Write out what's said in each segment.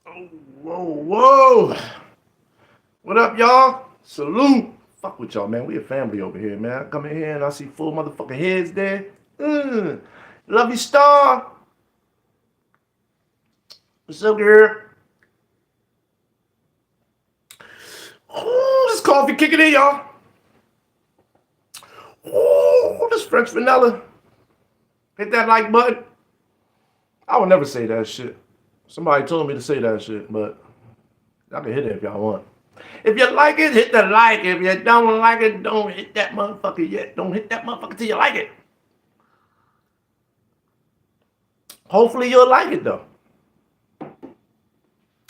Oh, whoa, whoa. What up, y'all? Salute. Fuck with y'all, man. We a family over here, man. I come in here and I see full motherfucking heads there. Love you, Star. What's up, girl? Ooh, this coffee kicking in, y'all. Ooh, this French vanilla. Hit that like button. I would never say that shit. Somebody told me to say that shit, but y'all can hit it if y'all want. If you like it, hit the like. If you don't like it, don't hit that motherfucker yet. Don't hit that motherfucker till you like it. Hopefully you'll like it though.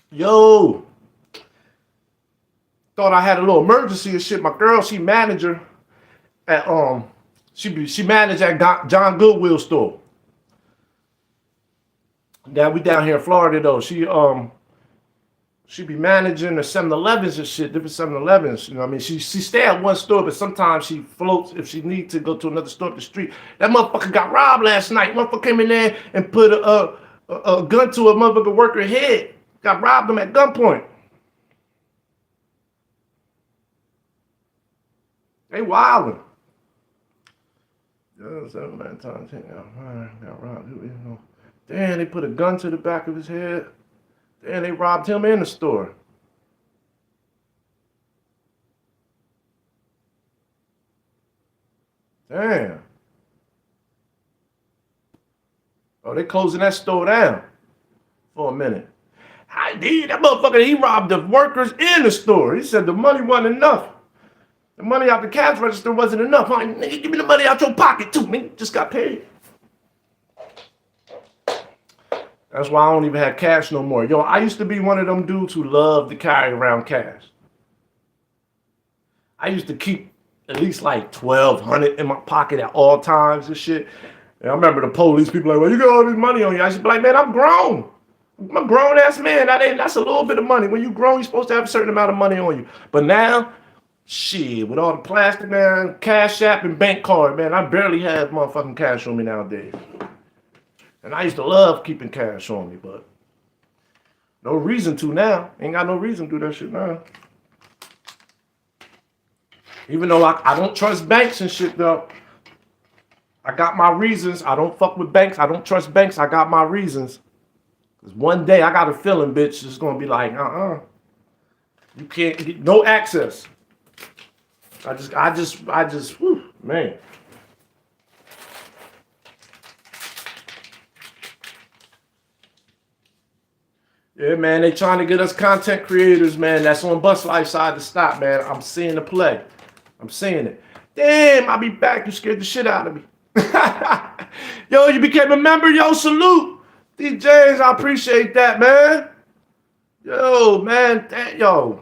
Yo, thought I had a little emergency and shit. My girl, she manager at she managed at John Goodwill store. Now we down here in Florida though. She be managing the 7-Elevens and shit, different 7-Elevens. You know what I mean? She stay at one store, but sometimes she floats if she needs to go to another store up the street. That motherfucker got robbed last night. Motherfucker came in there and put a gun to a motherfucker worker head. Got robbed him at gunpoint. They wildin'. Yeah, 7 times. Got robbed. Damn, they put a gun to the back of his head. Damn, they robbed him in the store. Damn. Oh, they closing that store down for a minute. I did. That motherfucker, he robbed the workers in the store. He said the money wasn't enough. The money out the cash register wasn't enough. Like, nigga, give me the money out your pocket too, nigga. Just got paid. That's why I don't even have cash no more. Yo, I used to be one of them dudes who loved to carry around cash. I used to keep at least like 1,200 in my pocket at all times and shit. And I remember the police people like, well, you got all this money on you. I used to be like, man, I'm grown. I'm a grown ass man. That's a little bit of money. When you grown, you're supposed to have a certain amount of money on you. But now, shit, with all the plastic, man, Cash App and bank card, man, I barely have motherfucking cash on me nowadays. And I used to love keeping cash on me, but no reason to now. Ain't got no reason to do that shit now. Even though I don't trust banks and shit, though. I got my reasons. I don't fuck with banks. I don't trust banks. I got my reasons. Because one day I got a feeling, bitch, it's going to be like, you can't get no access. Whew, man. Yeah, man, they trying to get us content creators, man. That's on Bus Life side to stop, man. I'm seeing the play. I'm seeing it. Damn, I'll be back. You scared the shit out of me. Yo, you became a member. Yo, salute. DJs, I appreciate that, man. Yo, man. Yo,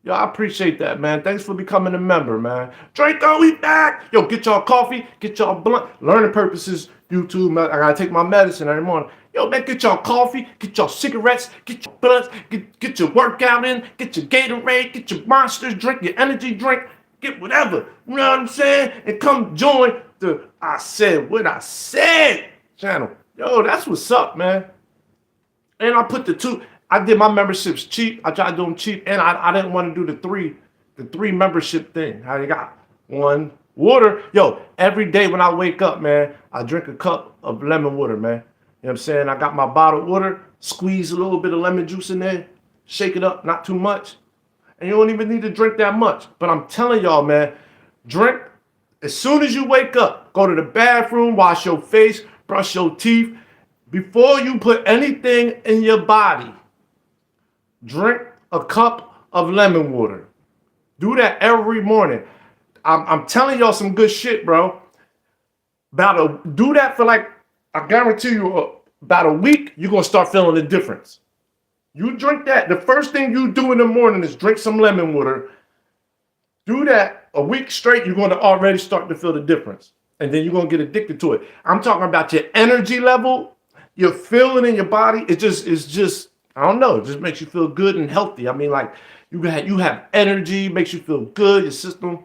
I appreciate that, man. Thanks for becoming a member, man. Draco, we back. Yo, get y'all coffee. Get y'all blunt. Learning purposes, YouTube. I gotta take my medicine every morning. Yo, man, get y'all coffee, get y'all cigarettes, get your blunts, get your workout in, get your Gatorade, get your Monsters, drink your energy drink, get whatever. You know what I'm saying? And come join the I Said What I Said channel. Yo, that's what's up, man. And I did my memberships cheap. I tried to do them cheap, and I didn't want to do the three membership thing. How you got one water? Yo, every day when I wake up, man, I drink a cup of lemon water, man. You know what I'm saying? I got my bottled water, squeeze a little bit of lemon juice in there, shake it up, not too much. And you don't even need to drink that much. But I'm telling y'all, man, drink as soon as you wake up. Go to the bathroom, wash your face, brush your teeth. Before you put anything in your body, drink a cup of lemon water. Do that every morning. I'm telling y'all some good shit, bro. Do that for like, I guarantee you, about a week, you're going to start feeling the difference. You drink that. The first thing you do in the morning is drink some lemon water. Do that a week straight, you're going to already start to feel the difference. And then you're going to get addicted to it. I'm talking about your energy level, your feeling in your body. It's just, I don't know, it just makes you feel good and healthy. I mean, like, you have energy, makes you feel good, your system.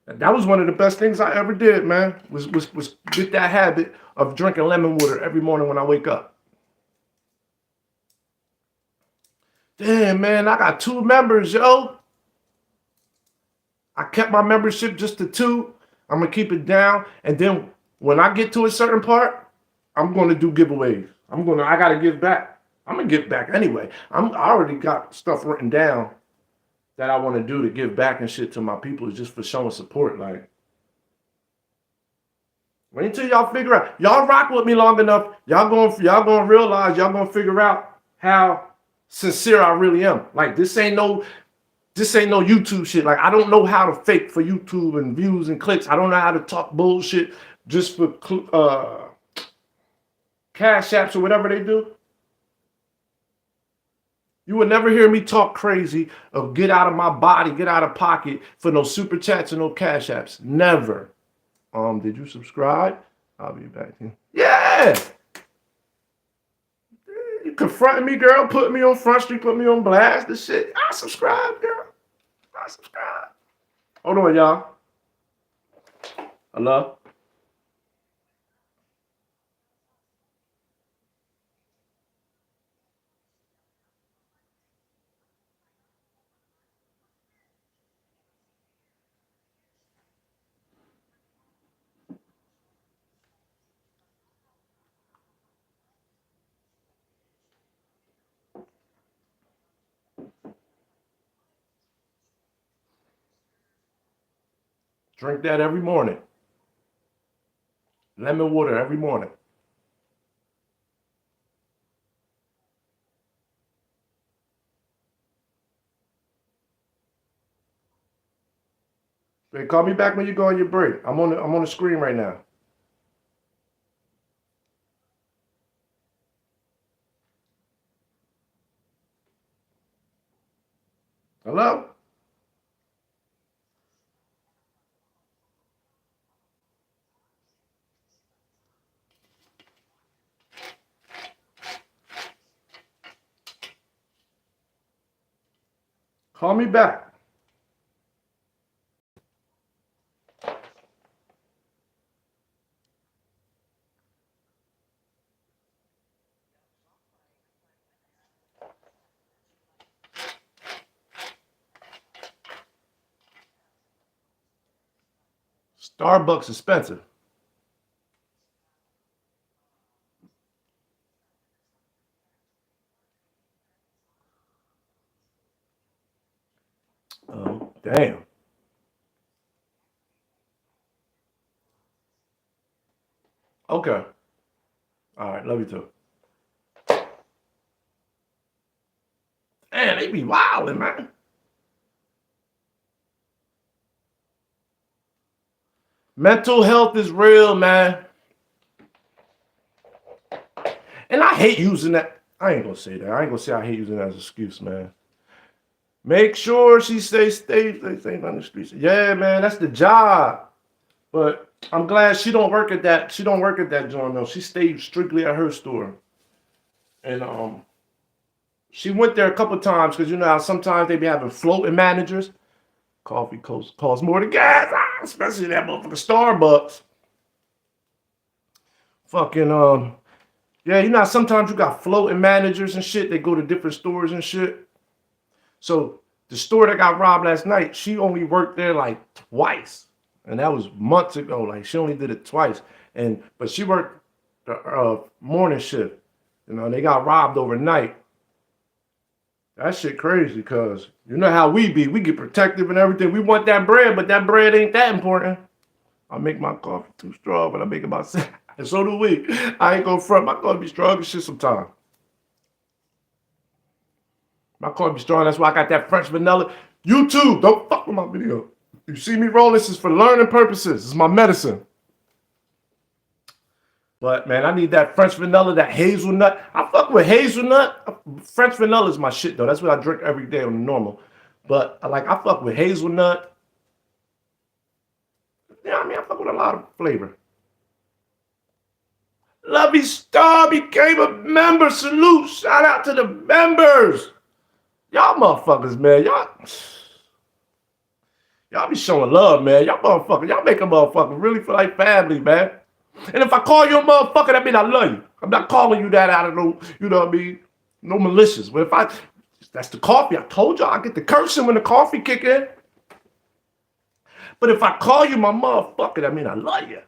And that was one of the best things I ever did, man, was get that habit of drinking lemon water every morning when I wake up. Damn, man, I got 2 members, yo. I kept my membership just to 2. I'm gonna keep it down, and then when I get to a certain part, I'm gonna do giveaways. I gotta give back. I'm gonna give back anyway. I already got stuff written down that I want to do to give back and shit to my people, just for showing support. Like, wait until y'all figure out. Y'all rock with me long enough. Y'all gonna realize. Y'all gonna figure out how sincere I really am. Like, this ain't no YouTube shit. Like, I don't know how to fake for YouTube and views and clicks. I don't know how to talk bullshit just for cash apps or whatever they do. You will never hear me talk crazy or get out of my body, get out of pocket for no super chats and no cash apps. Never. Did you subscribe? I'll be back. Yeah. You confronting me, girl, putting me on Front Street, put me on blast, this shit. I subscribe, girl. I subscribe. Hold on, y'all. Hello? Drink that every morning. Lemon water every morning. Hey, call me back when you go on your break. I'm on the screen right now. Hello? Call me back. Starbucks expensive. Oh, damn. Okay. All right, love you too. Man, they be wildin', man. Mental health is real, man. And I hate using that. I ain't gonna say that. I ain't gonna say I hate using that as an excuse, man. Make sure she stays on the streets. Yeah, man, that's the job. But I'm glad she don't work at that. She don't work at that joint though. She stayed strictly at her store. And she went there a couple times because you know how sometimes they be having floating managers. Coffee costs more than gas, especially that motherfucking Starbucks. Fucking yeah, you know how sometimes you got floating managers and shit. They go to different stores and shit. So the store that got robbed last night, she only worked there like twice, and that was months ago. Like she only did it twice, but she worked the morning shift. You know, and they got robbed overnight. That shit crazy, because you know how we be. We get protective and everything. We want that bread, but that bread ain't that important. I make my coffee too strong, but I make it myself. And so do we. I ain't gonna front. My coffee be strong as shit sometimes. My coffee be strong. That's why I got that French vanilla. YouTube, don't fuck with my video. You see me roll, this is for learning purposes. This is my medicine. But man, I need that French vanilla, that hazelnut. I fuck with hazelnut. French vanilla is my shit though. That's what I drink every day on the normal. But I fuck with hazelnut. Yeah, I mean, I fuck with a lot of flavor. Lovey Star became a member. Salute. Shout out to the members. Y'all motherfuckers, man. Y'all be showing love, man. Y'all motherfuckers. Y'all make a motherfucker really feel like family, man. And if I call you a motherfucker, that means I love you. I'm not calling you that out of no, you know what I mean? No malicious. But That's the coffee. I told y'all I get the cursing when the coffee kick in. But if I call you my motherfucker, that mean I love you.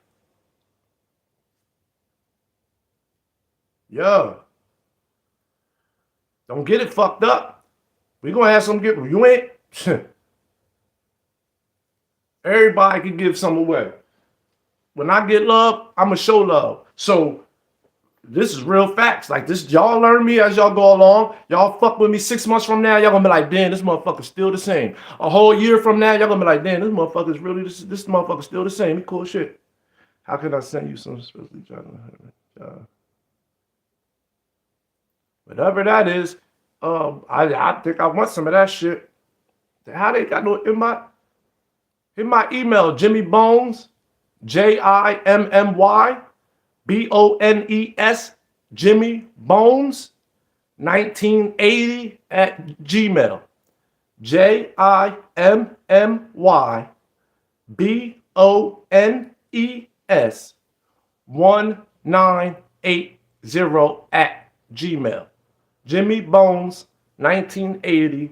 Yeah. Don't get it fucked up. We gonna have some get. You ain't. Everybody can give some away. When I get love, I'ma show love. So this is real facts. Like this, y'all learn me as y'all go along. Y'all fuck with me 6 months from now, y'all gonna be like, damn, this motherfucker's still the same. A whole year from now, y'all gonna be like, damn, this motherfucker's really this motherfucker's still the same. He cool shit. How can I send you some especially whatever that is? I think I want some of that shit. How they got no in my email, Jimmy Bones, JIMMY Jimmy Bones 1980 at Gmail. JIMMY BONES 1980 at Gmail. Jimmy Bones 1980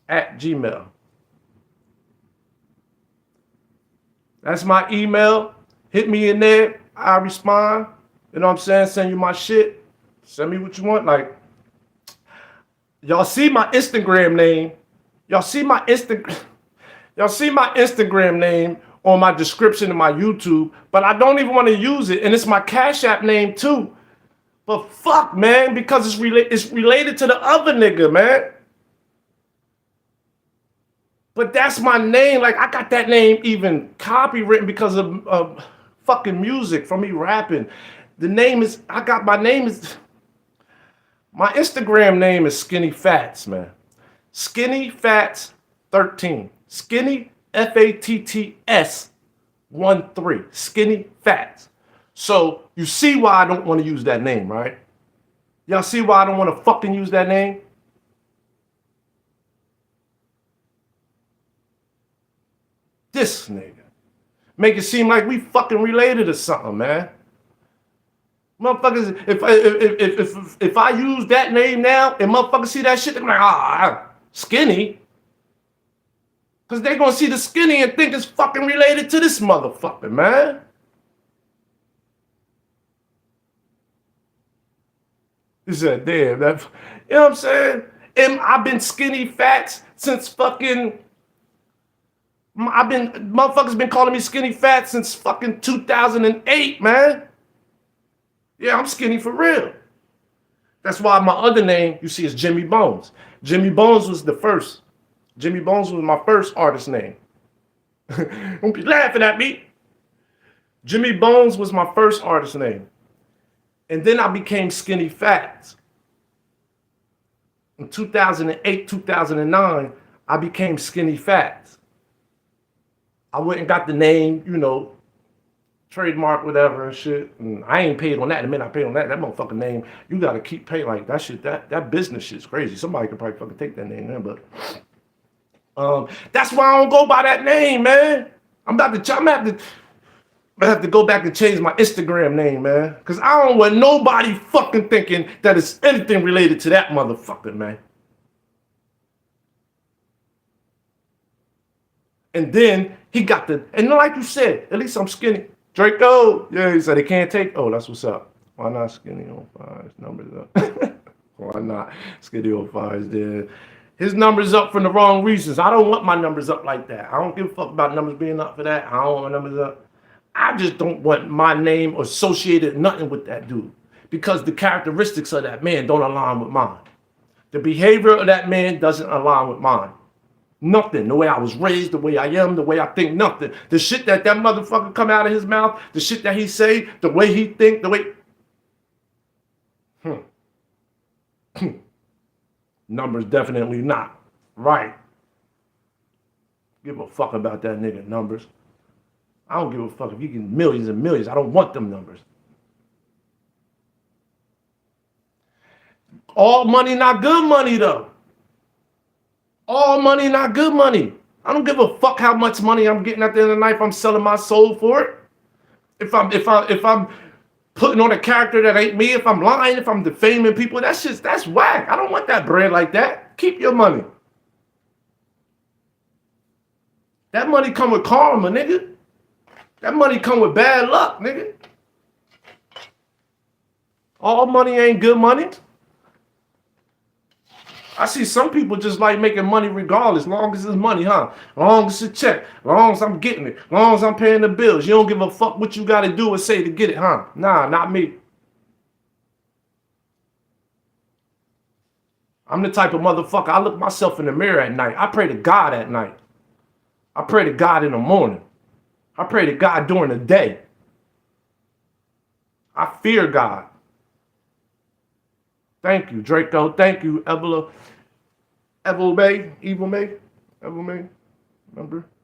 at Gmail. That's my email. Hit me in there. I respond. You know what I'm saying? Send you my shit. Send me what you want. Like, y'all see my Instagram name. Y'all see my Instagram name on my description of my YouTube, but I don't even want to use it. And it's my Cash App name too. But fuck, man, because it's related to the other nigga, man. But that's my name. Like, I got that name even copywritten because of fucking music from me rapping. The name is, my Instagram name is Skinny Fats, man. Skinny Fats 13. Skinny FATTS 13. Skinny Fats. So you see why I don't want to use that name, right? Y'all see why I don't want to fucking use that name? This nigga. Make it seem like we fucking related or something, man. Motherfuckers, if I use that name now and motherfuckers see that shit, they're like, Skinny. Because they're going to see the Skinny and think it's fucking related to this motherfucker, man. He said, damn, that, you know what I'm saying? And I've been Skinny Fats since fucking, motherfuckers been calling me Skinny Fat since fucking 2008, man. Yeah, I'm skinny for real. That's why my other name, you see, is Jimmy Bones. Jimmy Bones was the first. Jimmy Bones was my first artist name. Don't be laughing at me. Jimmy Bones was my first artist name. And then I became Skinny Fats. In 2008, 2009, I became Skinny Fats. I went and got the name, you know, trademark, whatever and shit. And I ain't paid on that. The minute I paid on that motherfucking name, you gotta keep paying. Like that shit, that business shit's crazy. Somebody could probably fucking take that name, man. But that's why I don't go by that name, man. I'm gonna have to go back and change my Instagram name, man. Cause I don't want nobody fucking thinking that it's anything related to that motherfucker, man. And then he got and like you said, at least I'm skinny. Draco, yeah, he said he can't take. Oh, that's what's up. Why not Skinny on Fires? Numbers up. Why not Skinny on Fires? There, his numbers up for the wrong reasons. I don't want my numbers up like that. I don't give a fuck about numbers being up for that. I don't want my numbers up. I just don't want my name associated nothing with that dude because the characteristics of that man don't align with mine. The behavior of that man doesn't align with mine. Nothing. The way I was raised, the way I am, the way I think, nothing. The shit that motherfucker come out of his mouth, the shit that he say, the way he think, the way... Numbers definitely not. Right. Give a fuck about that nigga numbers. I don't give a fuck if you get millions and millions. I don't want them numbers. All money, not good money, though. All money, not good money. I don't give a fuck how much money I'm getting at the end of the night if I'm selling my soul for it. If I'm putting on a character that ain't me, if I'm lying, if I'm defaming people, that's whack. I don't want that bread like that. Keep your money. That money come with karma, nigga. That money come with bad luck, nigga. All money ain't good money. I see some people just like making money regardless, long as it's money, huh? Long as it's a check, long as I'm getting it, long as I'm paying the bills. You don't give a fuck what you gotta do or say to get it, huh? Nah, not me. I'm the type of motherfucker, I look myself in the mirror at night. I pray to God at night. I pray to God in the morning. I pray to God during the day. I fear God. Thank you, Draco. Thank you, Evil May. Remember?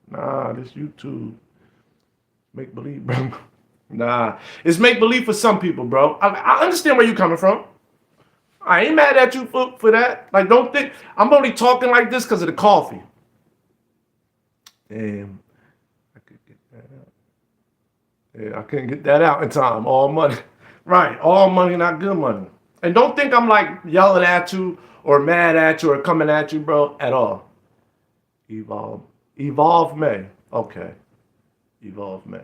Nah, this YouTube. Make believe, bro. Nah, it's make believe for some people, bro. I understand where you're coming from. I ain't mad at you for that. Like, don't think I'm only talking like this because of the coffee. Damn, I could get that out. Yeah, I couldn't get that out in time. All money, right? All money, not good money. And don't think I'm like yelling at you or mad at you or coming at you, bro, at all. Evolve May. Okay, Evolve May.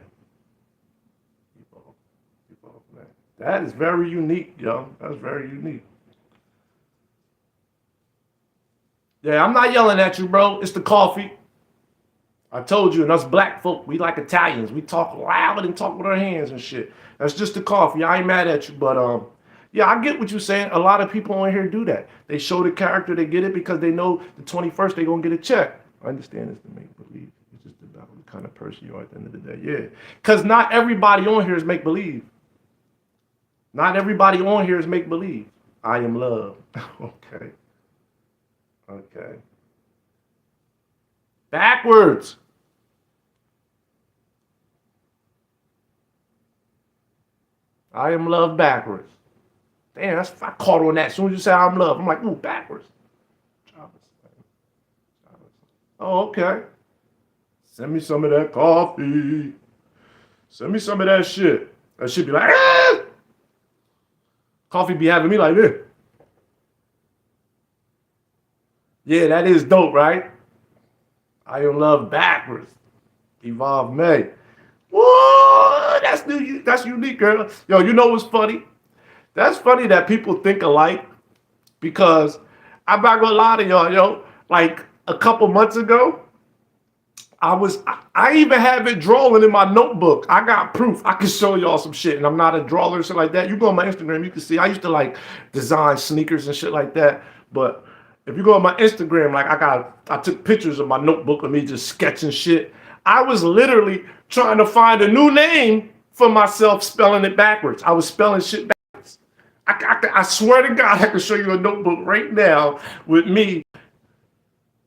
Evolve May. That is very unique, yo. That's very unique. Yeah, I'm not yelling at you, bro. It's the coffee. I told you, and us black folk, we like Italians. We talk loud and talk with our hands and shit. That's just the coffee. I ain't mad at you, but yeah, I get what you're saying. A lot of people on here do that. They show the character, they get it because they know the 21st they're gonna get a check. I understand it's to make believe. It's just about the kind of person you are at the end of the day. Yeah, because not everybody on here is make believe. Not everybody on here is make believe. I am love. Okay. Okay. Backwards. I am love backwards. Damn, that's I caught on that. As soon as you say I'm love, I'm like, ooh, backwards. Oh, okay. Send me some of that coffee. Send me some of that shit. That shit be like, ah! Coffee be having me like this. Yeah, that is dope, right? I am love backwards. Evolve May. Whoa, that's new. That's unique, girl. Yo, you know what's funny? That's funny that people think alike because I'm not gonna lie to y'all, yo. Like a couple months ago, I even have it drawing in my notebook. I got proof. I can show y'all some shit, and I'm not a drawer or shit like that. You go on my Instagram, you can see. I used to like design sneakers and shit like that. But if you go on my Instagram, like I took pictures of my notebook of me just sketching shit. I was literally trying to find a new name for myself, spelling it backwards. I was spelling shit backwards. I swear to God, I can show you a notebook right now with me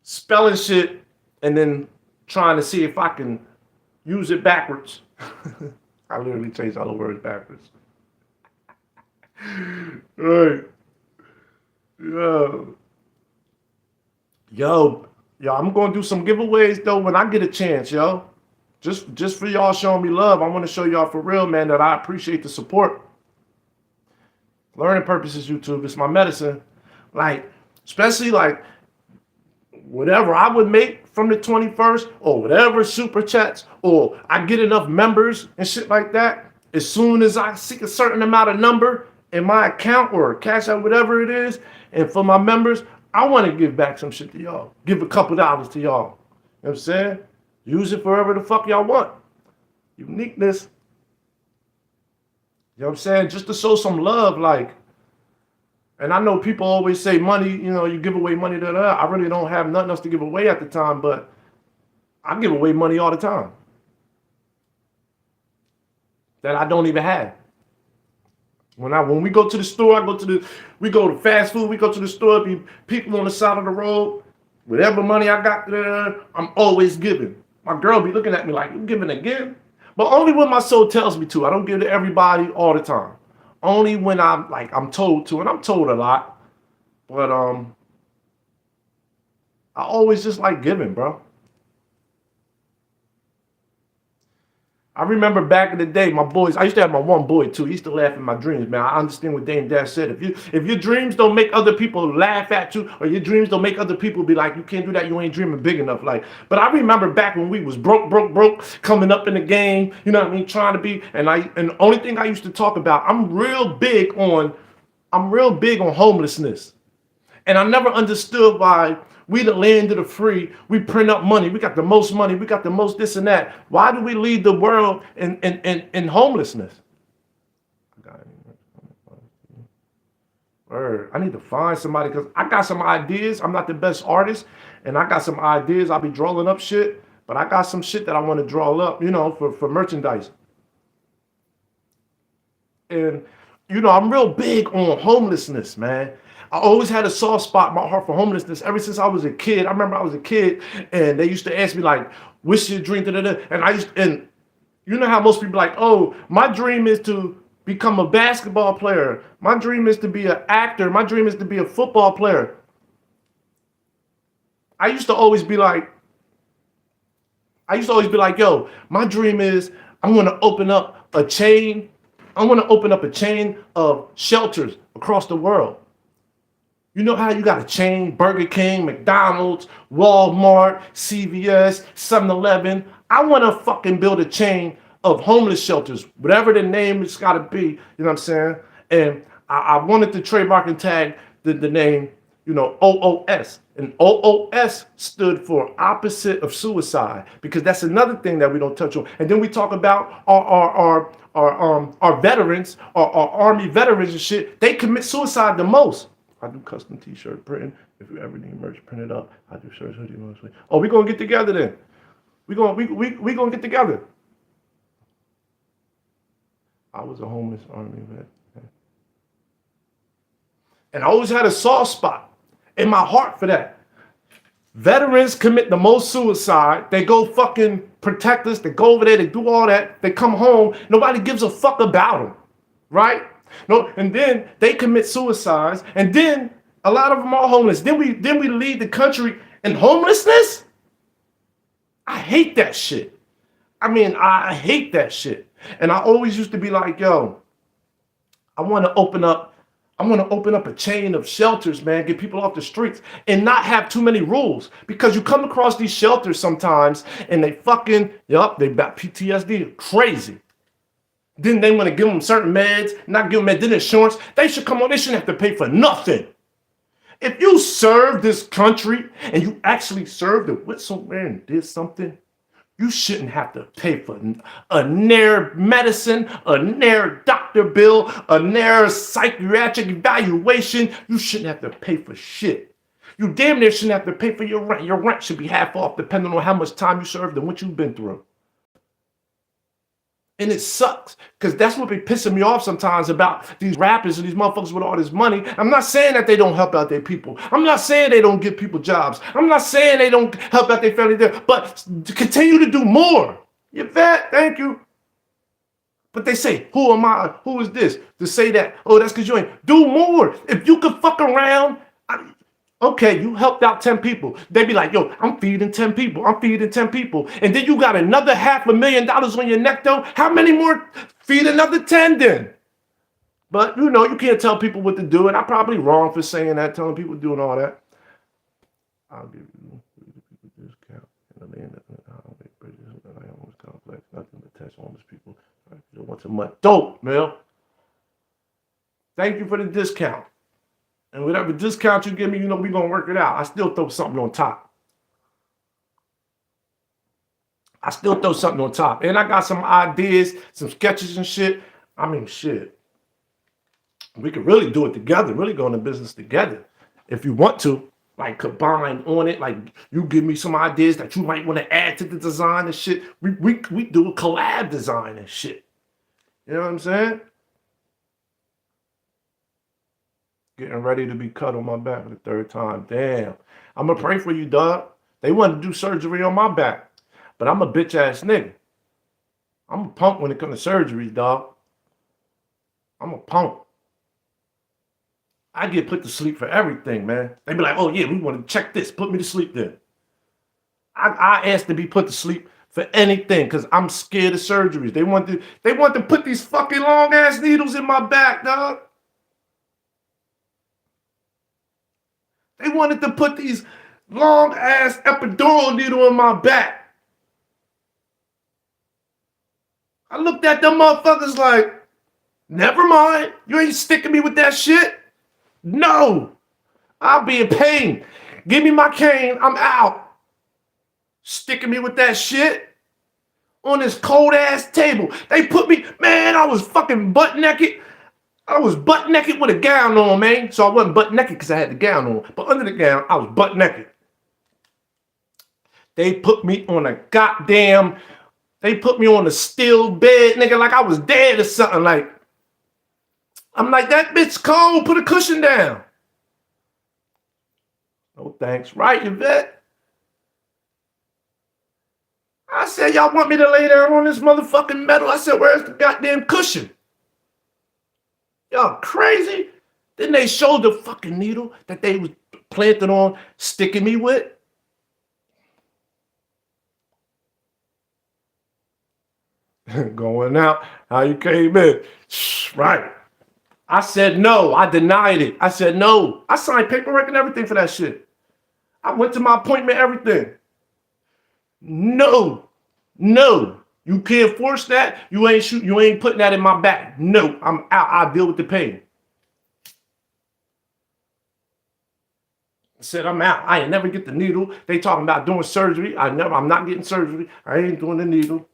spelling shit and then trying to see if I can use it backwards. I literally changed all the words backwards. Right. Yo. Yo, I'm gonna do some giveaways though when I get a chance, yo. Just for y'all showing me love. I want to show y'all for real, man, that I appreciate the support. Learning purposes, YouTube, it's my medicine. Like, especially like whatever I would make from the 21st or whatever super chats or I get enough members and shit like that, as soon as I see a certain amount of number in my account or cash out, whatever it is, and for my members, I want to give back some shit to y'all. Give a couple dollars to y'all. You know what I'm saying? Use it for whatever the fuck y'all want. Uniqueness. You know what I'm saying? Just to show some love, like, and I know people always say money, you know, you give away money, I really don't have nothing else to give away at the time, but I give away money all the time that I don't even have. When we go to the store, we go to fast food, we go to the store, be people on the side of the road, whatever money I got there, I'm always giving. My girl be looking at me like, you giving again? But only when my soul tells me to. I don't give to everybody all the time. Only when I'm told to, and I'm told a lot. But I always just like giving, bro. I remember back in the day, my boys, I used to have my one boy too. He used to laugh in my dreams, man. I understand what Dame Dash said. If your dreams don't make other people laugh at you, or your dreams don't make other people be like, you can't do that, you ain't dreaming big enough. Like, but I remember back when we was broke, coming up in the game, you know what I mean, trying to be, and the only thing I used to talk about, I'm real big on homelessness. And I never understood why we the land of the free. We print up money. We got the most money. We got the most this and that. Why do we lead the world in homelessness? I need to find somebody because I got some ideas. I'm not the best artist, and I got some ideas. I'll be drawing up shit, but I got some shit that I want to draw up, you know, for merchandise. And, you know, I'm real big on homelessness, man. I always had a soft spot in my heart for homelessness ever since I was a kid. I remember I was a kid and they used to ask me like, what's your dream? And you know how most people are like, oh, my dream is to become a basketball player. My dream is to be an actor. My dream is to be a football player. I used to always be like, yo, my dream is I want to open up a chain. I want to open up a chain of shelters across the world. You know how you got a chain, Burger King, McDonald's, Walmart, CVS, 7-Eleven. I want to fucking build a chain of homeless shelters, whatever the name it's got to be, you know what I'm saying? And I wanted to trademark and tag the name, you know, OOS. And OOS stood for opposite of suicide, because that's another thing that we don't touch on. And then we talk about our veterans, our Army veterans and shit. They commit suicide the most. I do custom t-shirt printing. If you ever need merch printed up, I do shirts, hoodie, mostly. Oh, we gonna get together then. We gonna get together. I was a homeless Army vet. And I always had a soft spot in my heart for that. Veterans commit the most suicide. They go fucking protect us. They go over there. They do all that. They come home. Nobody gives a fuck about them, right? No, and then they commit suicides, and then a lot of them are homeless. Then we lead the country in homelessness. I hate that shit. I mean, I hate that shit. And I always used to be like, yo, I want to open up a chain of shelters, man, get people off the streets and not have too many rules, because you come across these shelters sometimes and they fucking, they got PTSD, crazy. Then they want to give them certain meds, not give them meds, then insurance. They shouldn't have to pay for nothing. If you serve this country and you actually served it with somewhere and did something, you shouldn't have to pay for a near medicine, a near doctor bill, a near psychiatric evaluation. You shouldn't have to pay for shit. You damn near shouldn't have to pay for your rent. Your rent should be half off depending on how much time you served and what you've been through. And it sucks, because that's what be pissing me off sometimes about these rappers and these motherfuckers with all this money. I'm not saying that they don't help out their people. I'm not saying they don't give people jobs. I'm not saying they don't help out their family there, but continue to do more. You vet, thank you. But they say, who am I? Who is this? To say that, oh, that's because you ain't. Do more. If you could fuck around, okay, you helped out 10 people. They be like, yo, I'm feeding 10 people. I'm feeding 10 people. And then you got another $500,000 on your neck, though. How many more? Feed another 10 then. But, you know, you can't tell people what to do. And I'm probably wrong for saying that, telling people doing all that. I'll give you a discount in the land of the highway bridges and I almost complex. Nothing but test homeless people. Once a month. Dope, Mel. Thank you for the discount. And whatever discount you give me, you know, we're going to work it out. I still throw something on top. And I got some ideas, some sketches and shit. I mean, shit. We could really do it together, really go into business together. If you want to, like, combine on it. Like, you give me some ideas that you might want to add to the design and shit. We do a collab design and shit. You know what I'm saying? Getting ready to be cut on my back for the third time. Damn. I'm going to pray for you, dog. They wanted to do surgery on my back. But I'm a bitch ass nigga. I'm a punk when it comes to surgeries, dog. I'm a punk. I get put to sleep for everything, man. They be like, oh yeah, we want to check this. Put me to sleep then. I asked to be put to sleep for anything because I'm scared of surgeries. They want to put these fucking long ass needles in my back, dog. They wanted to put these long ass epidural needle in my back. I looked at them motherfuckers like, never mind. You ain't sticking me with that shit. No, I'll be in pain. Give me my cane. I'm out. Sticking me with that shit on this cold ass table. They put me, man, I was fucking butt naked. I was butt naked with a gown on, man. So I wasn't butt naked because I had the gown on. But under the gown, I was butt naked. They put me on a steel bed, nigga, like I was dead or something. Like, I'm like, that bitch cold, put a cushion down. No thanks. Right, Yvette? I said, y'all want me to lay down on this motherfucking metal? I said, where's the goddamn cushion? Y'all crazy? Then they showed the fucking needle that they was planting on, sticking me with. Going out, how you came in. Right. I said no. I denied it. I said no. I signed paperwork and everything for that shit. I went to my appointment, everything. No. You can't force that. You ain't putting that in my back. No, I'm out. I'll deal with the pain. I said, I'm out. I ain't never get the needle. They talking about doing surgery. I'm not getting surgery. I ain't doing the needle.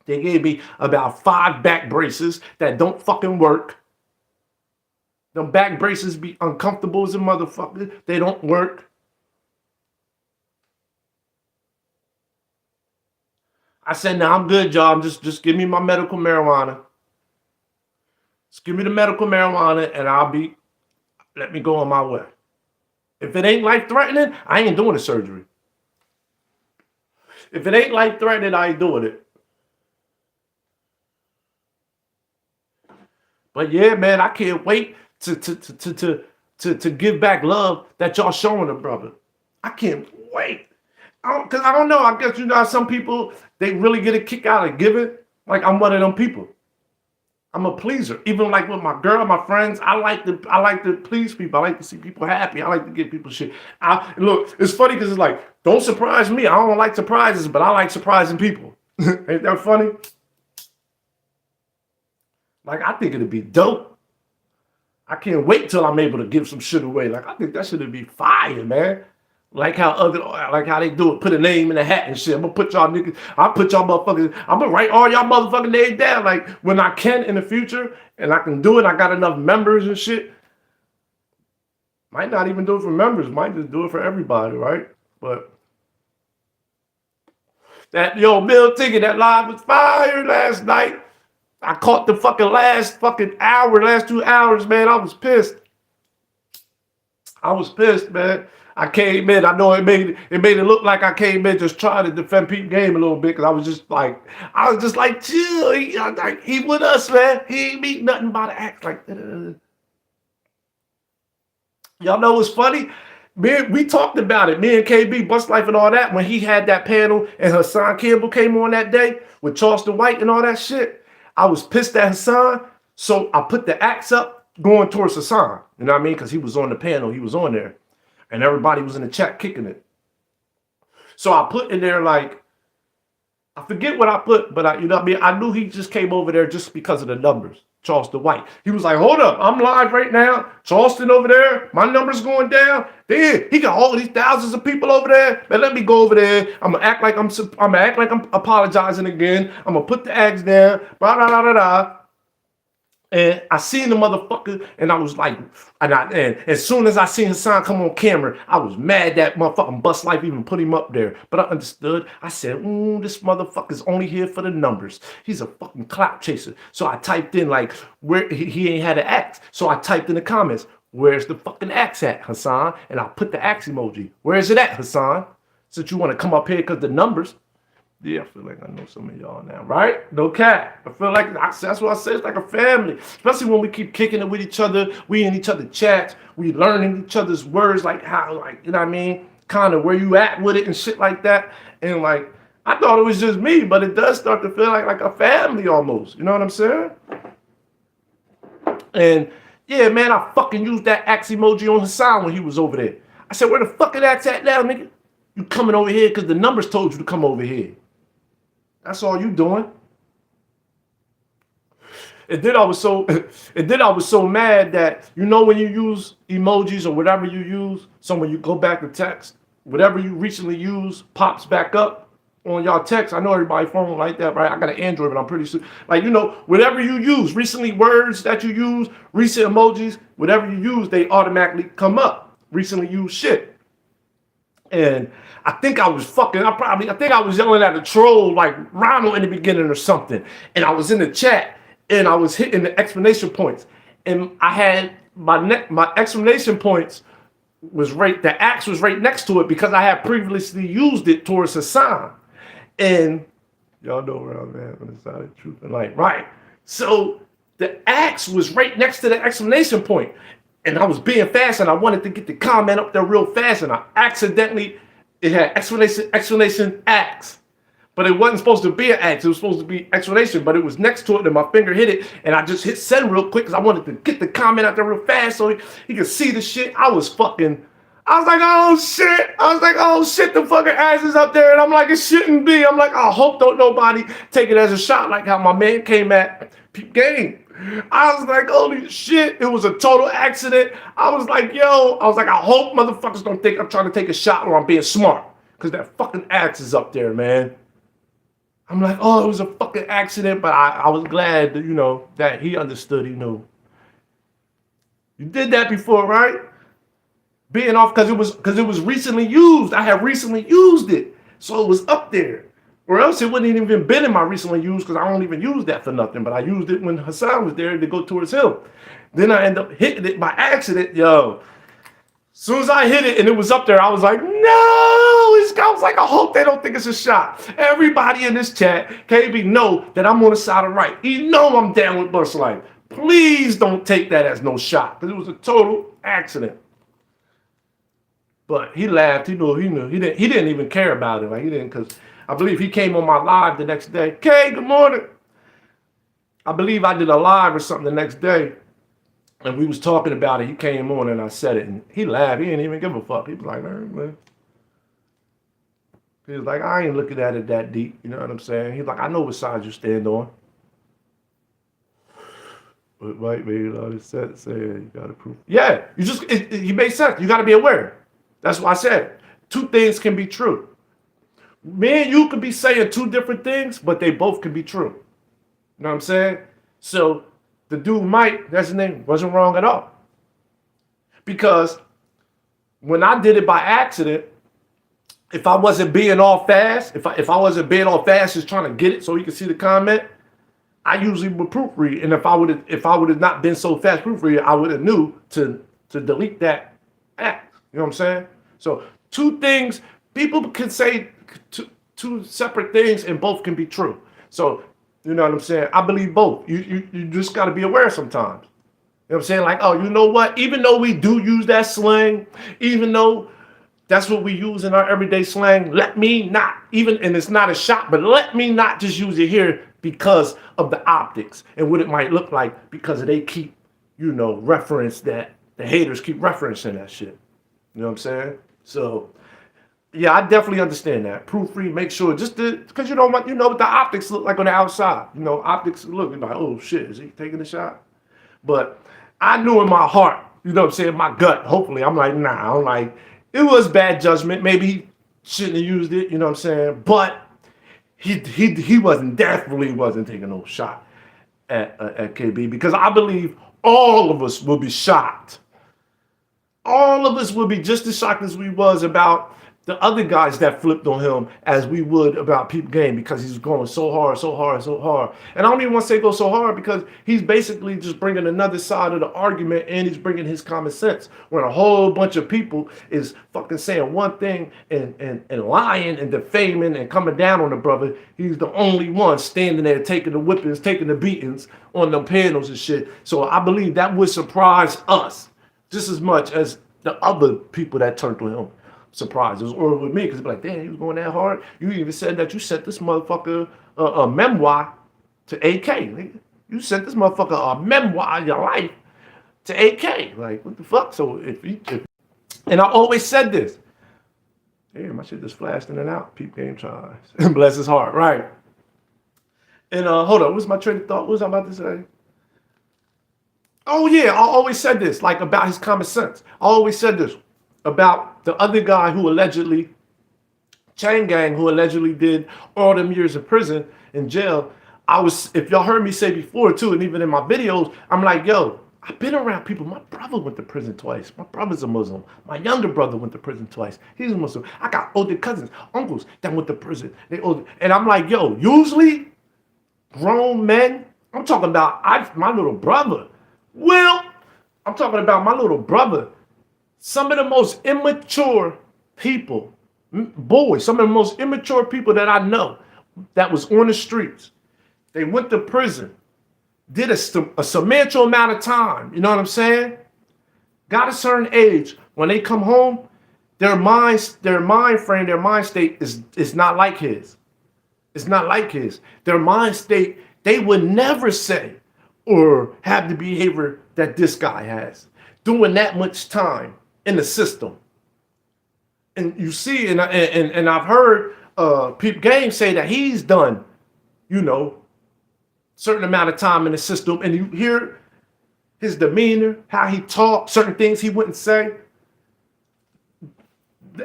They gave me about 5 back braces that don't fucking work. Them back braces be uncomfortable as a motherfucker. They don't work. I said, nah, I'm good, y'all. Just give me my medical marijuana. Just give me the medical marijuana and let me go on my way. If it ain't life-threatening, I ain't doing the surgery. If it ain't life-threatening, I ain't doing it. But yeah, man, I can't wait to give back love that y'all showing the brother. I can't wait. Because I don't know. I guess, some people, they really get a kick out of giving. Like, I'm one of them people. I'm a pleaser. Even like with my girl, my friends, I like to please people. I like to see people happy. I like to give people shit. Look, it's funny because it's like, don't surprise me. I don't like surprises, but I like surprising people. Ain't that funny? Like, I think it'd be dope. I can't wait till I'm able to give some shit away. Like, I think that should be fire, man. Like how they do it, put a name in a hat and shit. I'm gonna put y'all niggas, I'm gonna write all y'all motherfucking names down. Like, when I can in the future and I can do it, I got enough members and shit. Might not even do it for members, might just do it for everybody, right? But that Mill Ticket, that live was fire last night. I caught the last 2 hours, man. I was pissed. Man. I came in. I know it made it look like I came in just trying to defend Pete Game a little bit because I was just like, chill. He with us, man. He ain't meet nothing but to act like that. Y'all know what's funny? We talked about it. Me and KB, Bust Life and all that, when he had that panel and Hassan Campbell came on that day with Charleston White and all that shit. I was pissed at Hassan, so I put the axe up going towards Hassan. You know what I mean? Because he was on the panel. He was on there. And everybody was in the chat kicking it. So I put in there like, I forget what I put, but I knew he just came over there just because of the numbers. Charleston White. He was like, hold up, I'm live right now. Charleston over there, my number's going down. There, he got all these thousands of people over there. Man, let me go over there. I'm gonna act like I'm apologizing again. I'm gonna put the axe down. Blah, blah, blah, blah, blah. And I seen the motherfucker, and I was like, and as soon as I seen Hassan come on camera, I was mad that motherfucking Bust Life even put him up there. But I understood. I said, this motherfucker's only here for the numbers. He's a fucking clout chaser. So I typed in like, where he ain't had an axe. So I typed in the comments, where's the fucking axe at, Hassan? And I put the axe emoji. Where is it at, Hassan? Since you want to come up here because the numbers. Yeah, I feel like I know some of y'all now, right? No cap. I feel like that's what I say. It's like a family, especially when we keep kicking it with each other. We in each other's chats. We learning each other's words, like how, like, you know what I mean? Kind of where you at with it and shit like that. And like, I thought it was just me, but it does start to feel like a family almost. You know what I'm saying? And yeah, man, I fucking used that axe emoji on Hassan when he was over there. I said, where the fucking axe at now, nigga? You coming over here because the numbers told you to come over here. That's all you doing. And then I was so mad that when you use emojis or whatever you use, so when you go back to text, whatever you recently used pops back up on y'all text. I know everybody phone like that, right? I got an Android, but I'm pretty sure, like, whatever you use, recently words that you use, recent emojis, whatever you use, they automatically come up. Recently used shit. And I think I was yelling at the troll like Ronald in the beginning or something. And I was in the chat and I was hitting the exclamation points. And I had my exclamation points the axe was right next to it because I had previously used it towards Hassan. And y'all know where I'm at on the side of truth and light, right? So the axe was right next to the exclamation point. And I was being fast and I wanted to get the comment up there real fast. And I accidentally, it had exclamation axe. But it wasn't supposed to be an axe. It was supposed to be explanation, but it was next to it and my finger hit it. And I just hit send real quick because I wanted to get the comment out there real fast so he could see the shit. I was like, oh shit, the fucking ass is up there. And I'm like, it shouldn't be. I'm like, I hope don't nobody take it as a shot like how my man came at Peep Game. I was like, holy shit, it was a total accident. I was like, I hope motherfuckers don't think I'm trying to take a shot or I'm being smart. Because that fucking axe is up there, man. I'm like, oh, it was a fucking accident, but I was glad that, that he understood, he knew. You did that before, right? Being off because it was recently used. I had recently used it. So it was up there. Or else it wouldn't even been in my recently used because I don't even use that for nothing. But I used it when Hassan was there to go towards him. Then I end up hitting it by accident, As soon as I hit it and it was up there, I was like, no! I was like, I hope they don't think it's a shot. Everybody in this chat, KB, know that I'm on the side of right. You know I'm down with Bus Life. Please don't take that as no shot because it was a total accident. But he laughed. He knew. He didn't even care about it. Like he didn't because I believe he came on my live the next day. Kay, good morning. I believe I did a live or something the next day. And we was talking about it. He came on and I said it. And he laughed. He didn't even give a fuck. He was like, man. He was like, I ain't looking at it that deep. You know what I'm saying? He's like, I know what side you stand on. But white man, all this said, you got to prove. Yeah, he made sense. You got to be aware. That's what I said. Two things can be true. Me and you could be saying two different things, but they both could be true. You know what I'm saying? So the dude Mike, that's his name, wasn't wrong at all. Because when I did it by accident, if I wasn't being all fast, if I wasn't being all fast just trying to get it so he could see the comment, I usually would proofread. And if I would have not been so fast proofreading, I would have knew to delete that act. You know what I'm saying? So two things, people can say two separate things and both can be true. So you know what I'm saying? I believe both. You just got to be aware sometimes. You know what I'm saying? Like, oh, you know what? Even though we do use that slang, even though that's what we use in our everyday slang, let me not, and it's not a shot, but let me not just use it here because of the optics and what it might look like because they keep, reference that, the haters keep referencing that shit. You know what I'm saying? So, yeah, I definitely understand that. Proofread, make sure, just because you know what the optics look like on the outside. Optics look like, oh shit, is he taking a shot? But I knew in my heart, you know what I'm saying, my gut, hopefully, I'm like, nah, I'm like, it was bad judgment. Maybe he shouldn't have used it, you know what I'm saying? But he definitely wasn't taking no shot at KB because I believe all of us will be shocked. All of us would be just as shocked as we was about the other guys that flipped on him as we would about Peep Game because he's going so hard. And I don't even want to say go so hard because he's basically just bringing another side of the argument and he's bringing his common sense when a whole bunch of people is fucking saying one thing and lying and defaming and coming down on the brother. He's the only one standing there taking the whippings, taking the beatings on them panels and shit. So I believe that would surprise us just as much as the other people that turned to him. surprised. It was over with me because like, damn, he was going that hard. You even said that you sent this motherfucker a memoir to AK. Nigga. You sent this motherfucker a memoir of your life to AK. Like, what the fuck? So and I always said this. Damn, my shit just flashed in and out. Peep game tries. Bless his heart, right? And hold on, what's my train of thought? What was I about to say? Oh yeah, I always said this, like about his common sense. I always said this about the other guy who allegedly, Chain Gang, who allegedly did all them years in prison, in jail. If y'all heard me say before too, and even in my videos, I'm like, yo, I've been around people. My brother went to prison twice. My brother's a Muslim. My younger brother went to prison twice. He's a Muslim. I got older cousins, uncles that went to prison. They older, and I'm like, yo, usually grown men, I'm talking about my little brother. Well, I'm talking about my little brother. Some of the most immature people, boys, some of the most immature people that I know that was on the streets, they went to prison, did a substantial amount of time, you know what I'm saying? Got a certain age. When they come home, their mind frame, their mind state is not like his. It's not like his. Their mind state, they would never say or have the behavior that this guy has, doing that much time in the system. And you see, and I've heard Peep Game say that he's done, you know, certain amount of time in the system, and you hear his demeanor, how he talked, certain things he wouldn't say.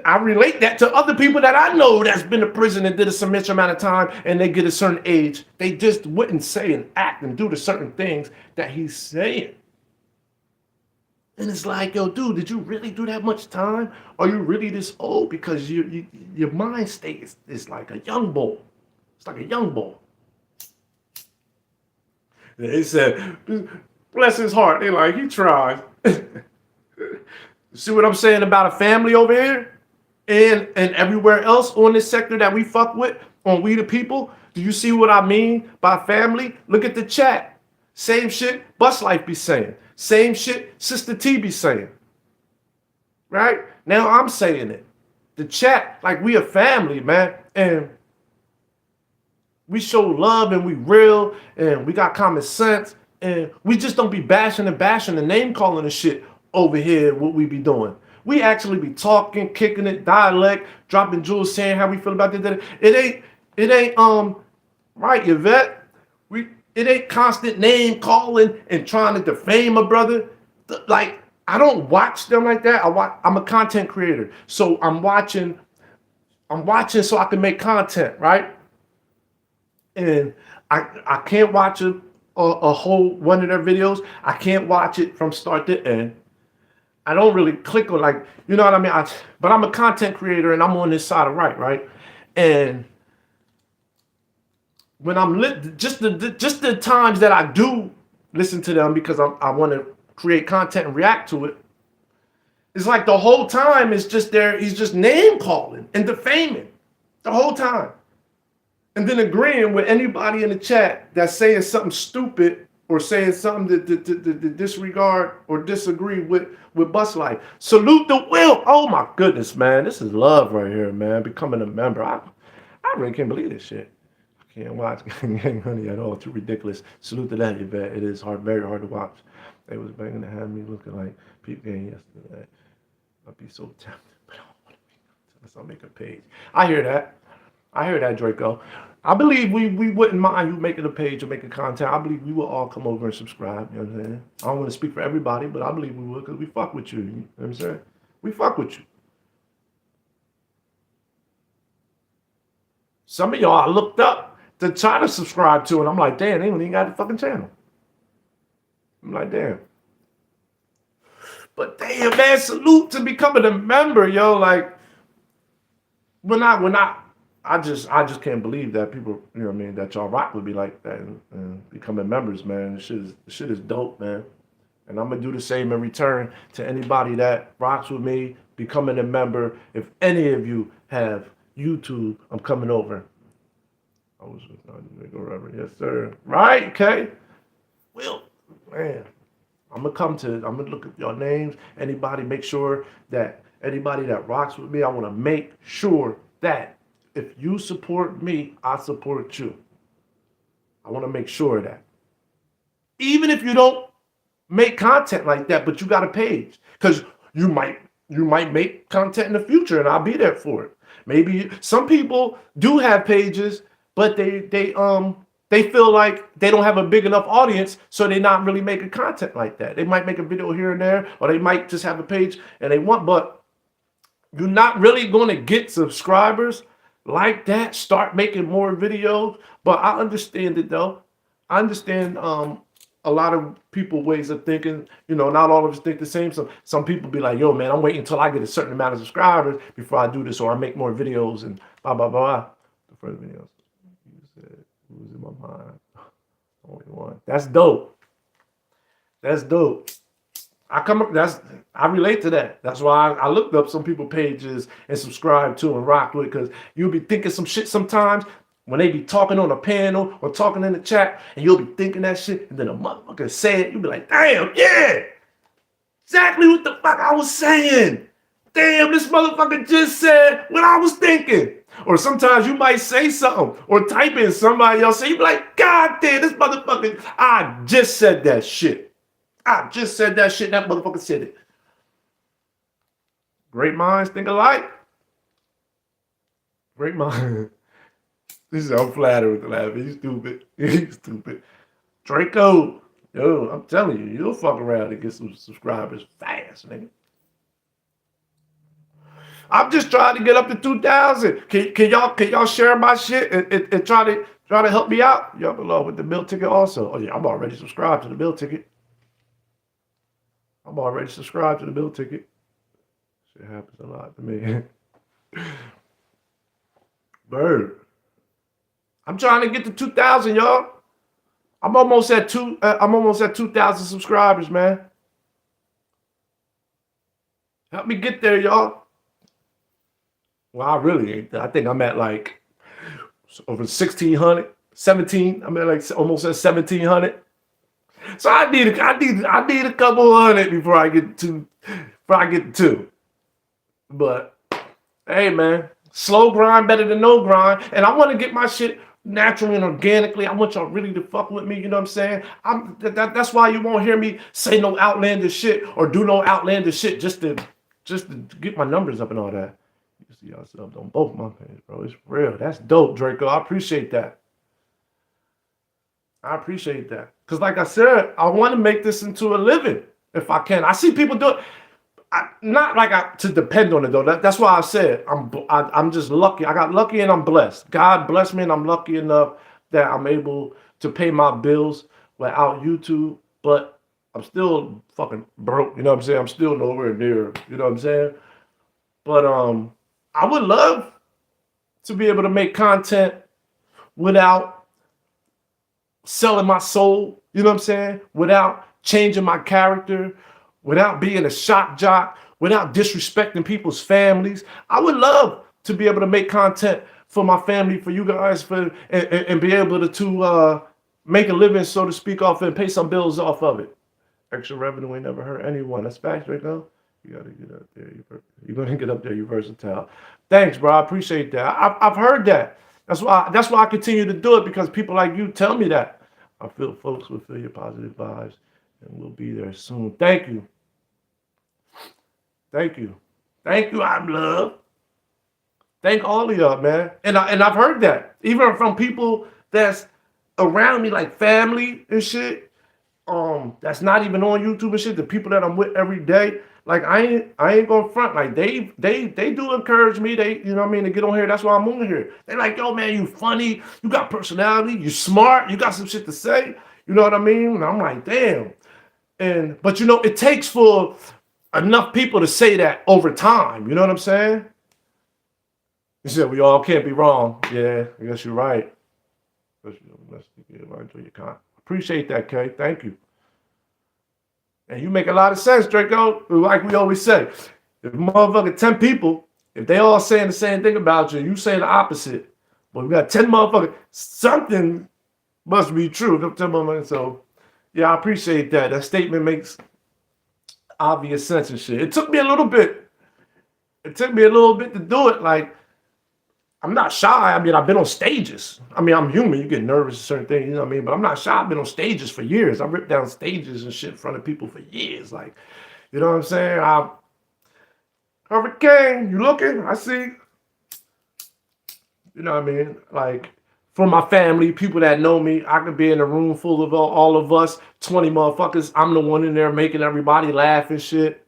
I relate that to other people that I know that's been to prison and did a substantial amount of time, and they get a certain age. They just wouldn't say and act and do the certain things that he's saying. And it's like, yo, dude, did you really do that much time? Are you really this old? Because your mind state is like a young boy. It's like a young boy. They said, bless his heart. They like, he tried. See what I'm saying about a family over here? And everywhere else on this sector that we fuck with, on We the People? Do you see what I mean by family? Look at the chat. Same shit Bus Life be saying. Same shit Sister T be saying. Right? Now I'm saying it. The chat, like we a family, man. And we show love and we real and we got common sense. And we just don't be bashing and name calling and shit over here, what we be doing. We actually be talking, kicking it, dialect, dropping jewels, saying how we feel about it. It ain't right, Yvette. It ain't constant name calling and trying to defame a brother. Like, I don't watch them like that. I'm a content creator. So I'm watching so I can make content, right? And I can't watch a whole one of their videos. I can't watch it from start to end. I don't really click on, like, you know what I mean? But I'm a content creator and I'm on this side of right? And when I'm just the times that I do listen to them because I want to create content and react to it, it's like the whole time it's just there. He's just name calling and defaming the whole time, and then agreeing with anybody in the chat that's saying something stupid or saying something to disregard or disagree with Bus Life. Salute the Will. Oh my goodness, man. This is love right here, man. Becoming a member. I really can't believe this shit. I can't watch Gang Honey at all. Too ridiculous. Salute to that, Yvette. It is very hard to watch. They was begging to have me looking like Peep Game yesterday. I'd be so tempted, but I don't want to unless I make a page. I hear that, Draco. I believe we wouldn't mind you making a page or making content. I believe we will all come over and subscribe. You know what I'm saying? I don't want to speak for everybody, but I believe we would because we fuck with you. You know what I'm saying? We fuck with you. Some of y'all I looked up to try to subscribe to, and I'm like, damn, they don't even got the fucking channel. I'm like, damn. But damn, man, salute to becoming a member, yo. Like, I just can't believe that people, you know what I mean, that y'all rock would be like that and becoming members, man. The shit is dope, man. And I'm gonna do the same in return to anybody that rocks with me, becoming a member. If any of you have YouTube, I'm coming over. I was go Reverend, yes, sir. Right, okay. Well, man, I'm gonna look at your names. Anybody, make sure that Anybody that rocks with me, I want to make sure that if you support me, I support you. I want to make sure of that. Even if you don't make content like that, but you got a page, because you might make content in the future, and I'll be there for it. Maybe some people do have pages, but they feel like they don't have a big enough audience, so they're not really making content like that. They might make a video here and there, or they might just have a page and they want, but you're not really going to get subscribers like that. Start making more videos. But I understand it though. I understand a lot of people ways of thinking. Not all of us think the same. Some people be like, yo, man, I'm waiting until I get a certain amount of subscribers before I do this, or I make more videos and blah blah blah. The first videos. You said, who's in my mind? Only one. That's dope. That's dope. I relate to that. That's why I looked up some people pages and subscribed to and rocked with, because you'll be thinking some shit sometimes when they be talking on a panel or talking in the chat, and you'll be thinking that shit, and then a motherfucker say it, you'll be like, damn, yeah, exactly what the fuck I was saying. Damn, this motherfucker just said what I was thinking. Or sometimes you might say something or type in somebody else, and you be like, God damn, this motherfucker, I just said that shit. I just said that shit. That motherfucker said it. Great minds think alike. Great minds. This is, I'm flattered with the laugh. He's stupid. He's stupid. Draco. Yo, I'm telling you, you'll fuck around and get some subscribers fast, nigga. I'm just trying to get up to 2,000. Can y'all share my shit and try to help me out? Y'all below with the meal ticket also. Oh yeah, I'm already subscribed to the meal ticket. I'm already subscribed to the meal ticket. Shit happens a lot to me. Bird. I'm trying to get to 2,000, y'all. I'm almost at 2,000 subscribers, man. Help me get there, y'all. Well, I really ain't. I think I'm at like over 1,600, 17. I'm at like almost at 1,700. So I need a couple hundred before I get to two. But hey, man, slow grind better than no grind. And I want to get my shit naturally and organically. I want y'all really to fuck with me. You know what I'm saying? That's why you won't hear me say no outlandish shit or do no outlandish shit just to get my numbers up and all that. You see y'all subbed on both my pages, bro. It's real. That's dope, Draco. I appreciate that. I appreciate that. Because like I said, I want to make this into a living if I can. I see people do it. Not like to depend on it, though. That's why I said I'm just lucky. I got lucky and I'm blessed. God bless me and I'm lucky enough that I'm able to pay my bills without YouTube. But I'm still fucking broke. You know what I'm saying? I'm still nowhere near. You know what I'm saying? But I would love to be able to make content without selling my soul, you know what I'm saying? Without changing my character, without being a shock jock, without disrespecting people's families. I would love to be able to make content for my family, for you guys, and be able to make a living, so to speak, off it and pay some bills off of it. Extra revenue ain't never hurt anyone. That's facts right now. You gotta get up there. You're gonna get up there. You're versatile. Thanks, bro. I appreciate that. I've heard that. That's why I continue to do it, because people like you tell me that. I feel folks will feel your positive vibes, and we'll be there soon. Thank you. Thank you. Thank you, I'm love. Thank all of y'all, man. And I've heard that. Even from people that's around me, like family and shit. That's not even on YouTube and shit. The people that I'm with every day. Like I ain't gonna front. Like they do encourage me. They, you know what I mean, to get on here. That's why I'm on here. They like, yo, man, you funny, you got personality, you smart, you got some shit to say. You know what I mean? And I'm like, damn. But you know, it takes for enough people to say that over time. You know what I'm saying? You said we all can't be wrong. Yeah, I guess you're right. Appreciate that, Kay. Thank you. And you make a lot of sense, Draco. Like we always say, if motherfucking 10 people, if they all saying the same thing about you, you saying the opposite, but we got 10 motherfuckers, something must be true. 10 motherfuckers. So, yeah, I appreciate that. That statement makes obvious sense and shit. It took me a little bit It took me a little bit to do it. Like, I'm not shy. I mean, I've been on stages. I mean, I'm human. You get nervous at certain things, you know what I mean? But I'm not shy. I've been on stages for years. I've ripped down stages and shit in front of people for years. Like, you know what I'm saying? Hurricane, you looking? I see. You know what I mean? Like, for my family, people that know me, I could be in a room full of all of us, 20 motherfuckers. I'm the one in there making everybody laugh and shit.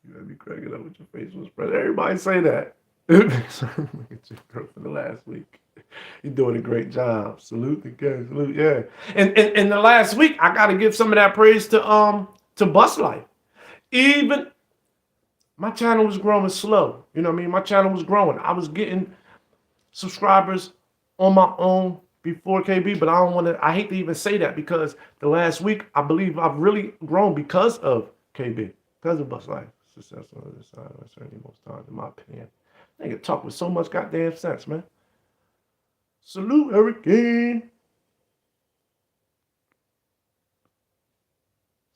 You gotta be cracking up with your facial spread. Everybody say that. Look at your girl for the last week. You're doing a great job. Salute the guys. Salute, yeah. And the last week, I gotta give some of that praise to Bus Life. Even my channel was growing slow. You know what I mean? My channel was growing. I was getting subscribers on my own before KB, but I hate to even say that because the last week, I believe I've really grown because of KB, because of Bus Life. Success on the other side of certainly most times, in my opinion. Nigga talk with so much goddamn sense, man. Salute, Hurricane.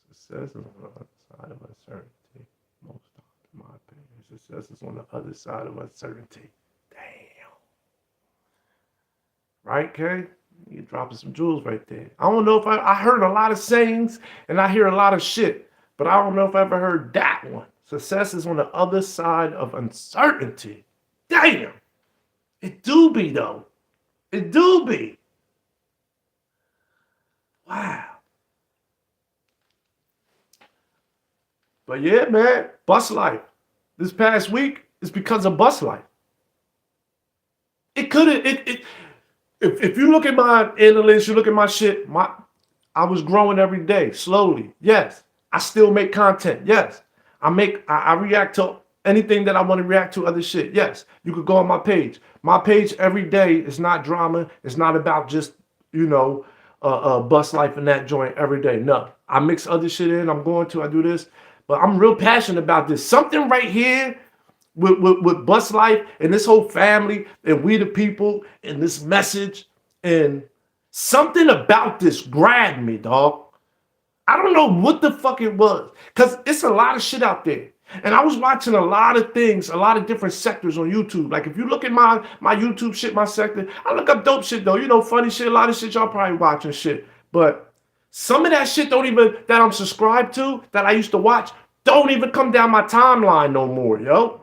Success is on the other side of uncertainty. Most times, in my opinion. Success is on the other side of uncertainty. Damn. Right, Kay? You're dropping some jewels right there. I don't know if I heard a lot of sayings and I hear a lot of shit, but I don't know if I ever heard that one. Success is on the other side of uncertainty. Damn. It do be, though. It do be. Wow. But yeah, man, Bus Life. This past week is because of Bus Life. It could have, if you look at my analytics, you look at my shit, I was growing every day, slowly. Yes. I still make content. Yes. I react to anything that I want to react to, other shit. Yes. You could go on my page. My page every day is not drama. It's not about just, Bus Life and that joint every day. No. I mix other shit in. I do this. But I'm real passionate about this. Something right here with Bus Life and this whole family and we the people and this message and something about this grabbed me, dog. I don't know what the fuck it was because it's a lot of shit out there. And I was watching a lot of things, a lot of different sectors on YouTube. Like if you look at my YouTube shit, my sector, I look up dope shit though. Funny shit, a lot of shit y'all probably watching shit. But some of that shit that I'm subscribed to, that I used to watch, don't even come down my timeline no more, yo.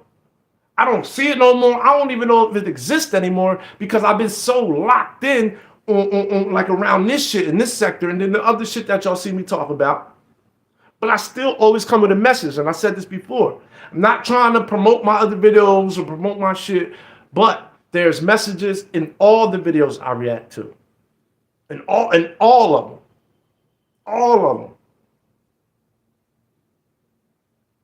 I don't see it no more. I don't even know if it exists anymore because I've been so locked in on like around this shit in this sector and then the other shit that y'all see me talk about. But I still always come with a message, and I said this before. I'm not trying to promote my other videos or promote my shit, but there's messages in all the videos I react to. In all of them. All of them.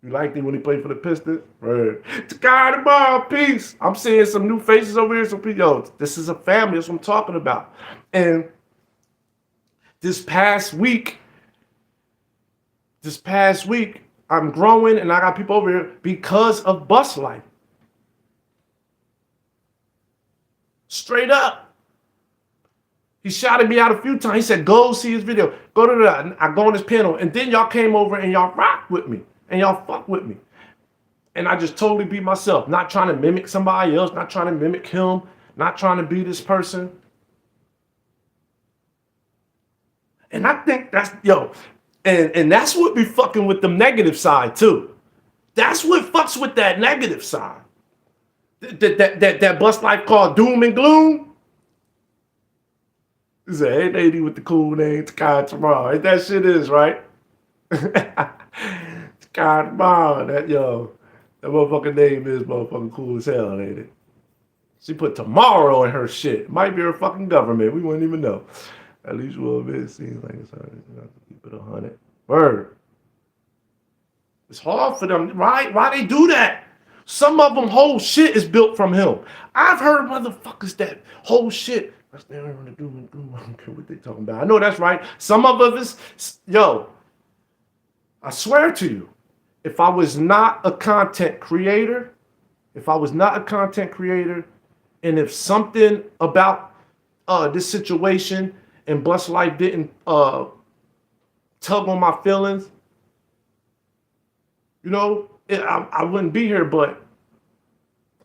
You liked it when he played for the Pistons? Right. Takai tomorrow, peace. I'm seeing some new faces over here. Some people, yo, this is a family. That's what I'm talking about. And this past week, I'm growing and I got people over here because of Bus Life. Straight up. He shouted me out a few times. He said, go see his video. Go to that. I go on his panel. And then y'all came over and y'all rocked with me. And y'all fuck with me. And I just totally be myself. Not trying to mimic somebody else. Not trying to mimic him. Not trying to be this person. And I think that's, and that's what be fucking with the negative side too. That's what fucks with that negative side. That Bus Life called doom and gloom. He said, hey lady with the cool name, Takai tomorrow. That shit is, right? Takai tomorrow. That motherfucking name is motherfucking cool as hell, ain't it? She put tomorrow in her shit. Might be her fucking government. We wouldn't even know. At least we'll admit it seems like it's hard to keep it 100. Word. It's hard for them, right? Why they do that? Some of them whole shit is built from him. I've heard motherfuckers that whole shit. That's they don't want to do. I don't care what they talking about. I know that's right. Some of us, I swear to you, if I was not a content creator, and if something about this situation and Bus Life didn't tug on my feelings, I wouldn't be here. But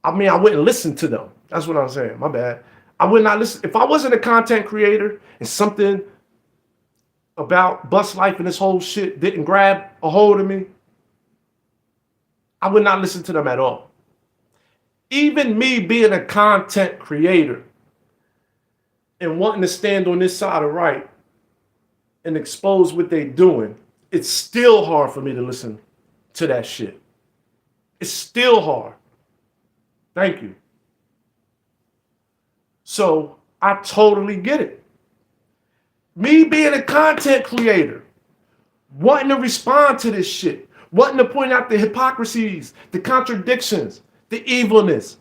I mean, I wouldn't listen to them. That's what I'm saying. My bad. I would not listen. If I wasn't a content creator and something about bus life and this whole shit didn't grab a hold of me, I would not listen to them at all. Even me being a content creator and wanting to stand on this side of right and expose what they're doing, it's still hard for me to listen to that shit. It's still hard. Thank you. So I totally get it. Me being a content creator, wanting to respond to this shit, wanting to point out the hypocrisies, the contradictions, the evilness.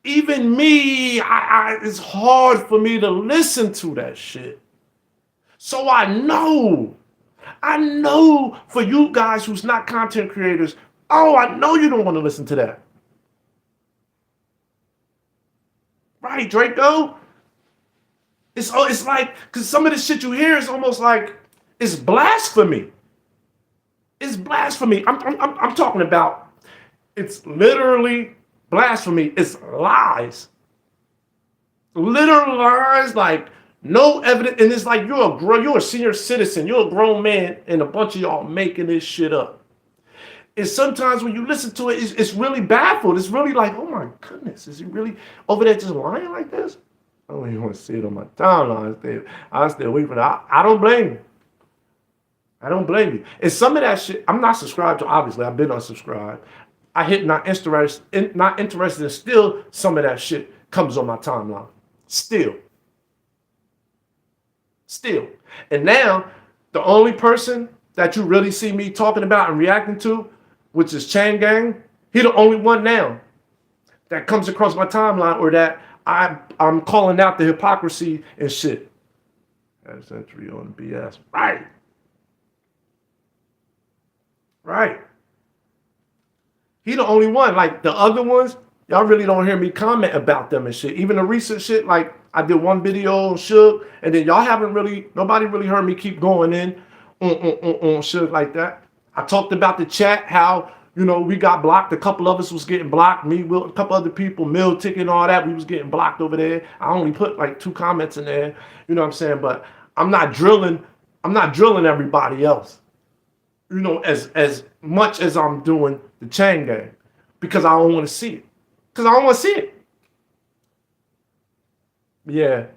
Even me, it's hard for me to listen to that shit. So I know for you guys who's not content creators, I know you don't want to listen to that. Right, Draco? It's like, because some of the shit you hear is almost like, it's blasphemy. It's blasphemy. I'm talking about, it's literally blasphemy. It's lies. Literal lies, like no evidence. And it's like you're a senior citizen, you're a grown man, and a bunch of y'all making this shit up. And sometimes when you listen to it, it's really baffled. It's really like, oh my goodness, is he really over there just lying like this? I don't even want to see it on my timeline. I stay away from that. I don't blame you. I don't blame you. And some of that shit, I'm not subscribed to, obviously. I've been unsubscribed. I hit not interested, and still some of that shit comes on my timeline. Still. And now, the only person that you really see me talking about and reacting to, which is Chain Gang, he the only one now that comes across my timeline or that I'm calling out the hypocrisy and shit. That's entry on BS. Right. He the only one. Like the other ones, y'all really don't hear me comment about them and shit. Even the recent shit, like I did one video on Suge, and then nobody really heard me keep going in on Suge like that. I talked about the chat, how, we got blocked. A couple of us was getting blocked. Me, Will, a couple other people, Mill Ticket and all that, we was getting blocked over there. I only put like 2 comments in there. You know what I'm saying? But I'm not drilling everybody else. As much as I'm doing the Chain Gang, because I don't want to see it. Yeah.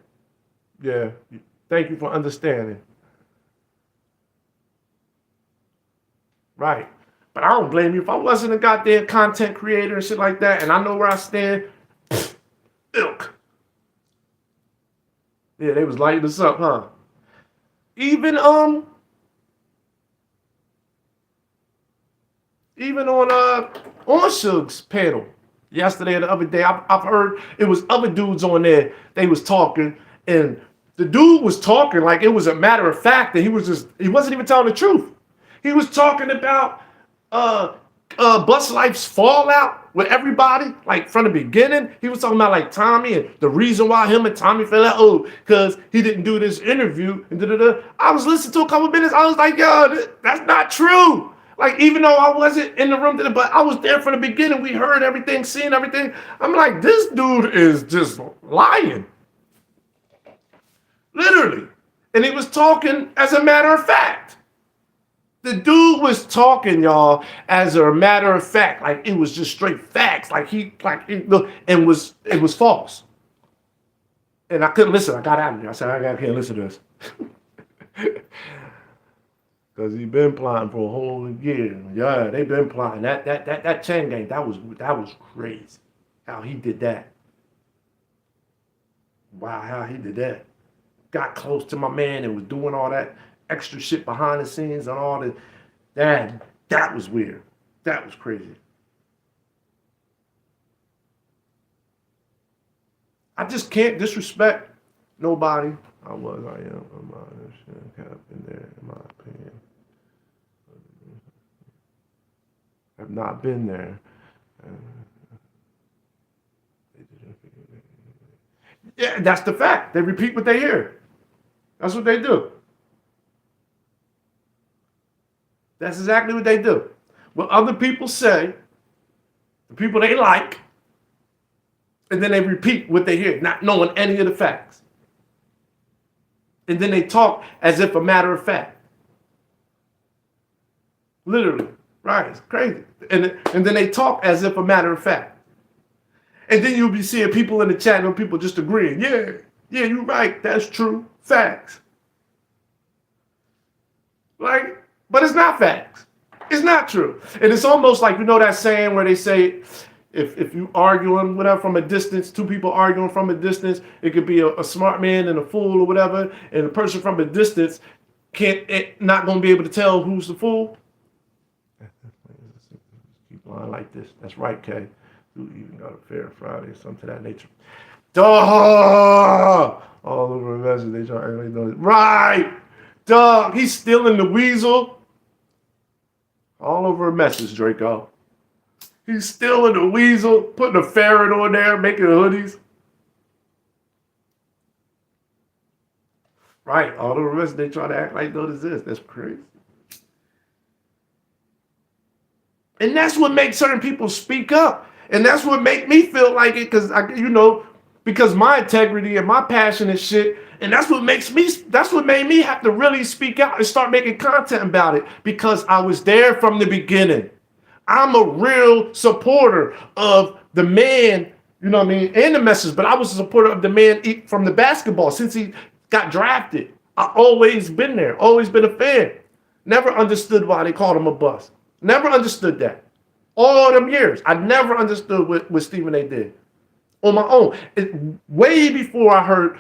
Thank you for understanding. Right. But I don't blame you. If I wasn't a goddamn content creator and shit like that, and I know where I stand, ilk. Yeah, they was lighting us up, huh? Even on Suge's panel yesterday and the other day, I've heard it was other dudes on there. They was talking, and the dude was talking like it was a matter of fact that he wasn't even telling the truth. He was talking about Bus Life's fallout with everybody, like from the beginning. He was talking about like Tommy and the reason why him and Tommy fell out, because he didn't do this interview and da-da-da. I was listening to a couple minutes. I was like, yo, that's not true. Like, even though I wasn't in the room, but I was there from the beginning. We heard everything, seen everything. I'm like, this dude is just lying. Literally. And he was talking as a matter of fact. The dude was talking, y'all, as a matter of fact. Like, it was just straight facts. It was false. And I couldn't listen. I got out of there. I said, I can't listen to this. Because he been plotting for a whole year. Yeah, they been plotting. That Chain Gang, that was crazy. How he did that. Wow, how he did that. Got close to my man and was doing all that extra shit behind the scenes and all that. That was weird. That was crazy. I just can't disrespect nobody. I am. I have been there, in my opinion. I've not been there. Yeah, that's the fact. They repeat what they hear. That's what they do. That's exactly what they do. What other people say, the people they like, And then they repeat what they hear, not knowing any of the facts. And then they talk as if a matter of fact. Literally. Right. It's crazy. And then they talk as if a matter of fact. And then you'll be seeing people in the chat and people just agreeing. Yeah, you're right. That's true. Facts. Like, but it's not facts. It's not true. And it's almost like, you know that saying where they say, if you arguing whatever from a distance, two people arguing from a distance, it could be a smart man and a fool or whatever, and the person from a distance not gonna be able to tell who's the fool. Keep lying like this. That's right, Kay. You even got a fair Friday or something to that nature. Duh! All over the message, they try to act like those. Right! Duh! He's stealing the weasel. All over a message, Draco. He's stealing the weasel, putting a ferret on there, making hoodies. Right, all the rest they try to act like those this. That's crazy. And that's what makes certain people speak up. And that's what make me feel like it, because my integrity and my passion and shit. And that's what made me have to really speak out and start making content about it, because I was there from the beginning. I'm a real supporter of the man, you know what I mean, and the message, but I was a supporter of the man from the basketball since he got drafted. I always been there, always been a fan. Never understood why they called him a bust. Never understood that. All them years, I never understood what Stephen A. did on my own. Way before I heard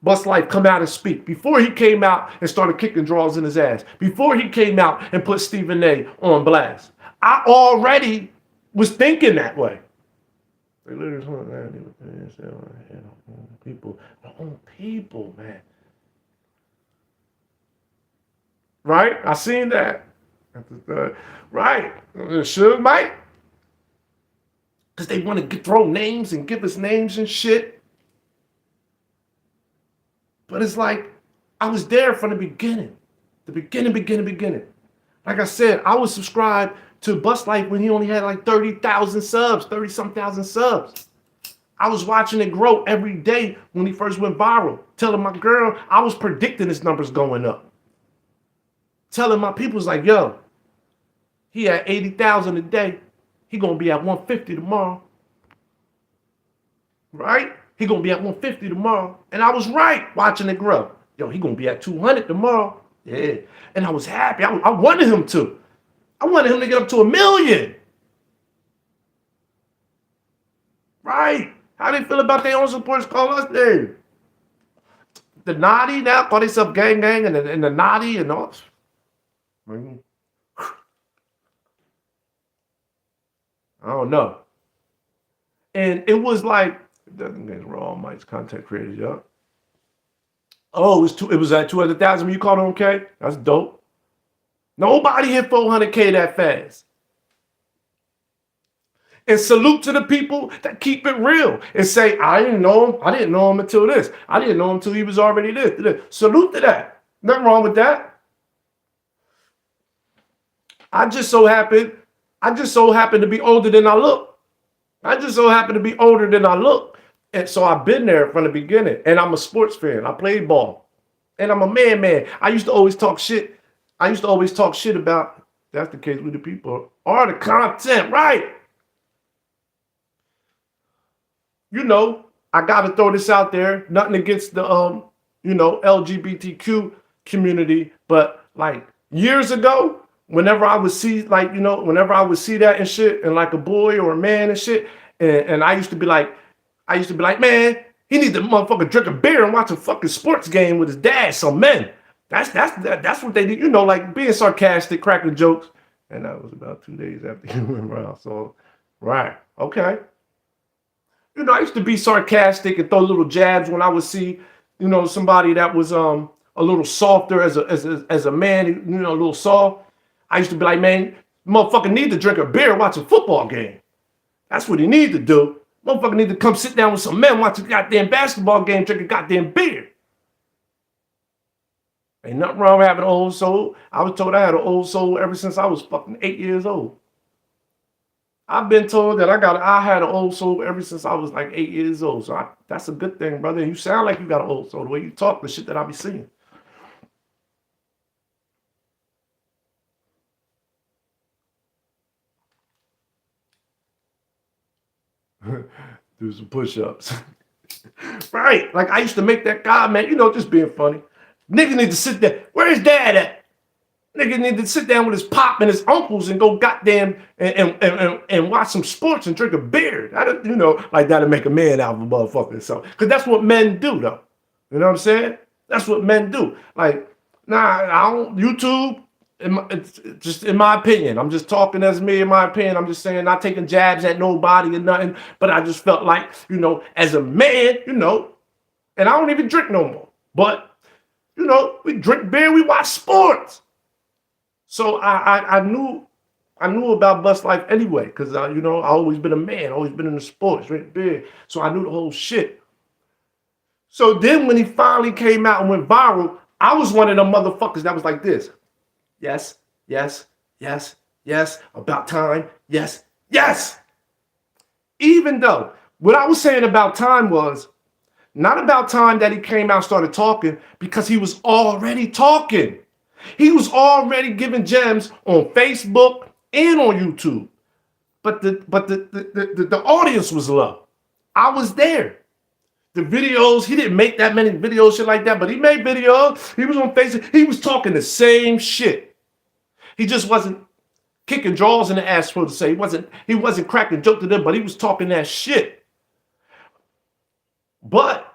Bust Life come out and speak, before he came out and started kicking draws in his ass, before he came out and put Stephen A. on blast. I already was thinking that way. People, man. Right? I seen that. Right. Suge Mike. Because they want to throw names and give us names and shit. But it's like, I was there from the beginning. The beginning. Like I said, I was subscribed to Bust Life when he only had like 30,000 subs, 30-some thousand subs. I was watching it grow every day when he first went viral. Telling my girl, I was predicting his numbers going up. Telling my people, like, yo, he had 80,000 a day. He gonna be at 150 tomorrow. Right? He gonna be at 150 tomorrow. And I was right watching it grow. Yo, he gonna be at 200 tomorrow. Yeah. And I was happy. I wanted him to. I wanted him to get up to 1 million. Right. How they feel about their own supporters call us there? The naughty now call themselves gang and the naughty and all. I don't know. And it was like, it doesn't get raw Mike's content creators, y'all. Oh, it was at 200,000 when you called on K? That's dope. Nobody hit 400K that fast. And salute to the people that keep it real and say, I didn't know him. I didn't know him until this. I didn't know him until he was already this. Salute to that. Nothing wrong with that. I just so happen to be older than I look. And so I've been there from the beginning. And I'm a sports fan. I played ball. And I'm a man. I used to always talk shit. About, that's the case with the people, or the content, right? You know, I got to throw this out there. Nothing against the, LGBTQ community. But like years ago, whenever I would see that and shit, and like a boy or a man and shit, and I used to be like, man, he needs to motherfucker drink a beer and watch a fucking sports game with his dad. Some men. That's what they do, like being sarcastic, cracking jokes. And that was about 2 days after he went around. So, right, okay. I used to be sarcastic and throw little jabs when I would see, somebody that was a little softer as a man, a little soft. I used to be like, man, motherfucker need to drink a beer and watch a football game. That's what he need to do. Motherfucker need to come sit down with some men, watch a goddamn basketball game, drink a goddamn beer. Ain't nothing wrong with having an old soul. I was told I had an old soul ever since I was fucking 8 years old. I've been told that I had an old soul ever since I was like 8 years old. So that's a good thing, brother. You sound like you got an old soul. The way you talk, the shit that I be seeing. Do some push-ups. Right. Like I used to make that guy, man, just being funny. Nigga need to sit there. Where his dad at? Nigga need to sit down with his pop and his uncles and go goddamn and watch some sports and drink a beer. Like that'll make a man out of a motherfucker. So, because that's what men do, though. You know what I'm saying? That's what men do. Like, nah, I don't, YouTube, it's just in my opinion. I'm just talking as me, in my opinion. I'm just saying, not taking jabs at nobody or nothing. But I just felt like, as a man, and I don't even drink no more. But, we drink beer, we watch sports. So I knew about bus life anyway, because I always been a man, always been in the sports, drink beer. So I knew the whole shit. So then when he finally came out and went viral, I was one of them motherfuckers that was like this. Yes, yes, yes, yes, about time, yes, yes. Even though what I was saying about time was not about time that he came out and started talking, because he was already talking. He was already giving gems on Facebook and on YouTube. But the audience was low. I was there. The videos, he didn't make that many videos, shit like that, but he made videos. He was on Facebook. He was talking the same shit. He just wasn't kicking draws in the ass, for to say. He wasn't cracking jokes to them, but he was talking that shit. But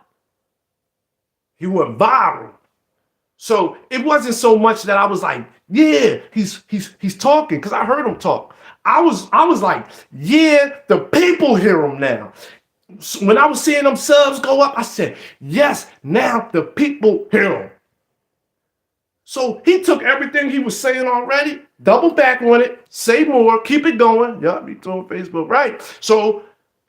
he went viral. So it wasn't so much that I was like, yeah, he's talking, because I heard him talk. I was like, yeah, the people hear him now. So when I was seeing them subs go up, I said, yes, now the people hear him. So he took everything he was saying already, double back on it, say more, keep it going. Yup, he told Facebook, right? So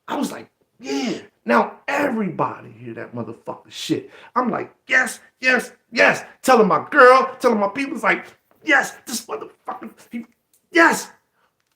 I was like, yeah, now everybody hear that motherfucker shit. I'm like, yes, yes, yes. Telling my girl, telling my people, it's like, yes, this motherfucker, yes,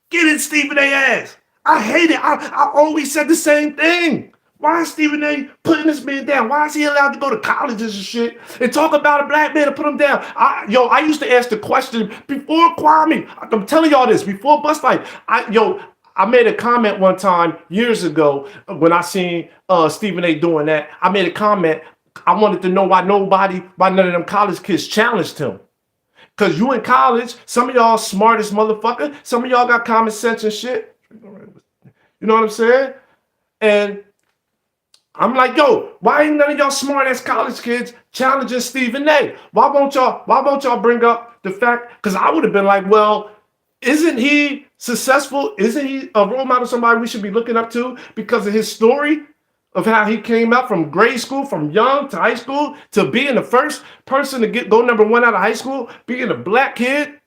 get in Stephen A. ass. I hate it. I always said the same thing. Why is Stephen A. putting this man down? Why is he allowed to go to colleges and shit and talk about a black man and put him down? I used to ask the question before Kwame. I'm telling y'all this, before Bust Life. I made a comment one time years ago when I seen Stephen A. doing that. I made a comment. I wanted to know why none of them college kids challenged him. Because you in college, some of y'all smartest motherfucker, some of y'all got common sense and shit. You know what I'm saying? And I'm like, yo, why ain't none of y'all smart ass college kids challenging Stephen A? Why won't y'all bring up the fact? Because I would have been like, well, isn't he successful? Isn't he a role model, somebody we should be looking up to because of his story of how he came out from grade school, from young to high school, to being the first person to go number one out of high school, being a black kid,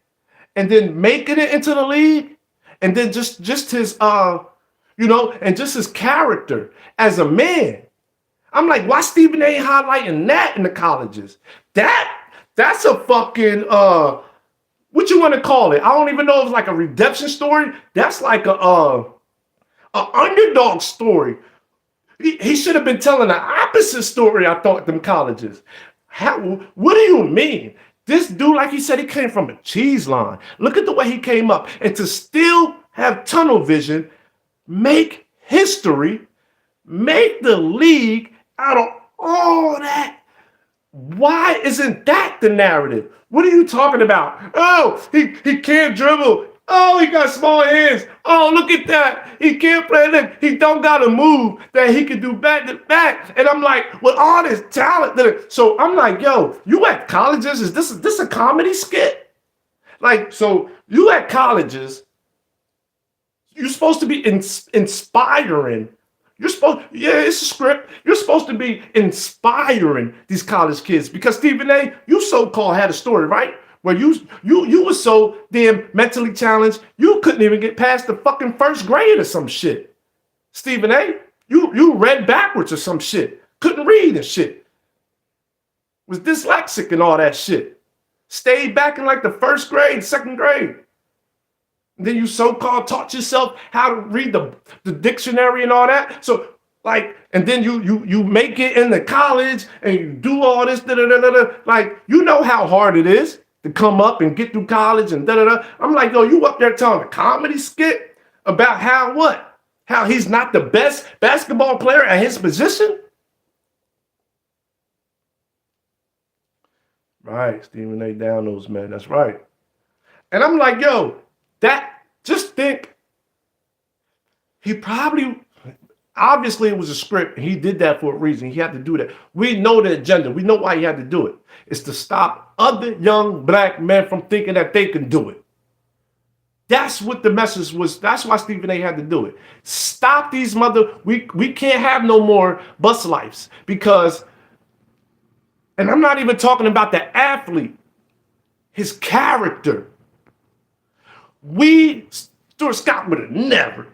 and then making it into the league, and then just his and just his character as a man. I'm like, why Stephen A. highlighting that in the colleges? That's a fucking what you want to call it? I don't even know if it's like a redemption story. That's like a underdog story. He should have been telling the opposite story, I thought, them colleges. What do you mean? This dude, like he said, he came from a cheese line. Look at the way he came up. And to still have tunnel vision, make history, make the league out of all that. Why isn't that the narrative? What are you talking about? Oh, he can't dribble. Oh, he got small hands. Oh, look at that. He can't play that. He don't got a move that he can do back to back. And I'm like, with all this talent. So I'm like, yo, you at colleges? Is this a comedy skit? Like, so you at colleges, you're supposed to be inspiring. It's a script. You're supposed to be inspiring these college kids because Stephen A., you so-called had a story, right? Where you were so damn mentally challenged, you couldn't even get past the fucking first grade or some shit. Stephen A., you read backwards or some shit. Couldn't read and shit. Was dyslexic and all that shit. Stayed back in like the first grade, second grade. And then you so-called taught yourself how to read the dictionary and all that. So like, and then you make it into college and you do all this, da, da, da, da, da. Like, you know how hard it is to come up and get through college and da da da. I'm like, yo, you up there telling a comedy skit about how what? How he's not the best basketball player at his position? Right, Stephen A. Downos, man. That's right. And I'm like, yo, that just think he probably obviously it was a script. He did that for a reason. He had to do that. We know the agenda. We know why he had to do it. It's to stop other young black men from thinking that they can do it. That's what the message was. That's why Stephen A had to do it. Stop these we can't have no more bus lives because, and I'm not even talking about the athlete, his character. Stuart Scott would have never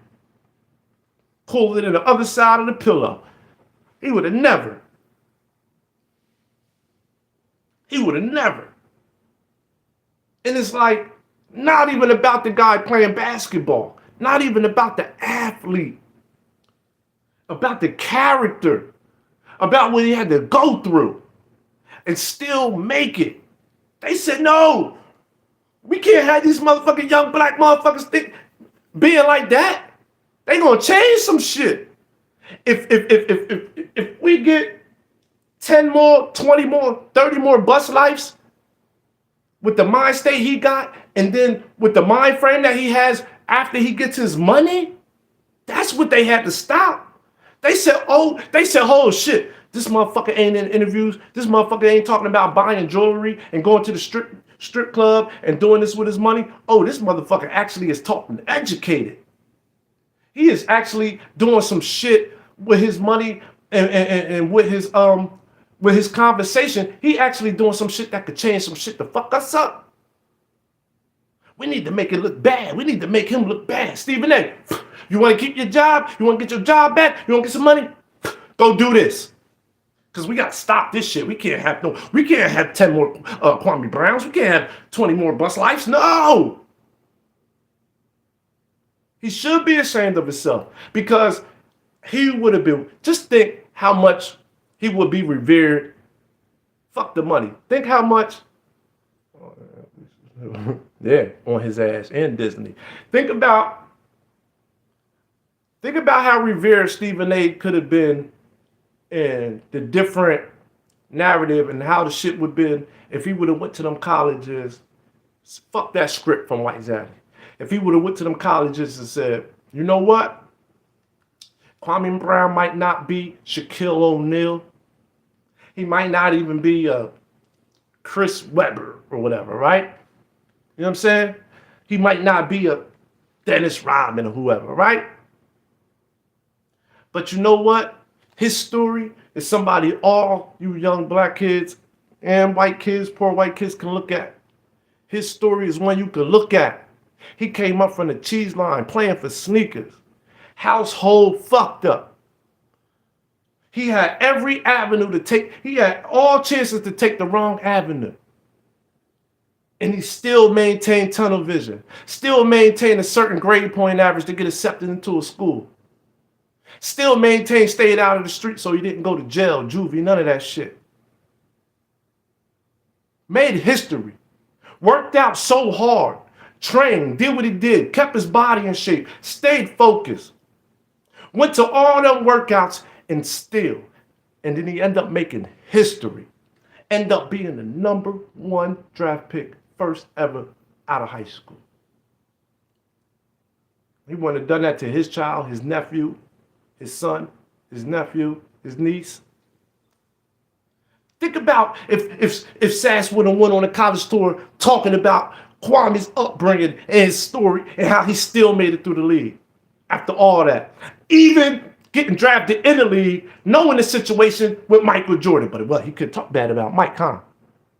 pulled it in the other side of the pillow. He would have never. He would have never. And it's like, not even about the guy playing basketball, not even about the athlete, about the character, about what he had to go through and still make it. They said, no, we can't have these motherfucking young black motherfuckers being like that. They gonna change some shit. If we get 10 more, 20 more, 30 more bus lives with the mind state he got, and then with the mind frame that he has after he gets his money, that's what they had to stop. They said, oh shit, this motherfucker ain't in interviews. This motherfucker ain't talking about buying jewelry and going to the strip club and doing this with his money. Oh, this motherfucker actually is taught and educated. He is actually doing some shit with his money and with his conversation. He actually doing some shit that could change some shit to fuck us up. We need to make it look bad. We need to make him look bad. Stephen A., you want to keep your job? You want to get your job back? You want to get some money? Go do this. Because we got to stop this shit. We can't have 10 more Kwame Browns. We can't have 20 more bus lives. No. He should be ashamed of himself because he would have been, just think how much he would be revered. Fuck the money. Think how much, yeah, on his ass and Disney. Think about how revered Stephen A. could have been and the different narrative and how the shit would have been if he would have went to them colleges. Fuck that script from White Zaddy. If he would have went to them colleges and said, you know what? Kwame Brown might not be Shaquille O'Neal. He might not even be Chris Webber or whatever, right? You know what I'm saying? He might not be a Dennis Rodman or whoever, right? But you know what? His story is somebody all you young black kids and white kids, poor white kids can look at. His story is one you can look at. He came up from the cheese line playing for sneakers. Household fucked up. He had every avenue to take. He had all chances to take the wrong avenue. And he still maintained tunnel vision. Still maintained a certain grade point average to get accepted into a school. Still maintained stayed out of the street so he didn't go to jail, juvie, none of that shit. Made history. Worked out so hard. Trained, did what he did, kept his body in shape, stayed focused. Went to all them workouts and then he ended up making history. Ended up being the #1 draft pick, first ever out of high school. He wouldn't have done that to his child, his nephew, his son, his nephew, his niece. Think about if Sass would have went on a college tour talking about Kwame's upbringing and his story and how he still made it through the league after all that. Even getting drafted in the league, knowing the situation with Michael Jordan. But what, he couldn't talk bad about Mike, huh?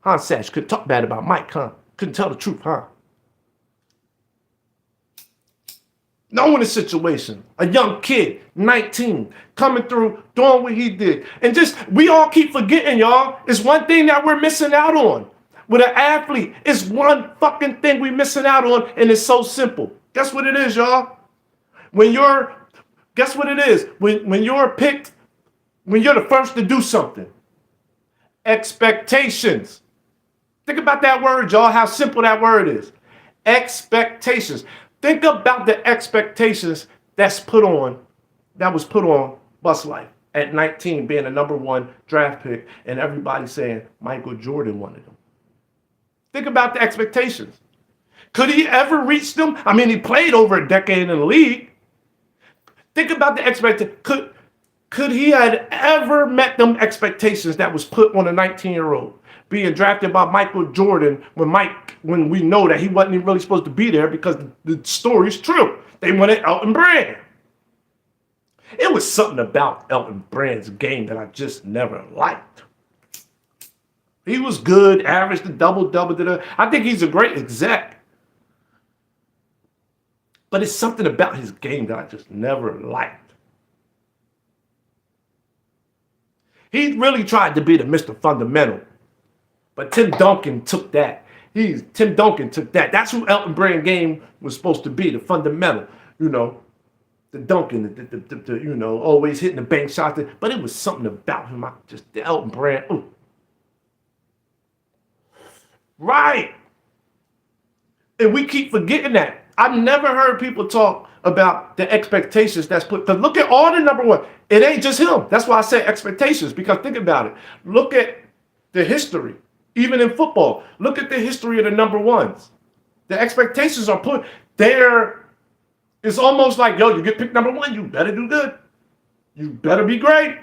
Hans Sash couldn't talk bad about Mike, huh? Couldn't tell the truth, huh? Knowing the situation, a young kid, 19, coming through, doing what he did. And we all keep forgetting, y'all. It's one thing that we're missing out on. With an athlete, it's one fucking thing we're missing out on, and it's so simple. Guess what it is, y'all? When you're, guess what it is? When you're picked, when you're the first to do something, expectations. Think about that word, y'all, how simple that word is. Expectations. Think about the expectations that was put on Bus Life at 19 being the number one draft pick and everybody saying Michael Jordan wanted him. Think about the expectations. Could he ever reach them? I mean, he played over a decade in the league. Think about the expectations. Could he had ever met them expectations that was put on a 19-year-old being drafted by Michael Jordan when we know that he wasn't even really supposed to be there because the story's true. They wanted Elton Brand. It was something about Elton Brand's game that I just never liked. He was good, averaged a double-double. I think he's a great exec. But it's something about his game that I just never liked. He really tried to be the Mr. Fundamental. But Tim Duncan took that. Tim Duncan took that. That's who Elton Brand game was supposed to be, the fundamental. You know, the Duncan, the always hitting the bank shots. But it was something about him. The Elton Brand. Ooh. Right. And we keep forgetting that. I've never heard people talk about the expectations that's put. Because look at all the number one. It ain't just him. That's why I say expectations. Because think about it. Look at the history. Even in football. Look at the history of the number ones. The expectations are put there. It's almost like, yo, you get picked number one, you better do good. You better be great.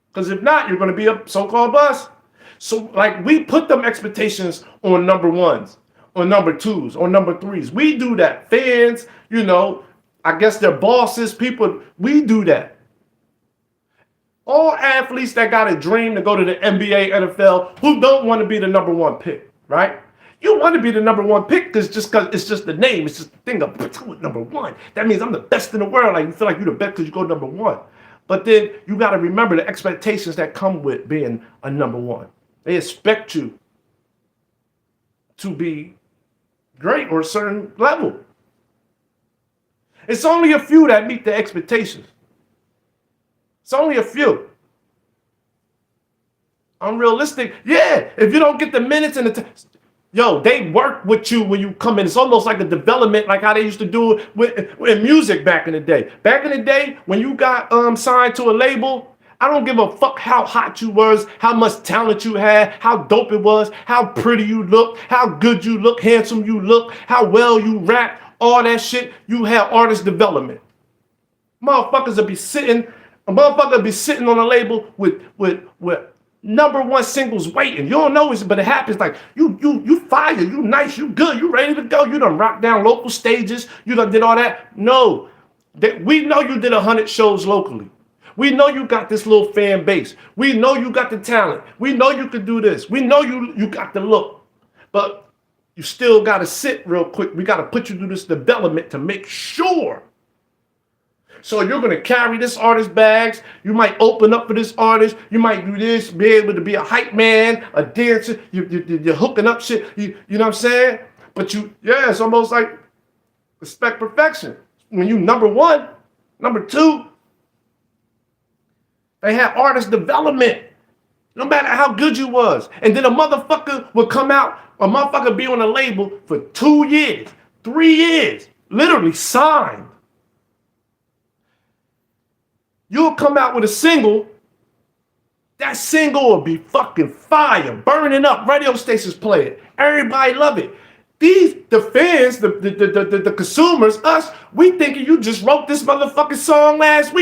Because if not, you're going to be a so-called bust. So, like, we put them expectations on number ones, on number twos, on number threes. We do that. Fans, I guess their bosses, people, we do that. All athletes that got a dream to go to the NBA, NFL, who don't want to be the number one pick, right? You want to be the number one pick because it's just the name. It's just the thing of number one. That means I'm the best in the world. Like, you feel like you're the best because you go number one. But then you got to remember the expectations that come with being a number one. They expect you to be great or a certain level. It's only a few that meet the expectations. It's only a few. Unrealistic. Yeah, if you don't get the minutes and they work with you when you come in. It's almost like a development, like how they used to do it with music back in the day. Back in the day, when you got signed to a label, I don't give a fuck how hot you was, how much talent you had, how dope it was, how pretty you look, how good you look, handsome you look, how well you rap, all that shit. You have artist development. Motherfuckers will be sitting on a label with number one singles waiting. You don't know it, but it happens. Like you fire, you nice, you good, you ready to go. You done rock down local stages. You done did all that. No, we know you did 100 shows locally. We know you got this little fan base. We know you got the talent. We know you can do this. We know you got the look. But you still got to sit real quick. We got to put you through this development to make sure. So you're going to carry this artist bags. You might open up for this artist. You might do this, be able to be a hype man, a dancer. You're hooking up shit. You know what I'm saying? But it's almost like respect perfection. When you number one, number two, they had artist development, no matter how good you was. And then a motherfucker would come out, a motherfucker be on a label for 2 years, 3 years, literally signed. You'll come out with a single, that single will be fucking fire, burning up, radio stations play it. Everybody love it. The fans, the consumers, us, we thinking you just wrote this motherfucking song last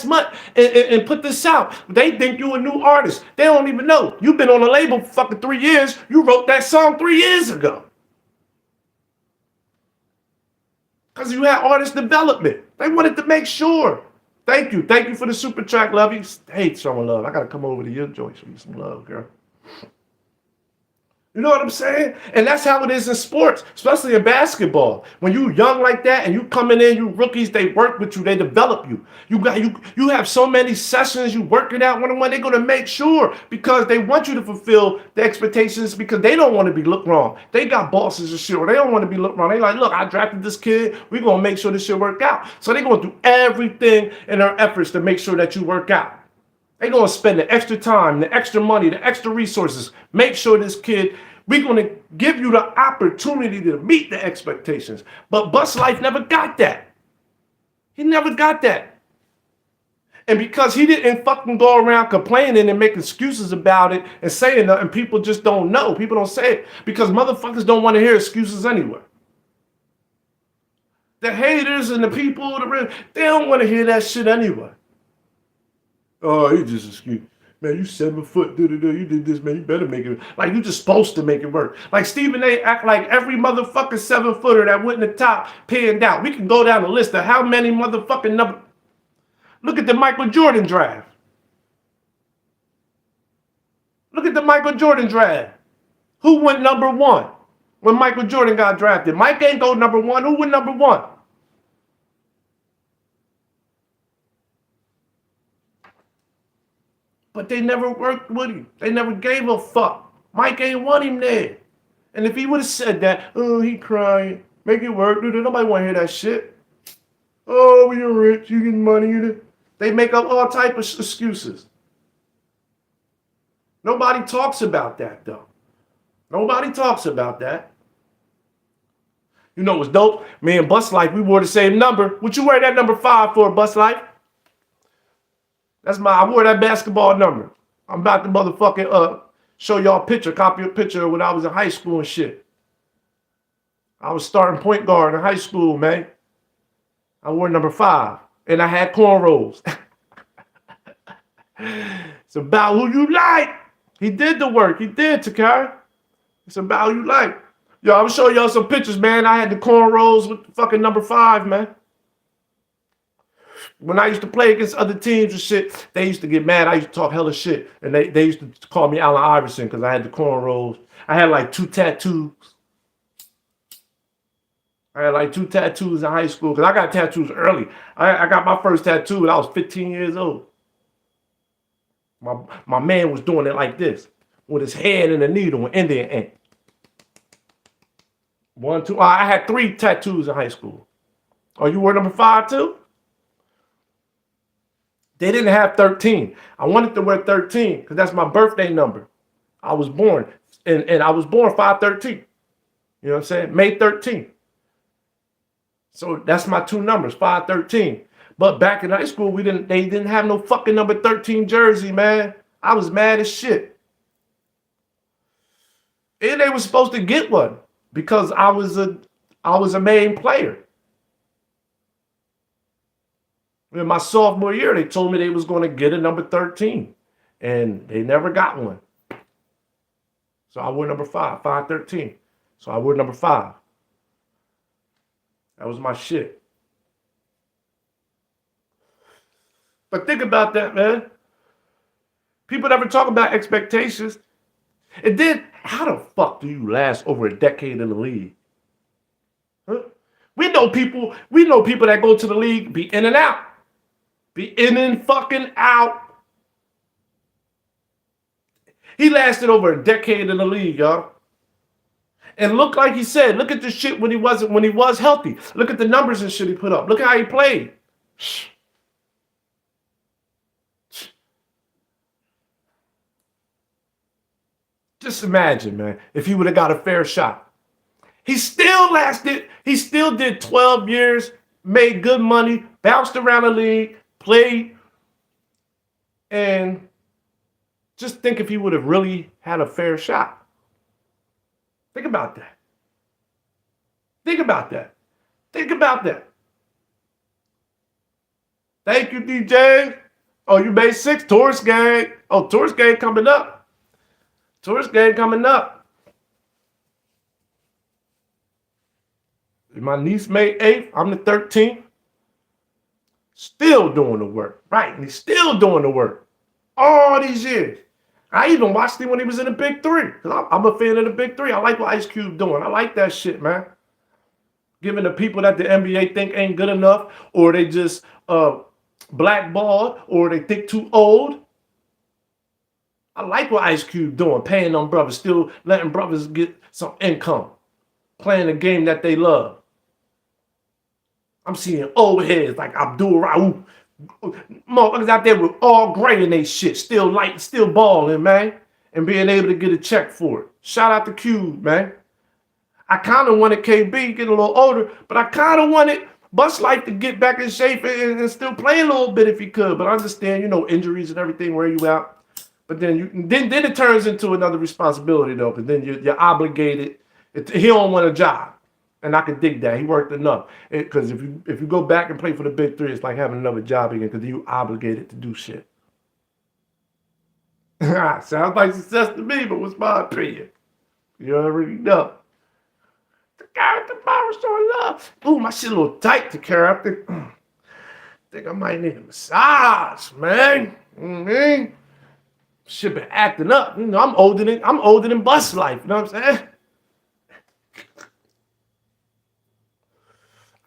month, and put this out. They think you a new artist. They don't even know. You've been on a label for fucking 3 years. You wrote that song 3 years ago. Because you had artist development. They wanted to make sure. Thank you. Thank you for the super track, love you. Hey, showing love. I got to come over to your joint, show you some love, girl. You know what I'm saying? And that's how it is in sports, especially in basketball. When you young like that and you coming in, you rookies, they work with you, they develop you. You have so many sessions, you working out one on one. They're gonna make sure because they want you to fulfill the expectations because they don't want to be looked wrong. They got bosses and shit, or they don't want to be looked wrong. They like, look, I drafted this kid. We're gonna make sure this shit work out. So they're gonna do everything in their efforts to make sure that you work out. They're going to spend the extra time, the extra money, the extra resources. Make sure this kid, we're going to give you the opportunity to meet the expectations. But Bus Life never got that. He never got that. And because he didn't fucking go around complaining and make excuses about it and saying nothing, people just don't know. People don't say it because motherfuckers don't want to hear excuses anyway. The haters and the people, they don't want to hear that shit anyway. Oh, you just excuse. Man, you 7 foot, you did this, man, you better make it. Like, you just supposed to make it work. Like, Stephen A. act like every motherfucking 7-footer that went in the top panned out. We can go down the list of how many motherfucking number. Look at the Michael Jordan draft. Look at the Michael Jordan draft. Who went number 1 when Michael Jordan got drafted? Mike ain't go number 1. Who went number 1? But they never worked with him. They never gave a fuck. Mike ain't want him there. And if he would have said that, oh, he crying, make it work, dude, nobody want to hear that shit. Oh, you're rich, you get money. They make up all type of excuses. Nobody talks about that, though. Nobody talks about that. You know what's dope? Me and Bus Life, we wore the same number. What you wear that number 5 for, Bus Life? I wore that basketball number. I'm about to motherfucking show y'all a picture, copy a picture when I was in high school and shit. I was starting point guard in high school, man. I wore number 5 and I had cornrows. It's about who you like. He did the work. He did, Takara. It's about who you like. Yo, I'm gonna show y'all some pictures, man. I had the cornrows with the fucking number 5, man. When I used to play against other teams and shit, they used to get mad. I used to talk hella shit. And they used to call me Allen Iverson because I had the cornrows. I had like 2 tattoos. I had like 2 tattoos in high school because I got tattoos early. I got my first tattoo when I was 15 years old. My man was doing it like this with his hand in a needle and Indian ink. 1, 2. I had 3 tattoos in high school. Oh, you were number 5 too? They didn't have 13. I wanted to wear 13 because that's my birthday number. I was born, and I was born 5/13. You know what I'm saying? May 13th. So that's my 2 numbers, 5/13. But back in high school, they didn't have no fucking number 13 jersey, man. I was mad as shit. And they were supposed to get one because I was a main player. In my sophomore year, they told me they was going to get a number 13, and they never got one. So I wore number 5, 5/13. So I wore number 5. That was my shit. But think about that, man. People never talk about expectations. And then, how the fuck do you last over a decade in the league? Huh? We know people that go to the league, be in and out. Be in and fucking out. He lasted over a decade in the league, y'all. And look, like he said, look at the shit when he was healthy. Look at the numbers and shit he put up. Look at how he played. Just imagine, man, if he would have got a fair shot. He still lasted. He still did 12 years, made good money, bounced around the league, played, and just think if he would have really had a fair shot. Think about that. Think about that. Think about that. Thank you, DJ. Oh, you made 6. Taurus Gang. Oh, Taurus Gang coming up. Taurus Gang coming up. My niece made 8th. I'm the 13th. Still doing the work. Right. And he's still doing the work. All these years. I even watched him when he was in the Big Three. Cause I'm a fan of the Big Three. I like what Ice Cube doing. I like that shit, man. Giving the people that the NBA think ain't good enough, or they just blackballed, or they think too old. I like what Ice Cube doing, paying them brothers, still letting brothers get some income, playing a game that they love. I'm seeing old heads like Abdul Rauf, motherfuckers out there with all gray in they shit, still light, still balling, man, and being able to get a check for it. Shout out to Cube, man. I kind of wanted KB get a little older, but I kind of wanted Bus Life to get back in shape and still play a little bit if he could. But I understand, injuries and everything wear you out. But then it turns into another responsibility though, because then you're obligated. He don't want a job, and I can dig that. He worked enough. Because if you go back and play for the Big Three, it's like having another job again because you obligated to do shit. Sounds like success to me, but what's my opinion? You already know. The guy at the bar was showing love. Ooh, my shit a little tight to carry. I think I might need a massage, man. Mm-hmm. Shit been acting up. I'm older than Bus Life. You know what I'm saying?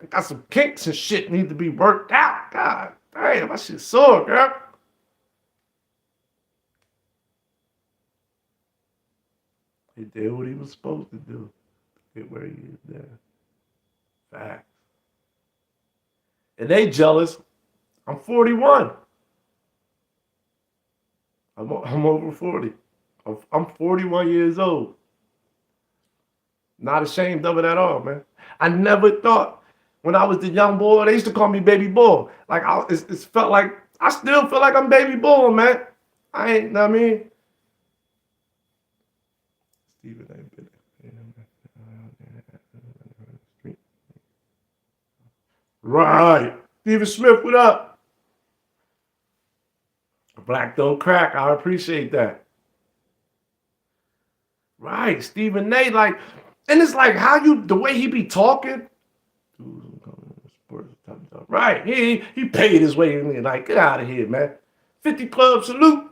I got some kinks and shit need to be worked out. God damn, my shit sore, girl. He did what he was supposed to do. Get where he is there. Facts. And they jealous. I'm 41. I'm over 40. I'm 41 years old. Not ashamed of it at all, man. I never thought when I was the young boy, they used to call me baby boy. Like it felt like I still feel like I'm baby boy, man. I ain't, know what I mean? Stephen ain't been right. Stephen Smith, what up? Black don't crack. I appreciate that. Right, Stephen A. Like, and it's like the way he be talking. Right, he paid his way in. Like, get out of here, man. 50 Club salute.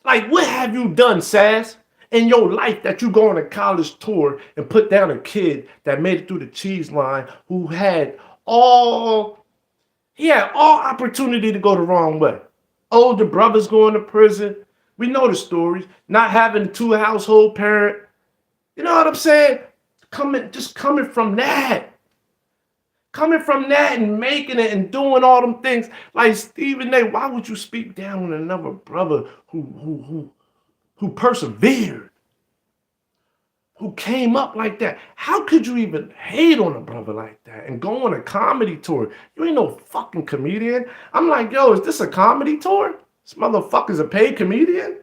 Like, what have you done, Sass, in your life that you go on a college tour and put down a kid that made it through the cheese line who had all opportunity to go the wrong way. Older brothers going to prison. We know the stories. Not having two household parent. You know what I'm saying? Coming from that. Coming from that and making it and doing all them things. Like Stephen A., why would you speak down on another brother who persevered? Who came up like that? How could you even hate on a brother like that and go on a comedy tour? You ain't no fucking comedian. I'm like, yo, is this a comedy tour? This motherfucker's a paid comedian?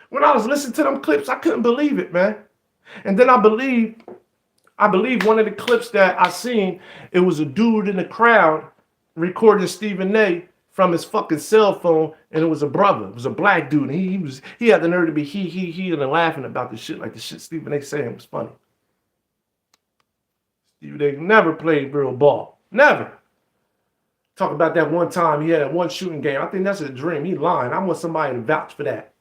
When I was listening to them clips, I couldn't believe it, man. And then I believe one of the clips that I seen, it was a dude in the crowd recording Stephen A. from his fucking cell phone, and it was a brother. It was a black dude. And he had the nerve to be he, and then laughing about the shit like the shit Stephen A. saying was funny. Stephen A. never played real ball. Never. Talk about that one time he had that one shooting game. I think that's a dream. He lying. I want somebody to vouch for that.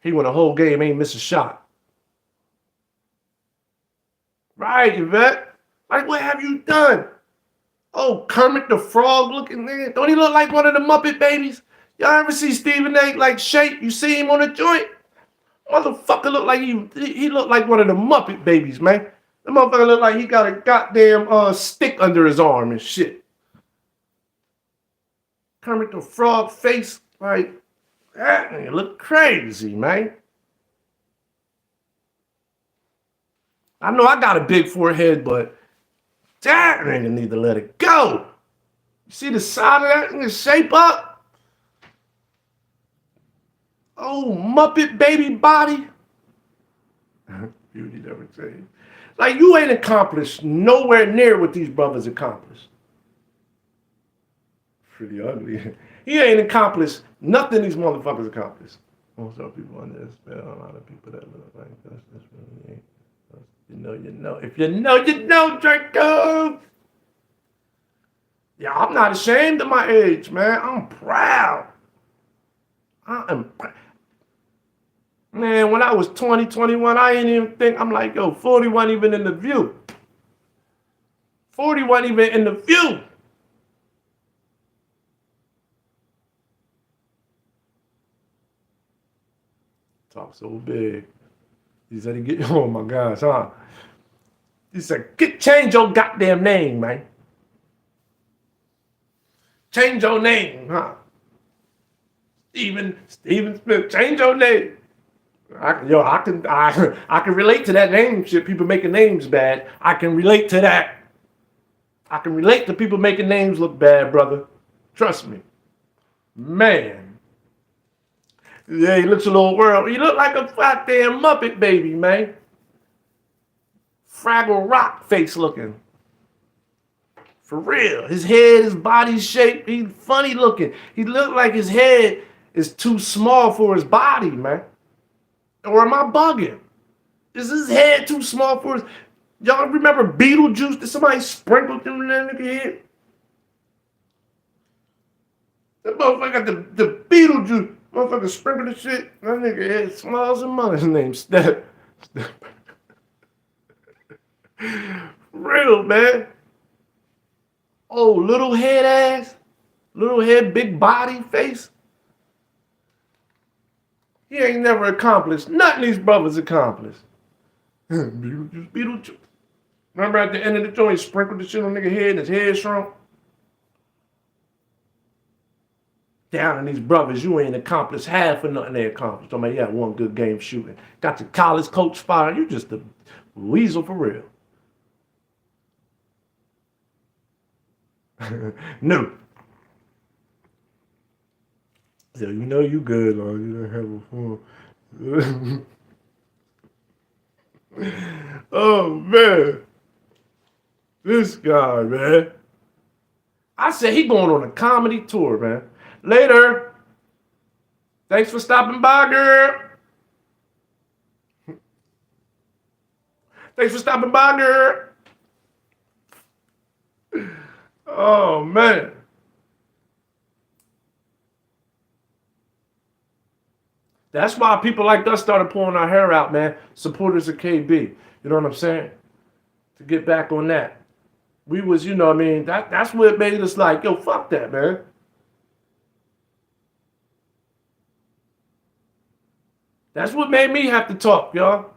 He won a whole game, ain't miss a shot. Right, Yvette? Like, what have you done? Oh, Kermit the Frog looking nigga. Don't he look like one of the Muppet babies? Y'all ever see Stephen A. like shape? You see him on the joint? Motherfucker look like he looked like one of the Muppet babies, man. The motherfucker look like he got a goddamn stick under his arm and shit. Kermit the Frog face, like, that nigga look crazy, man. I know I got a big forehead, but that nigga need to let it go. You see the side of that nigga shape up? Oh, Muppet baby body. Beauty never changed. Like, you ain't accomplished nowhere near what these brothers accomplished. Pretty ugly. He ain't accomplished nothing these motherfuckers accomplished. Most of people understand a lot of people that look like this. This really ain't. You know. If you know, Draco. Yeah, I'm not ashamed of my age, man. I'm proud. I Man, when I was 20, 21, I didn't even think, I'm like, yo, 40 wasn't even in the view. 40 wasn't even in the view. Talk so big. He said, oh my gosh, huh? He said, change your goddamn name, man. Change your name, huh? Steven Smith, change your name. I can relate to that name shit. People making names bad. I can relate to that. I can relate to people making names look bad, brother. Trust me. Man. Yeah, he looks a little world. He look like a goddamn Muppet baby, man. Fraggle Rock face looking. For real. His head, his body shape, he's funny looking. He look like his head is too small for his body, man. Or am I bugging? Is his head too small for his... Y'all remember Beetlejuice? Did somebody sprinkle through that nigga head? That motherfucker got the Beetlejuice. Motherfucker sprinkled the shit. That nigga head small as a mother. His name Step. Real, man. Oh, little head ass. Little head, big body, face. He ain't never accomplished nothing these brothers accomplished. Beetlejuice. Remember at the end of the joint, he sprinkled the shit on nigga head and his head shrunk? Down in these brothers, you ain't accomplished half of nothing they accomplished. I mean, yeah, one good game shooting. Got your college coach fired. You just a weasel for real. No. So you know you good, Lord. You don't have a phone. Oh, man. This guy, man. I said he going on a comedy tour, man. Later. Thanks for stopping by, girl. Thanks for stopping by, girl. Oh, man. That's why people like us started pulling our hair out, man. Supporters of KB. You know what I'm saying? To get back on that. We was, you know what I mean? That's what made us like, yo, fuck that, man. That's what made me have to talk, y'all.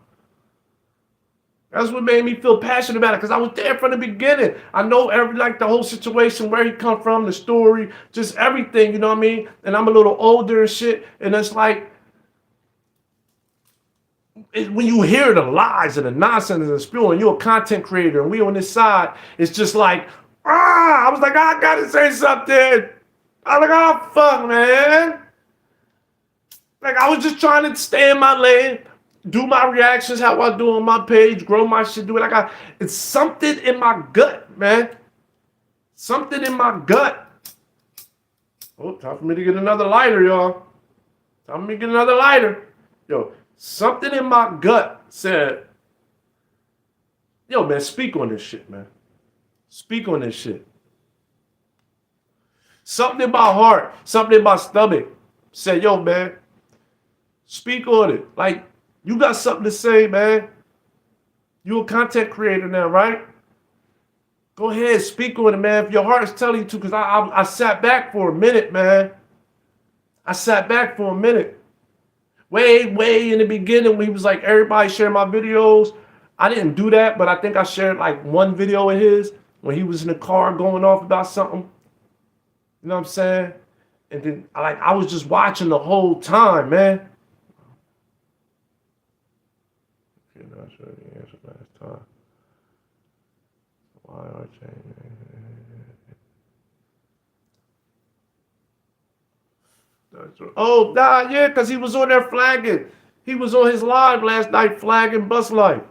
That's what made me feel passionate about it, because I was there from the beginning. I know the whole situation, where he come from, the story, just everything, you know what I mean? And I'm a little older and shit, and it's like, when you hear the lies and the nonsense and the spewing, you're a content creator, and we on this side, it's just like, I was like, I gotta say something. I was like, oh, fuck, man. Like, I was just trying to stay in my lane, do my reactions how I do on my page, grow my shit, do it. It's something in my gut, man. Something in my gut. Oh, time for me to get another lighter, y'all. Time for me to get another lighter. Yo, something in my gut said, yo, man, speak on this shit, man. Speak on this shit. Something in my heart, something in my stomach said, yo, man, speak on it. Like, you got something to say, man. You a content creator now, right? Go ahead, speak on it, man. If your heart is telling you to, because I sat back for a minute, man. I sat back for a minute. Way in the beginning when he was like, everybody share my videos. I didn't do that, but I think I shared like one video of his when he was in the car going off about something. You know what I'm saying? And then I was just watching the whole time, man. Okay, not sure the answer last time. Why are changing? Oh, nah, yeah, because he was on there flagging. He was on his live last night flagging Bus Life.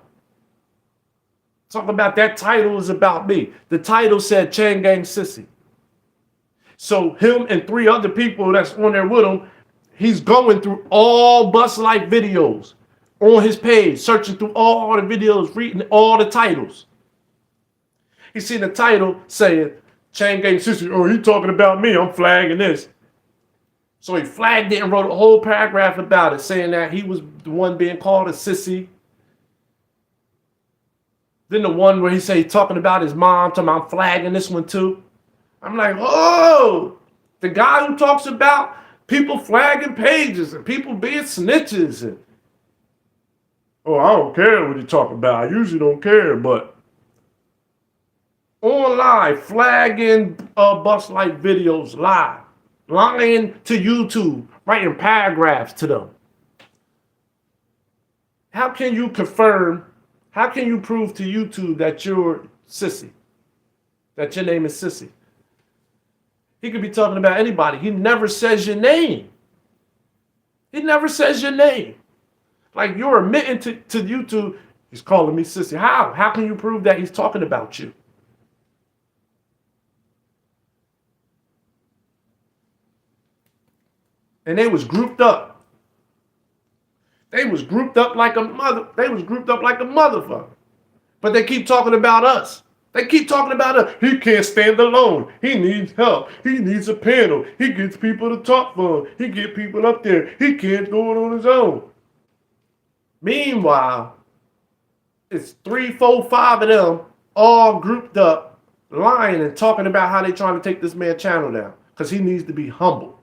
Talking about that title is about me. The title said Chain Gang Sissy. So him and 3 other people that's on there with him, he's going through all Bus Life videos on his page, searching through all the videos, reading all the titles. He seen the title saying Chain Gang Sissy. Oh, he talking about me. I'm flagging this. So he flagged it and wrote a whole paragraph about it, saying that he was the one being called a sissy. Then the one where he said talking about his mom, talking about flagging this one too. I'm like, oh, the guy who talks about people flagging pages and people being snitches and oh, I don't care what you talk about. I usually don't care, but online flagging bus light videos live, lying to YouTube, writing paragraphs to them. How can you confirm? How can you prove to YouTube that you're sissy? That your name is Sissy? He could be talking about anybody. He never says your name. He never says your name. Like you're admitting to YouTube, he's calling me Sissy. How? How can you prove that he's talking about you? And they was grouped up. They was grouped up like a motherfucker. But they keep talking about us. They keep talking about us. He can't stand alone. He needs help. He needs a panel. He gets people to talk for him. He get people up there. He can't do it on his own. Meanwhile, it's 3, 4, 5 of them all grouped up, lying and talking about how they trying to take this man's channel down because he needs to be humble.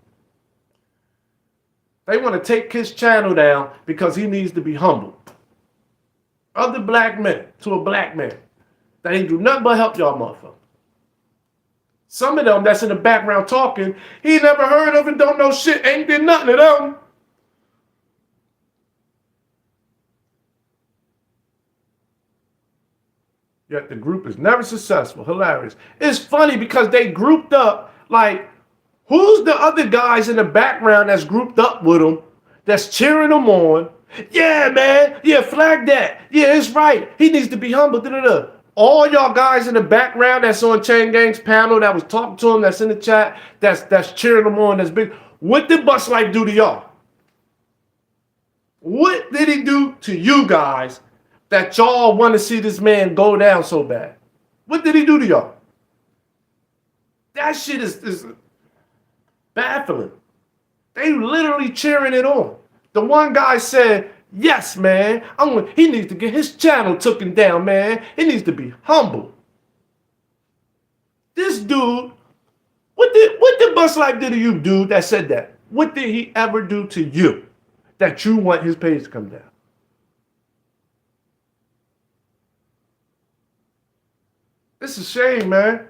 They want to take his channel down because he needs to be humble. Other black men to a black man that ain't do nothing but help y'all motherfuckers. Some of them that's in the background talking, he never heard of it, don't know shit, ain't did nothing to them. Yet the group is never successful. Hilarious. It's funny because they grouped up like, who's the other guys in the background that's grouped up with them, that's cheering them on? Yeah, man. Yeah, flag that. Yeah, it's right. He needs to be humble. Da-da-da. All y'all guys in the background that's on Chain Gang's panel that was talking to him, that's in the chat, that's cheering him on, that's big. What did Bus Life do to y'all? What did he do to you guys that y'all want to see this man go down so bad? What did he do to y'all? That shit is baffling. They literally cheering it on. The one guy said, yes, man, he needs to get his channel taken down, man. He needs to be humble. This dude, what did Bus Life do to you, dude, that said that? What did he ever do to you that you want his page to come down? It's a shame, man.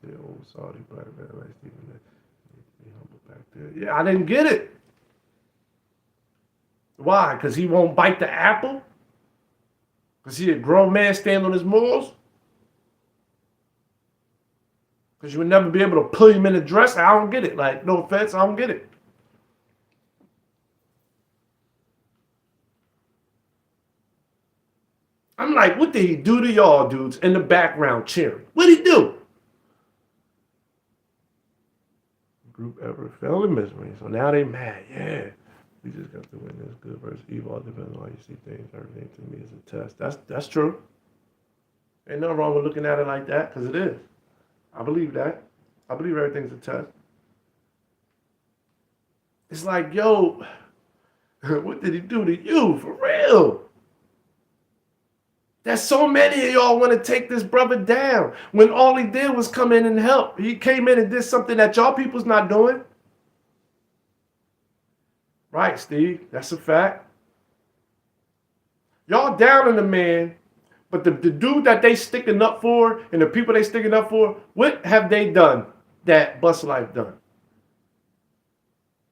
The old Saudi black man like Stephen be humble back there. Yeah, I didn't get it. Why? Because he won't bite the apple? Because he a grown man stand on his morals? Because you would never be able to pull him in a dress? I don't get it. Like, no offense, I don't get it. I'm like, what did he do to y'all dudes in the background cheering? What did he do? Group ever fell in misery. So now they mad. Yeah. We just got to win this good versus evil. All depends on how you see things. Everything to me is a test. That's true. Ain't nothing wrong with looking at it like that, because it is. I believe that. I believe everything's a test. It's like, yo, what did he do to you? For real. There's so many of y'all want to take this brother down when all he did was come in and help. He came in and did something that y'all people's not doing. Right, Steve. That's a fact. Y'all down on the man, but the dude that they sticking up for and the people they sticking up for, what have they done that Bus Life done?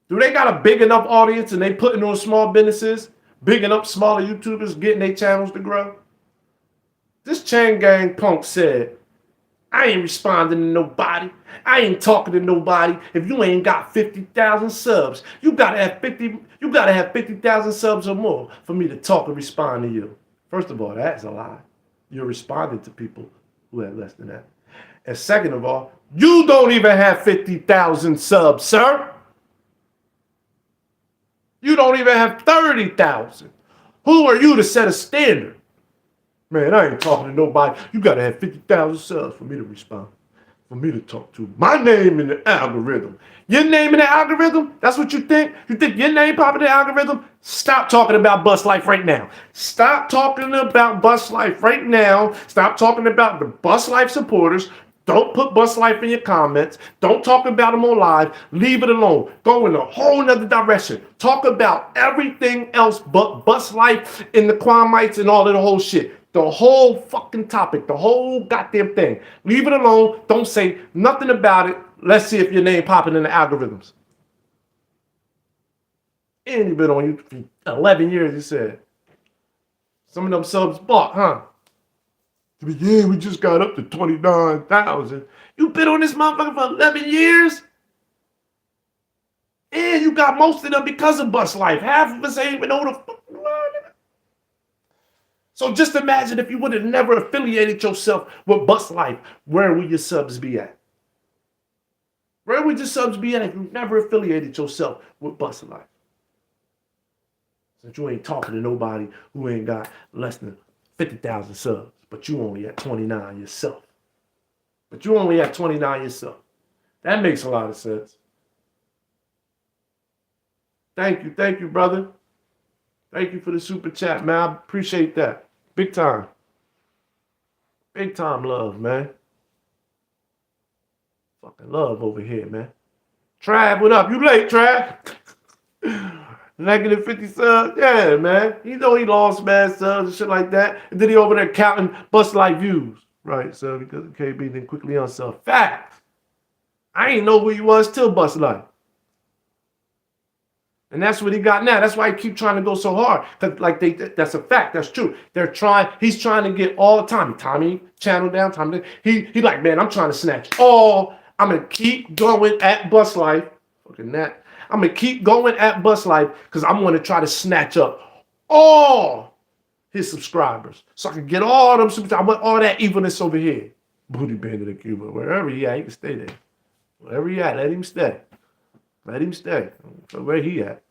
Do they got a big enough audience and they putting on small businesses, bigging up smaller YouTubers, getting their channels to grow? This Chain Gang punk said, I ain't responding to nobody. I ain't talking to nobody. If you ain't got 50,000 subs, you gotta have 50,000 subs or more for me to talk and respond to you. First of all, that's a lie. You're responding to people who have less than that. And second of all, you don't even have 50,000 subs, sir. You don't even have 30,000. Who are you to set a standard? Man, I ain't talking to nobody. You gotta have 50,000 subs for me to respond, for me to talk to. My name in the algorithm. Your name in the algorithm? That's what you think? You think your name popping in the algorithm? Stop talking about Bus Life right now. Stop talking about Bus Life right now. Stop talking about the Bus Life supporters. Don't put Bus Life in your comments. Don't talk about them on live. Leave it alone. Go in a whole nother direction. Talk about everything else but Bus Life and the Quamites and all of the whole shit. The whole fucking topic, the whole goddamn thing. Leave it alone. Don't say nothing about it. Let's see if your name popping in the algorithms. And you've been on YouTube for 11 years, you said. Some of them subs bought, huh? Yeah, we just got up to 29,000. You been on this motherfucker for 11 years? And you got most of them because of Bus Life. Half of us ain't even know the fuck. So just imagine if you would have never affiliated yourself with Bus Life, where would your subs be at? Where would your subs be at if you never affiliated yourself with Bus Life? Since you ain't talking to nobody who ain't got less than 50,000 subs, but you only at 29 yourself. But you only at 29 yourself. That makes a lot of sense. Thank you, brother. Thank you for the super chat, man. I appreciate that. Big time. Big time love, man. Fucking love over here, man. Trav, what up? You late, Trav? Negative 50 subs? Yeah, man. You know he lost mad subs and shit like that. And then he over there counting Bus Life views. Right, so because of KB then quickly unsub. Facts. I ain't know who he was till Bus Life. And that's what he got now. That's why he keep trying to go so hard. Cause like that's a fact. That's true. He's trying to get all Tommy channel down. Tommy, he like, man, I'm trying to snatch all. I'm gonna keep going at Bus Life. Fucking that. I'm gonna keep going at Bus Life because I'm gonna try to snatch up all his subscribers. So I can get all them subscribers. I want all that evilness over here. Booty Bandit in Cuba. Wherever he at, he can stay there. Wherever he at, let him stay. Let him stay. Where he at?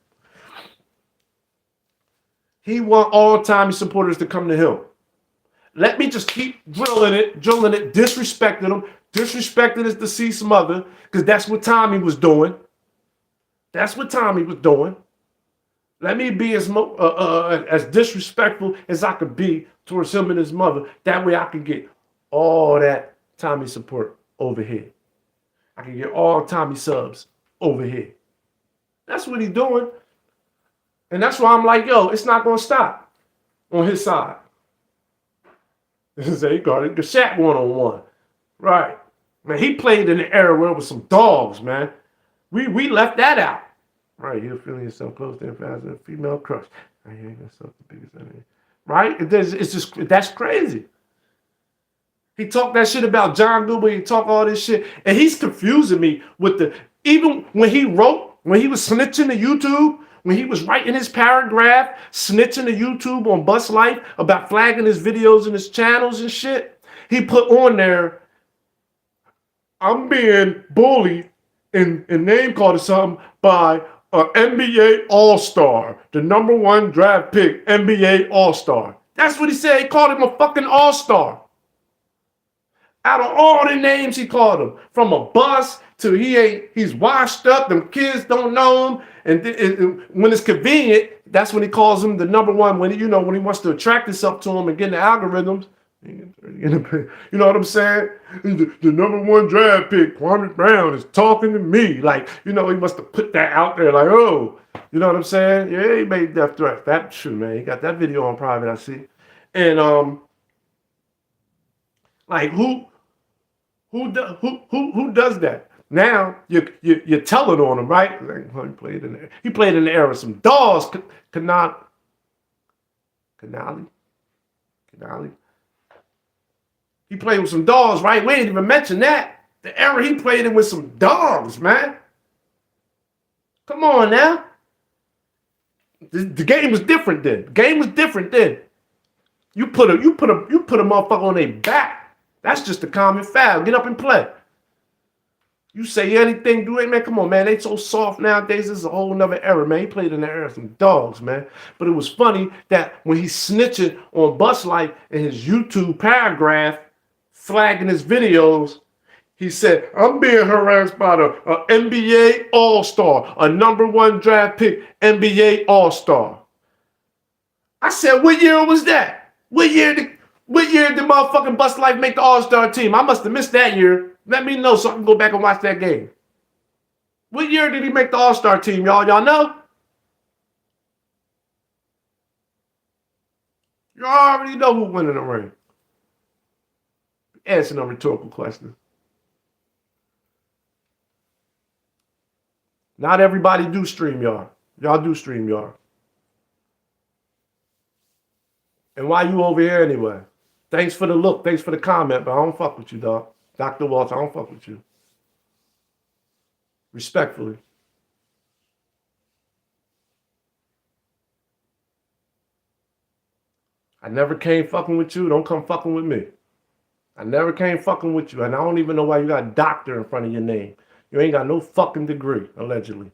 He want all Tommy supporters to come to him. Let me just keep drilling it, disrespecting him, disrespecting his deceased mother, because that's what Tommy was doing. That's what Tommy was doing. Let me be as disrespectful as I could be towards him and his mother. That way I can get all that Tommy support over here. I can get all Tommy subs over here. That's what he's doing. And that's why I'm like, yo, it's not going to stop on his side. He got it, the Shaq one-on-one. Right. Man, he played in the era where it was some dogs, man. We left that out. Right, you're feeling yourself close to and fast as a female crush. I hear yourself the biggest enemy. Right? It's just, that's crazy. He talked that shit about John Google. He talked all this shit. And he's confusing me with even when he was snitching to YouTube, when he was writing his paragraph, snitching to YouTube on Bus Life about flagging his videos and his channels and shit, he put on there, I'm being bullied and name called or something by an NBA All-Star, the #1 draft pick, NBA All-Star. That's what he said. He called him a fucking All-Star. Out of all the names he called him, from a bus to he's washed up, them kids don't know him, and when it's convenient, that's when he calls him the #1, when he wants to attract himself to him and get in the algorithms. You know what I'm saying? The #1 draft pick, Kwame Brown, is talking to me. Like, he must have put that out there like, oh, you know what I'm saying? Yeah, he made death threats. That's true, man. He got that video on private, I see. And like who does that? Now you're telling on him, right? Like, he played in the era of some dogs. Canali. He played with some dogs, right? We didn't even mention that. The era he played in with some dogs, man. Come on now. The game was different then. You put a motherfucker on their back. That's just a common foul. Get up and play. You say anything, do it, man. Come on, man. They so soft nowadays. This is a whole nother era, man. He played in the era of some dogs, man. But it was funny that when he's snitching on Bus Life in his YouTube paragraph, flagging his videos, he said, I'm being harassed by the NBA All-Star, a #1 draft pick NBA All-Star. I said, what year was that? What year did motherfucking Bus Life make the All-Star team? I must have missed that year. Let me know so I can go back and watch that game. What year did he make the All-Star team, y'all? Y'all know? You already know who winning the ring. Answering a rhetorical question. Not everybody do StreamYard. Y'all do StreamYard. And why you over here anyway? Thanks for the look. Thanks for the comment, but I don't fuck with you, dog. Dr. Walter, I don't fuck with you. Respectfully. I never came fucking with you. Don't come fucking with me. I never came fucking with you. And I don't even know why you got doctor in front of your name. You ain't got no fucking degree, allegedly.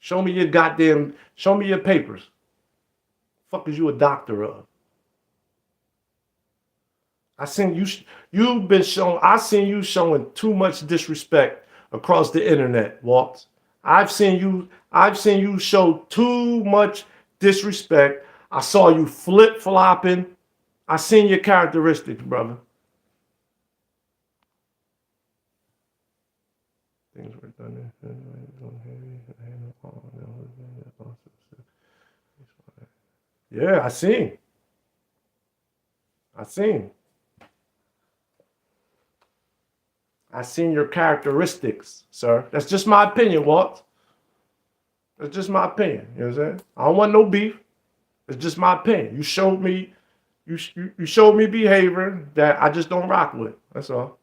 Show me your papers. Fuck is you a doctor of? I seen you showing too much disrespect across the internet, Waltz. I've seen you show too much disrespect. I saw you flip-flopping. I seen your characteristics, brother. Things were done. Yeah, I seen. I seen your characteristics, sir. That's just my opinion, Walt. That's just my opinion. You know what I'm saying? I don't want no beef. It's just my opinion. You showed me behavior that I just don't rock with. That's all.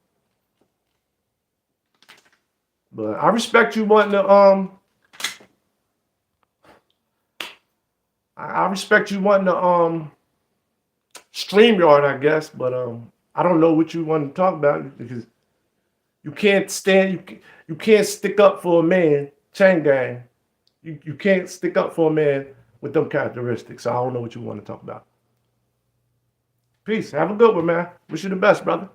But I respect you wanting to I respect you wanting to StreamYard, I guess, but I don't know what you want to talk about because you can't stick up for a man, Chain Gang. You can't stick up for a man with them characteristics. So I don't know what you want to talk about. Peace. Have a good one, man. Wish you the best, brother.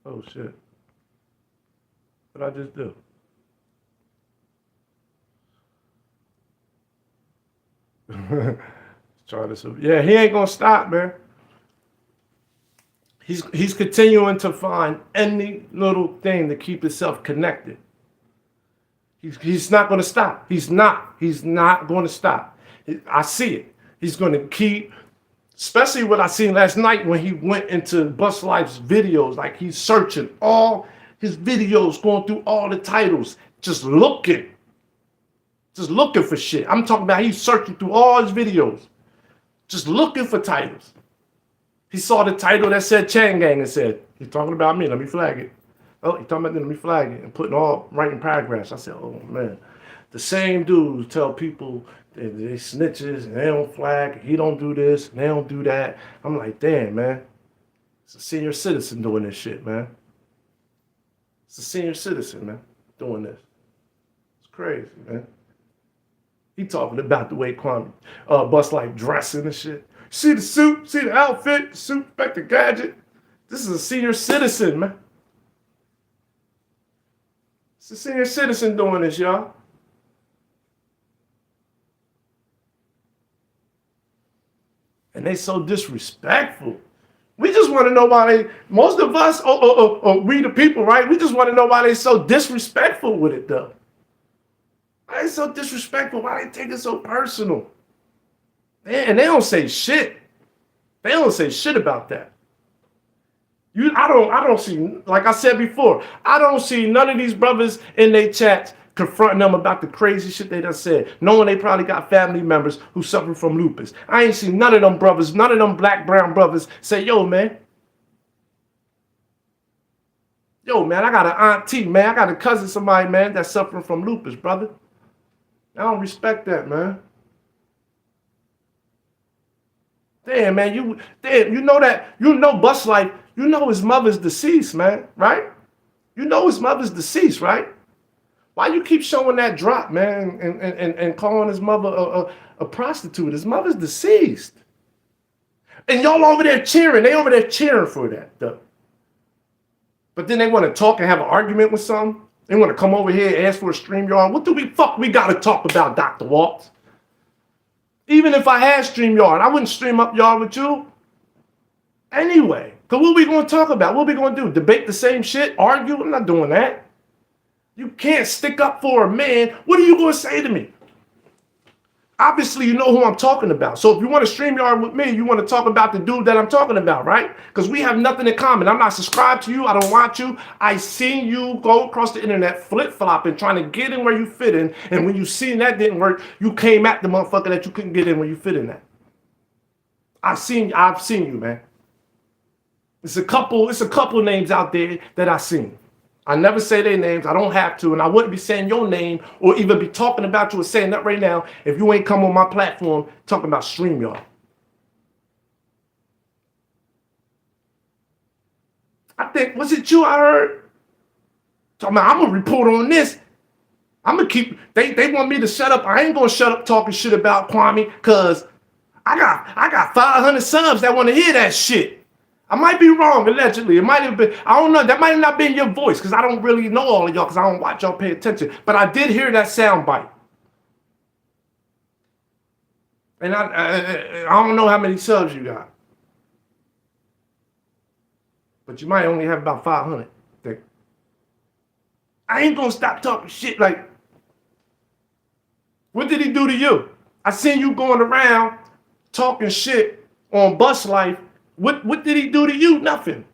Oh shit. What I just do? Yeah, he ain't gonna stop, man. He's continuing to find any little thing to keep himself connected. He's not gonna stop. He's not gonna stop. I see it. He's gonna keep, especially what I seen last night when he went into Bus Life's videos, like he's searching all his videos, going through all the titles, just looking for shit. I'm talking about he's searching through all his videos, just looking for titles. He saw the title that said Chain Gang and said, he's talking about me, let me flag it. Oh, he's talking about me, let me flag it, and writing paragraphs. I said, oh man, the same dudes tell people they snitches and they don't flag, he don't do this, and they don't do that. I'm like, damn, man. It's a senior citizen doing this shit, man. It's a senior citizen, man, doing this. It's crazy, man. He talking about the way Kwame Bus Life dressing and shit. See the suit, see the outfit, the suit, back the gadget. This is a senior citizen, man. It's a senior citizen doing this, y'all. And they so disrespectful. We just want to know why most of us, we the people, right? We just want to know why they so disrespectful with it, though. Why they so disrespectful? Why they take it so personal? And they don't say shit. They don't say shit about that. I don't see, like I said before, I don't see none of these brothers in their chats confronting them about the crazy shit they done said, knowing they probably got family members who suffer from lupus. I ain't seen none of them brothers, none of them black, brown brothers say, yo, man, Yo, man, I got an auntie, man. I got a cousin, somebody, man, that's suffering from lupus, brother. I don't respect that, man. Damn, man, you know Bus Life, you know his mother's deceased, man, right? You know his mother's deceased, right? Why you keep showing that drop, man, and calling his mother a prostitute? His mother's deceased. And y'all over there cheering. They over there cheering for that, though. But then they want to talk and have an argument with some. They want to come over here and ask for a StreamYard. What do we got to talk about, Dr. Waltz? Even if I had StreamYard, I wouldn't stream up y'all with you. Anyway, because what we going to talk about? What we going to do? Debate the same shit? Argue? I'm not doing that. You can't stick up for a man. What are you going to say to me? Obviously, you know who I'm talking about. So if you want to StreamYard with me, you want to talk about the dude that I'm talking about, right? Because we have nothing in common. I'm not subscribed to you. I don't want you. I seen you go across the internet flip-flopping, trying to get in where you fit in. And when you seen that didn't work, you came at the motherfucker that you couldn't get in where you fit in at. I've seen you, man. It's a couple names out there that I've seen. I never say their names. I don't have to, and I wouldn't be saying your name or even be talking about you or saying that right now if you ain't come on my platform talking about StreamYard. I think, was it you I heard? Talking about, I'm going to report on this. I'm going to keep, they want me to shut up. I ain't going to shut up talking shit about Kwame because I got 500 subs that want to hear that shit. I might be wrong, allegedly. It might have been, I don't know, that might have not been your voice because I don't really know all of y'all because I don't watch y'all pay attention. But I did hear that sound bite. And I don't know how many subs you got. But you might only have about 500. I ain't going to stop talking shit like, what did he do to you? I seen you going around talking shit on Bus Life. What did he do to you? Nothing.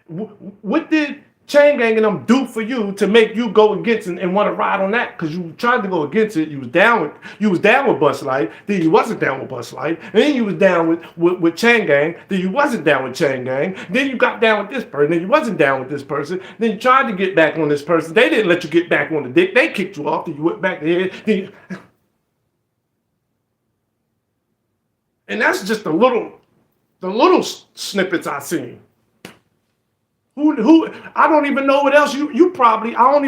What did Chain Gang and them do for you to make you go against and want to ride on that? Because you tried to go against it. You was down with Bus Life. Then you wasn't down with Bus Life. And then you was down with Chain Gang. Then you wasn't down with Chain Gang. Then you got down with this person. Then you wasn't down with this person. Then you tried to get back on this person. They didn't let you get back on the dick. They kicked you off. Then you went back there. And that's just the little snippets I seen. Who I don't even know what else you probably, I don't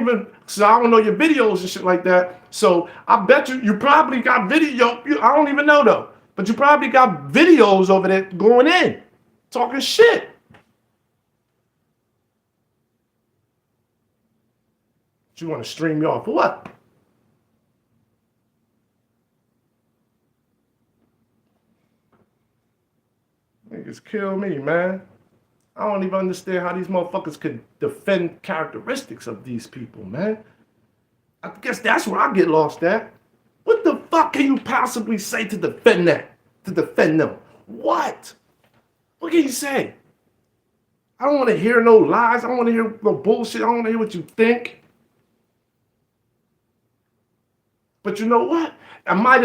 know your videos and shit like that. So I bet you probably got video. I don't even know though. But you probably got videos over there going in, talking shit. You want to stream you off for what? Niggas kill me, man. I don't even understand how these motherfuckers could defend characteristics of these people, man. I guess that's where I get lost at. What the fuck can you possibly say to defend that? To defend them? What? What can you say? I don't want to hear no lies. I don't want to hear no bullshit. I don't want to hear what you think. But you know what? My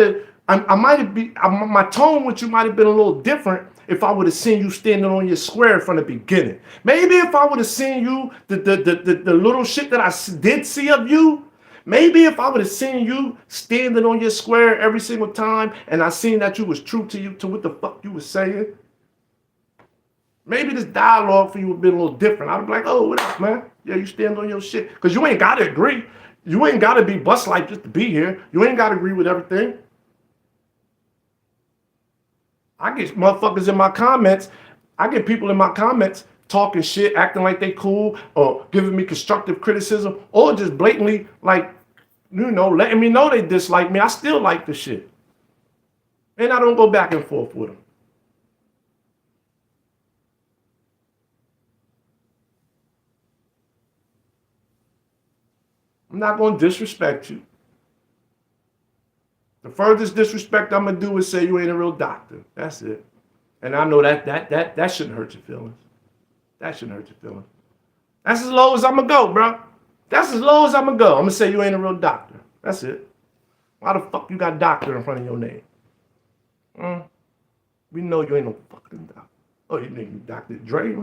tone with you might have been a little different if I would have seen you standing on your square from the beginning. Maybe if I would have seen you, the little shit that I did see of you, maybe if I would have seen you standing on your square every single time and I seen that you was true to you, to what the fuck you was saying, maybe this dialogue for you would be a little different. I'd be like, oh, what up, man? Yeah, you stand on your shit. Because you ain't got to agree. You ain't got to be Bus Life just to be here. You ain't got to agree with everything. I get motherfuckers in my comments. I get people in my comments talking shit, acting like they cool, or giving me constructive criticism, or just blatantly, like, letting me know they dislike me. I still like the shit. And I don't go back and forth with them. I'm not going to disrespect you. The furthest disrespect I'm going to do is say you ain't a real doctor. That's it. And I know that shouldn't hurt your feelings. That shouldn't hurt your feelings. That's as low as I'm going to go, bro. That's as low as I'm going to go. I'm going to say you ain't a real doctor. That's it. Why the fuck you got doctor in front of your name? We know you ain't no fucking doctor. Oh, you think you Dr. Dre?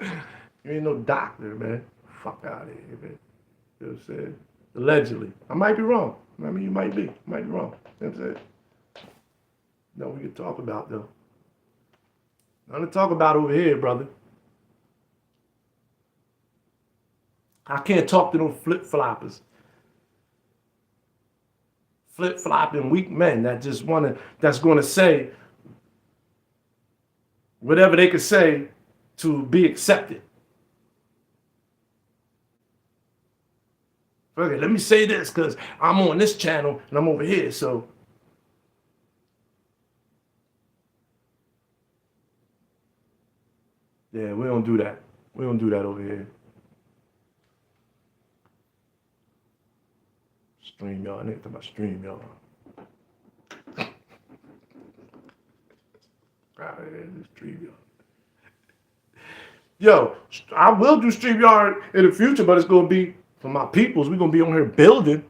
You ain't no doctor, man. Fuck out of here, man. You know what I'm saying? Allegedly. I might be wrong. I mean, you might be. You might be wrong. You know what I'm saying? No, we can talk about, though. Nothing to talk about over here, brother. I can't talk to them flip-floppers. Flip-flopping weak men that just that's going to say whatever they can say to be accepted. Okay, let me say this because I'm on this channel and I'm over here, so. Yeah, we don't do that. We don't do that over here. Stream y'all. Nigga talk about stream y'all. Stream y'all. Yo, I will do StreamYard in the future, but it's gonna be for my peoples. We're gonna be on here building.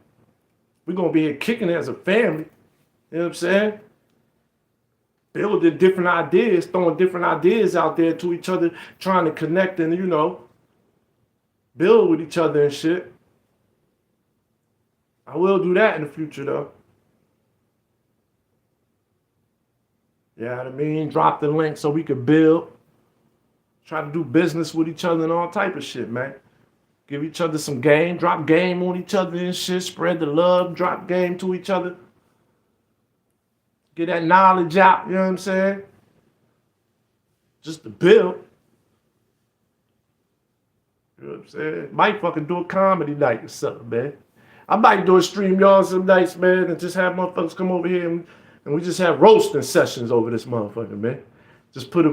We're gonna be here kicking it as a family. You know what I'm saying? Building different ideas, throwing different ideas out there to each other, trying to connect and, you know, build with each other and shit. I will do that in the future, though. Yeah, you know what I mean? Drop the link so we could build. Try to do business with each other and all type of shit, man. Give each other some game, drop game on each other and shit, spread the love, drop game to each other. Get that knowledge out, you know what I'm saying? Just to build. You know what I'm saying? Might fucking do a comedy night or something, man. I might do a StreamYard some nights, man, and just have motherfuckers come over here and we just have roasting sessions over this motherfucker, man. Just put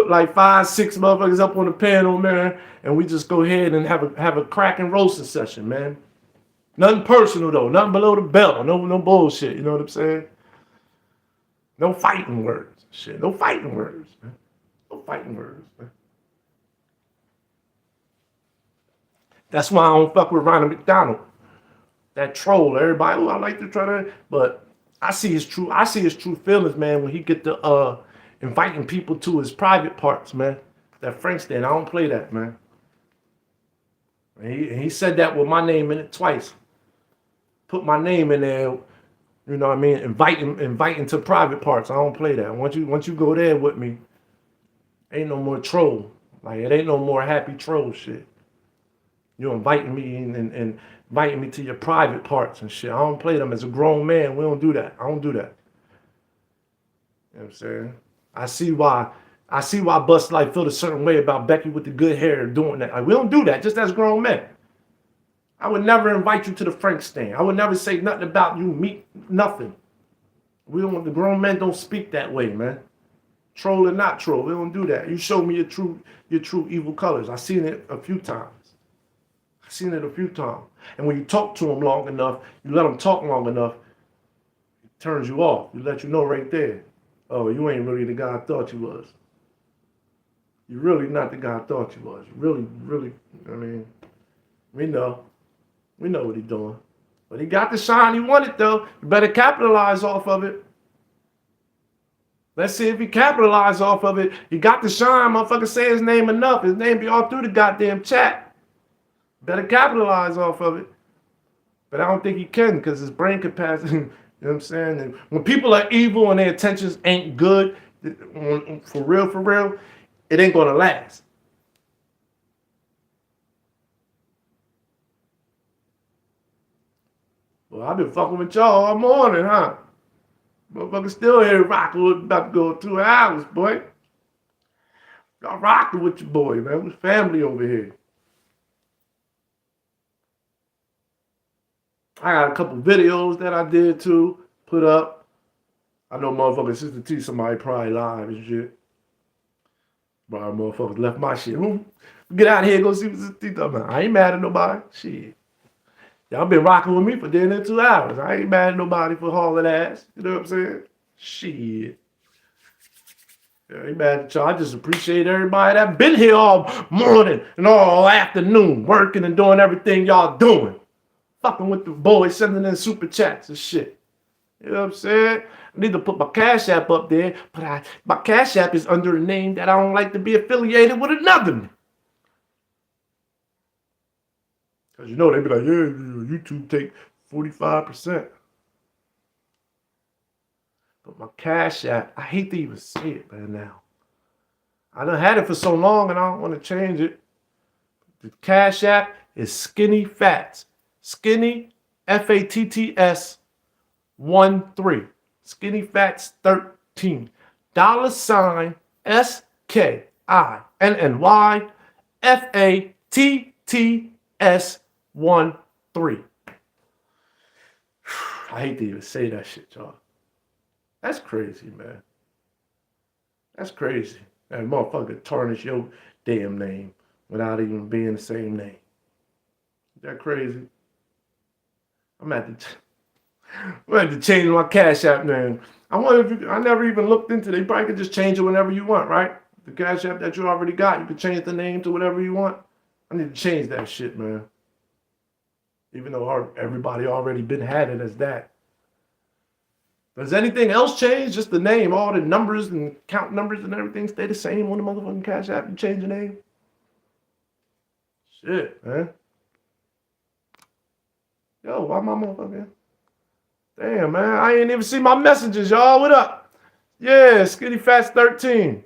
like 5, 6 motherfuckers up on the panel, man, and we just go ahead and have a cracking roasting session, man. Nothing personal though, nothing below the belt, no bullshit, you know what I'm saying? No fighting words, shit, no fighting words, man. No fighting words, man. That's why I don't fuck with Ronald McDonald. That troll, everybody, oh, I like to try to, but I see his true feelings, man, when he get to inviting people to his private parts, man. That Frank stand, I don't play that, man. And he said that with my name in it twice. Put my name in there, you know what I mean? Inviting to private parts. I don't play that. Once you go there with me, ain't no more troll. Like it ain't no more happy troll shit. You're inviting me and inviting me to your private parts and shit. I don't play them as a grown man. We don't do that. I don't do that. You know what I'm saying? I see why Bust Light feel a certain way about Becky with the good hair doing that. Like, we don't do that just as grown men. I would never invite you to the Frank stand. I would never say nothing about you, meet nothing. The grown men don't speak that way, man. Troll or not troll, we don't do that. You show me your true evil colors. I've seen it a few times. And when you talk to them long enough, you let them talk long enough, it turns you off. You let you know right there. Oh, you ain't really the guy I thought you was. You're really not the guy I thought you was. You really, I mean, we know what he's doing. But he got the shine he wanted, though. You better capitalize off of it. Let's see if he capitalized off of it. He got the shine, motherfucker, say his name enough. His name be all through the goddamn chat. Better capitalize off of it. But I don't think he can because his brain capacity, you know what I'm saying? And when people are evil and their intentions ain't good, for real, it ain't going to last. Well, I've been fucking with y'all all morning, huh? Motherfucker still here rocking, about to go 2 hours, boy. Y'all rocking with your boy, man. With family over here. I got a couple videos that I did too, put up. I know motherfuckers Sister T, somebody probably live and shit. But motherfuckers left my shit. Get out of here, go see what Sister T talking about. I ain't mad at nobody. Shit. Y'all been rocking with me for damn near 2 hours. I ain't mad at nobody for hauling ass. You know what I'm saying? Shit. Yeah, I ain't mad at y'all. I just appreciate everybody that been here all morning and all afternoon, working and doing everything y'all doing. Fucking with the boys, sending in super chats and shit. You know what I'm saying? I need to put my Cash App up there, but my Cash App is under a name that I don't like to be affiliated with another. Because you know, they be like, yeah, YouTube take 45%. But my Cash App, I hate to even say it, man, now. I done had it for so long and I don't want to change it. The Cash App is Skinny Fats. Skinny, Fatts, 13. Skinny Fats 13. $SKINNY FATTS 13. I hate to even say that shit, y'all. That's crazy, man. That's crazy. That motherfucker tarnish your damn name without even being the same name. Is that crazy? I'm going to have to change my Cash App name. I wonder if I never even looked into it. You probably could just change it whenever you want, right? The Cash App that you already got, you can change the name to whatever you want. I need to change that shit, man. Even though everybody already been had it as that. Does anything else change? Just the name, all the numbers and count numbers and everything stay the same on the motherfucking Cash App? You change the name? Shit, man. Yo, why my motherfucker? Damn, man. I ain't even see my messages, y'all. What up? Yeah, Skinny Fats 13.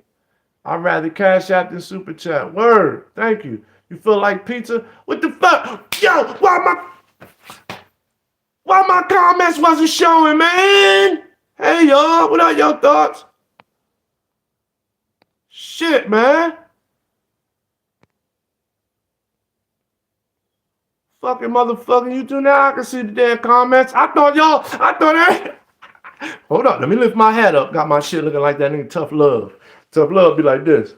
I'd rather Cash App than Super Chat. Word. Thank you. You feel like pizza? What the fuck? Yo, why my comments wasn't showing, man? Hey, y'all. What are your thoughts? Shit, man. Fucking motherfucking YouTube now. I can see the damn comments. Hold up. Let me lift my hat up. Got my shit looking like that nigga Tough Love. Tough Love be like this.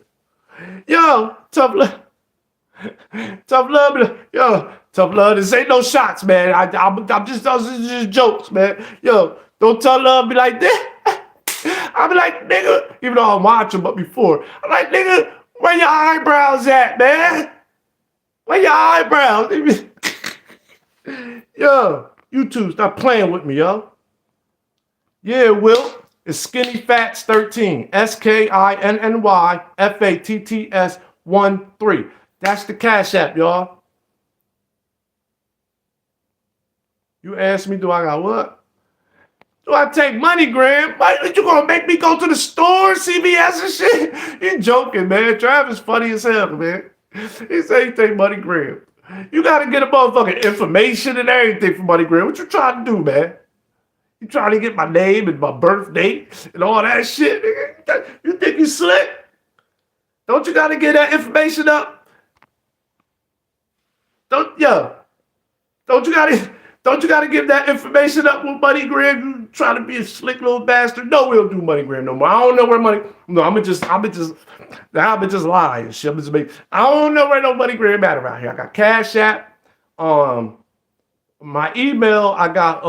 Yo, Tough Love. Tough Love be like, yo, Tough Love, this ain't no shots, man. I'm just jokes, man. Yo, don't Tough Love be like this. I be like, nigga, even though I'm watching, but before, I'm like, nigga, where your eyebrows at, man? Where your eyebrows? Yo, YouTube, stop playing with me, yo. Yeah, Will. It's Skinny Fats 13. SKINNY FATTS 13. That's the Cash App, y'all. You asked me, do I got what? Do I take MoneyGram? What, you gonna make me go to the store, CVS and shit? You joking, man. Travis funny as hell, man. He say he take MoneyGram. You gotta get a motherfucking information and everything from MoneyGram. What you trying to do, man? You trying to get my name and my birth date and all that shit, nigga? You think you slick? Don't you gotta get that information up? Don't you gotta give that information up with MoneyGram? You trying to be a slick little bastard? No, we don't do MoneyGram no more. I don't know where money. No, I've been just lying. Shit. I don't know where no MoneyGram at around here. I got Cash App. My email, I got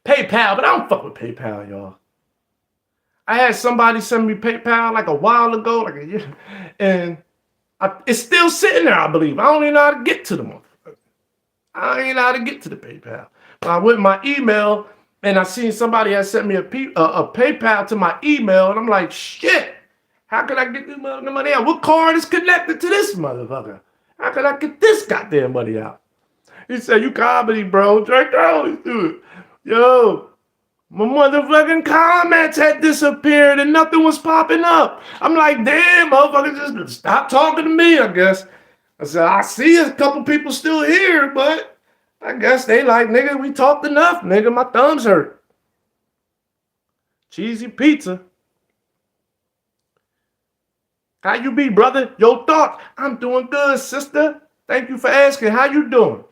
PayPal, but I don't fuck with PayPal, y'all. I had somebody send me PayPal like a while ago, like a year, and it's still sitting there, I believe. I don't even know how to get to the motherfucker. I ain't know how to get to the PayPal. But I went in my email, and I seen somebody had sent me a PayPal to my email, and I'm like, shit, how can I get this money out? What card is connected to this motherfucker? How can I get this goddamn money out? He said, you comedy, bro. Drake always do it. Yo, my motherfucking comments had disappeared and nothing was popping up. I'm like, damn, motherfucker, just stop talking to me, I guess. I said, I see a couple people still here, but I guess they like, nigga, we talked enough, nigga. My thumbs hurt. Cheesy pizza. How you be, brother? Your thoughts? I'm doing good, sister. Thank you for asking. How you doing?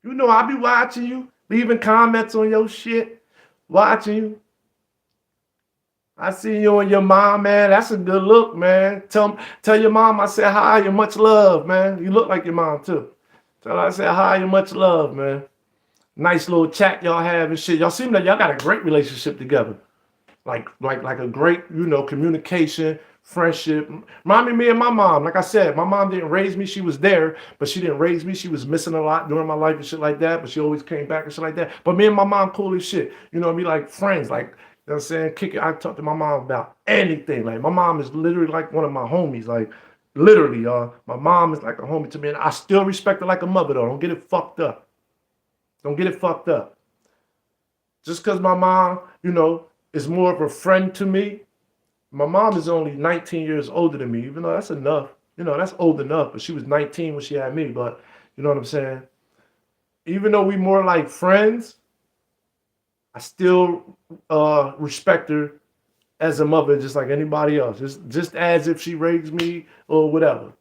You know I be watching you, leaving comments on your shit. Watching you. I see you and your mom, man. That's a good look, man. Tell your mom I said hi and much love, man. You look like your mom, too. Tell her I said hi and much love, man. Nice little chat y'all have and shit. Y'all seem like y'all got a great relationship together. Like a great, communication, friendship. Remind me of my mom. Like I said, my mom didn't raise me. She was there, but she didn't raise me. She was missing a lot during my life and shit like that, but she always came back and shit like that. But me and my mom cool as shit. You know what I mean? Like friends, like, you know what I'm saying? Kick it. I talk to my mom about anything. Like my mom is literally like one of my homies. Like literally, y'all. My mom is like a homie to me. And I still respect her like a mother though. Don't get it fucked up. Don't get it fucked up. Just because my mom, you know, is more of a friend to me. My mom is only 19 years older than me, even though that's enough. You know, that's old enough, but she was 19 when she had me. But you know what I'm saying? Even though we more like friends, I still respect her as a mother, just like anybody else. Just as if she raised me or whatever.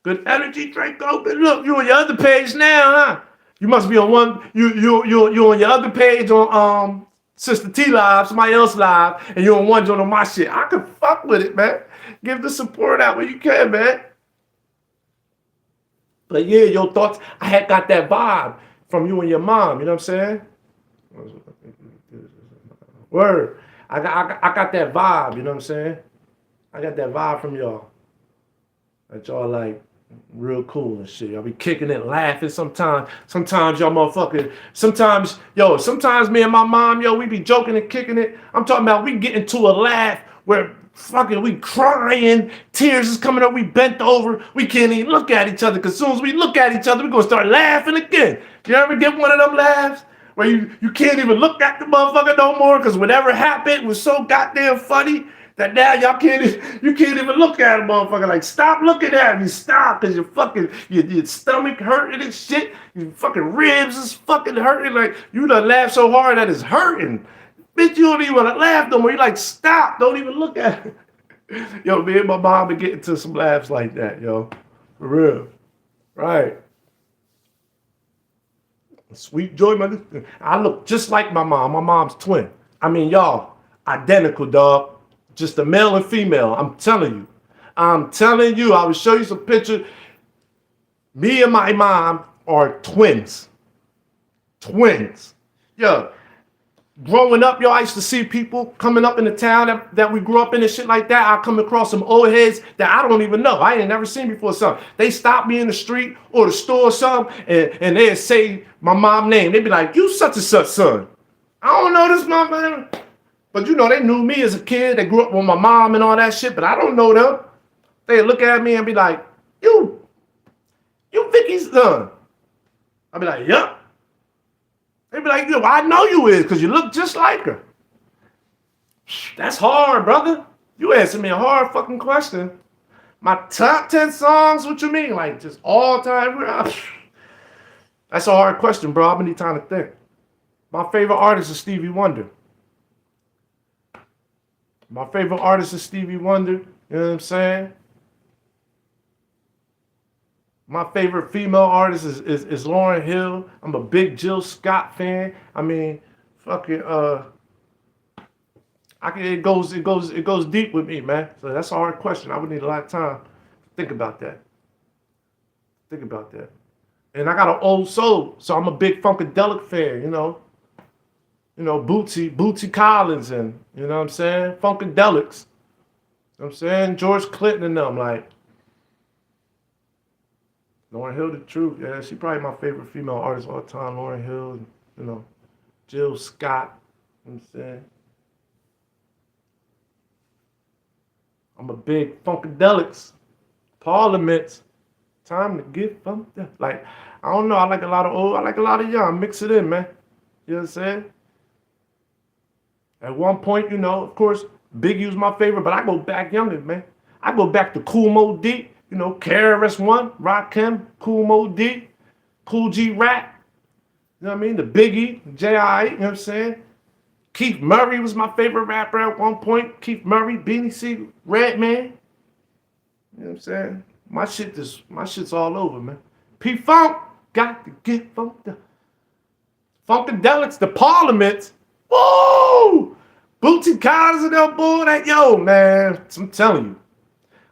Good energy, Draco. Good look, you on your other page now, huh? You must be on one. You on your other page on Sister T live, somebody else live, and you on one joint on my shit. I can fuck with it, man. Give the support out when you can, man. But yeah, your thoughts. I had got that vibe from you and your mom. You know what I'm saying? Word. I got that vibe. You know what I'm saying? I got that vibe from y'all. That y'all like real cool and shit. Y'all be kicking it, laughing sometimes. Sometimes y'all motherfucking, sometimes me and my mom, we be joking and kicking it. I'm talking about we get into a laugh where fucking we crying, tears is coming up, we bent over, we can't even look at each other, because as soon as we look at each other, we gonna start laughing again. You ever get one of them laughs? Where you can't even look at the motherfucker no more because whatever happened was so goddamn funny that now you can't even look at a motherfucker. Like, stop looking at me, stop, because your stomach hurting and shit, your fucking ribs is fucking hurting. Like, you done laugh so hard that it's hurting. Bitch, you don't even want to laugh no more. You like, stop, don't even look at it. Yo, me and my mom been getting to some laughs like that, yo. For real. Right. Sweet Joy, mother. I look just like my mom. My mom's twin. I mean, y'all, identical, dog. Just a male and female. I'm telling you. I will show you some pictures. Me and my mom are twins. Twins. Yo, growing up, I used to see people coming up in the town that we grew up in and shit like that. I come across some old heads that I don't even know. I ain't never seen before. Something. They stop me in the street or the store or something, and they'd say my mom's name. They'd be like, you such and such son. I don't know this mother. But they knew me as a kid. They grew up with my mom and all that shit, but I don't know them. They'd look at me and be like, you Vicky's son. I'd be like, yup. They'd be like, yo, I know you is, because you look just like her. That's hard, brother. You asking me a hard fucking question. My top 10 songs, what you mean? Like, just all time? That's a hard question, bro. I'm gonna need time to think. My favorite artist is Stevie Wonder. You know what I'm saying? My favorite female artist is Lauryn Hill. I'm a big Jill Scott fan. I mean, fucking it goes deep with me, man. So that's a hard question. I would need a lot of time to think about that. And I got an old soul, so I'm a big Funkadelic fan, Bootsy Collins, and you know what I'm saying? Funkadelics. You know what I'm saying? George Clinton and them, like Lauryn Hill, the truth. Yeah, she probably my favorite female artist of all time. Lauryn Hill, Jill Scott. You know what I'm saying? I'm a big Funkadelics. Parliaments. Time to get funked up. Like, I don't know. I like a lot of old. I like a lot of young. Mix it in, man. You know what I'm saying? At one point, of course, Biggie was my favorite, but I go back younger, man. I go back to Kool Moe Dee, KRS-One, Rakim, Kool Moe Dee, Kool G Rap, you know what I mean? The Biggie, J.I., you know what I'm saying? Keith Murray was my favorite rapper at one point. Keith Murray, Beanie Sigel, Redman. You know what I'm saying? My shit's all over, man. P-Funk, got to get funked up. Funkadelics, the Parliaments. Woo! Bootsy Collins and them boy, man, I'm telling you.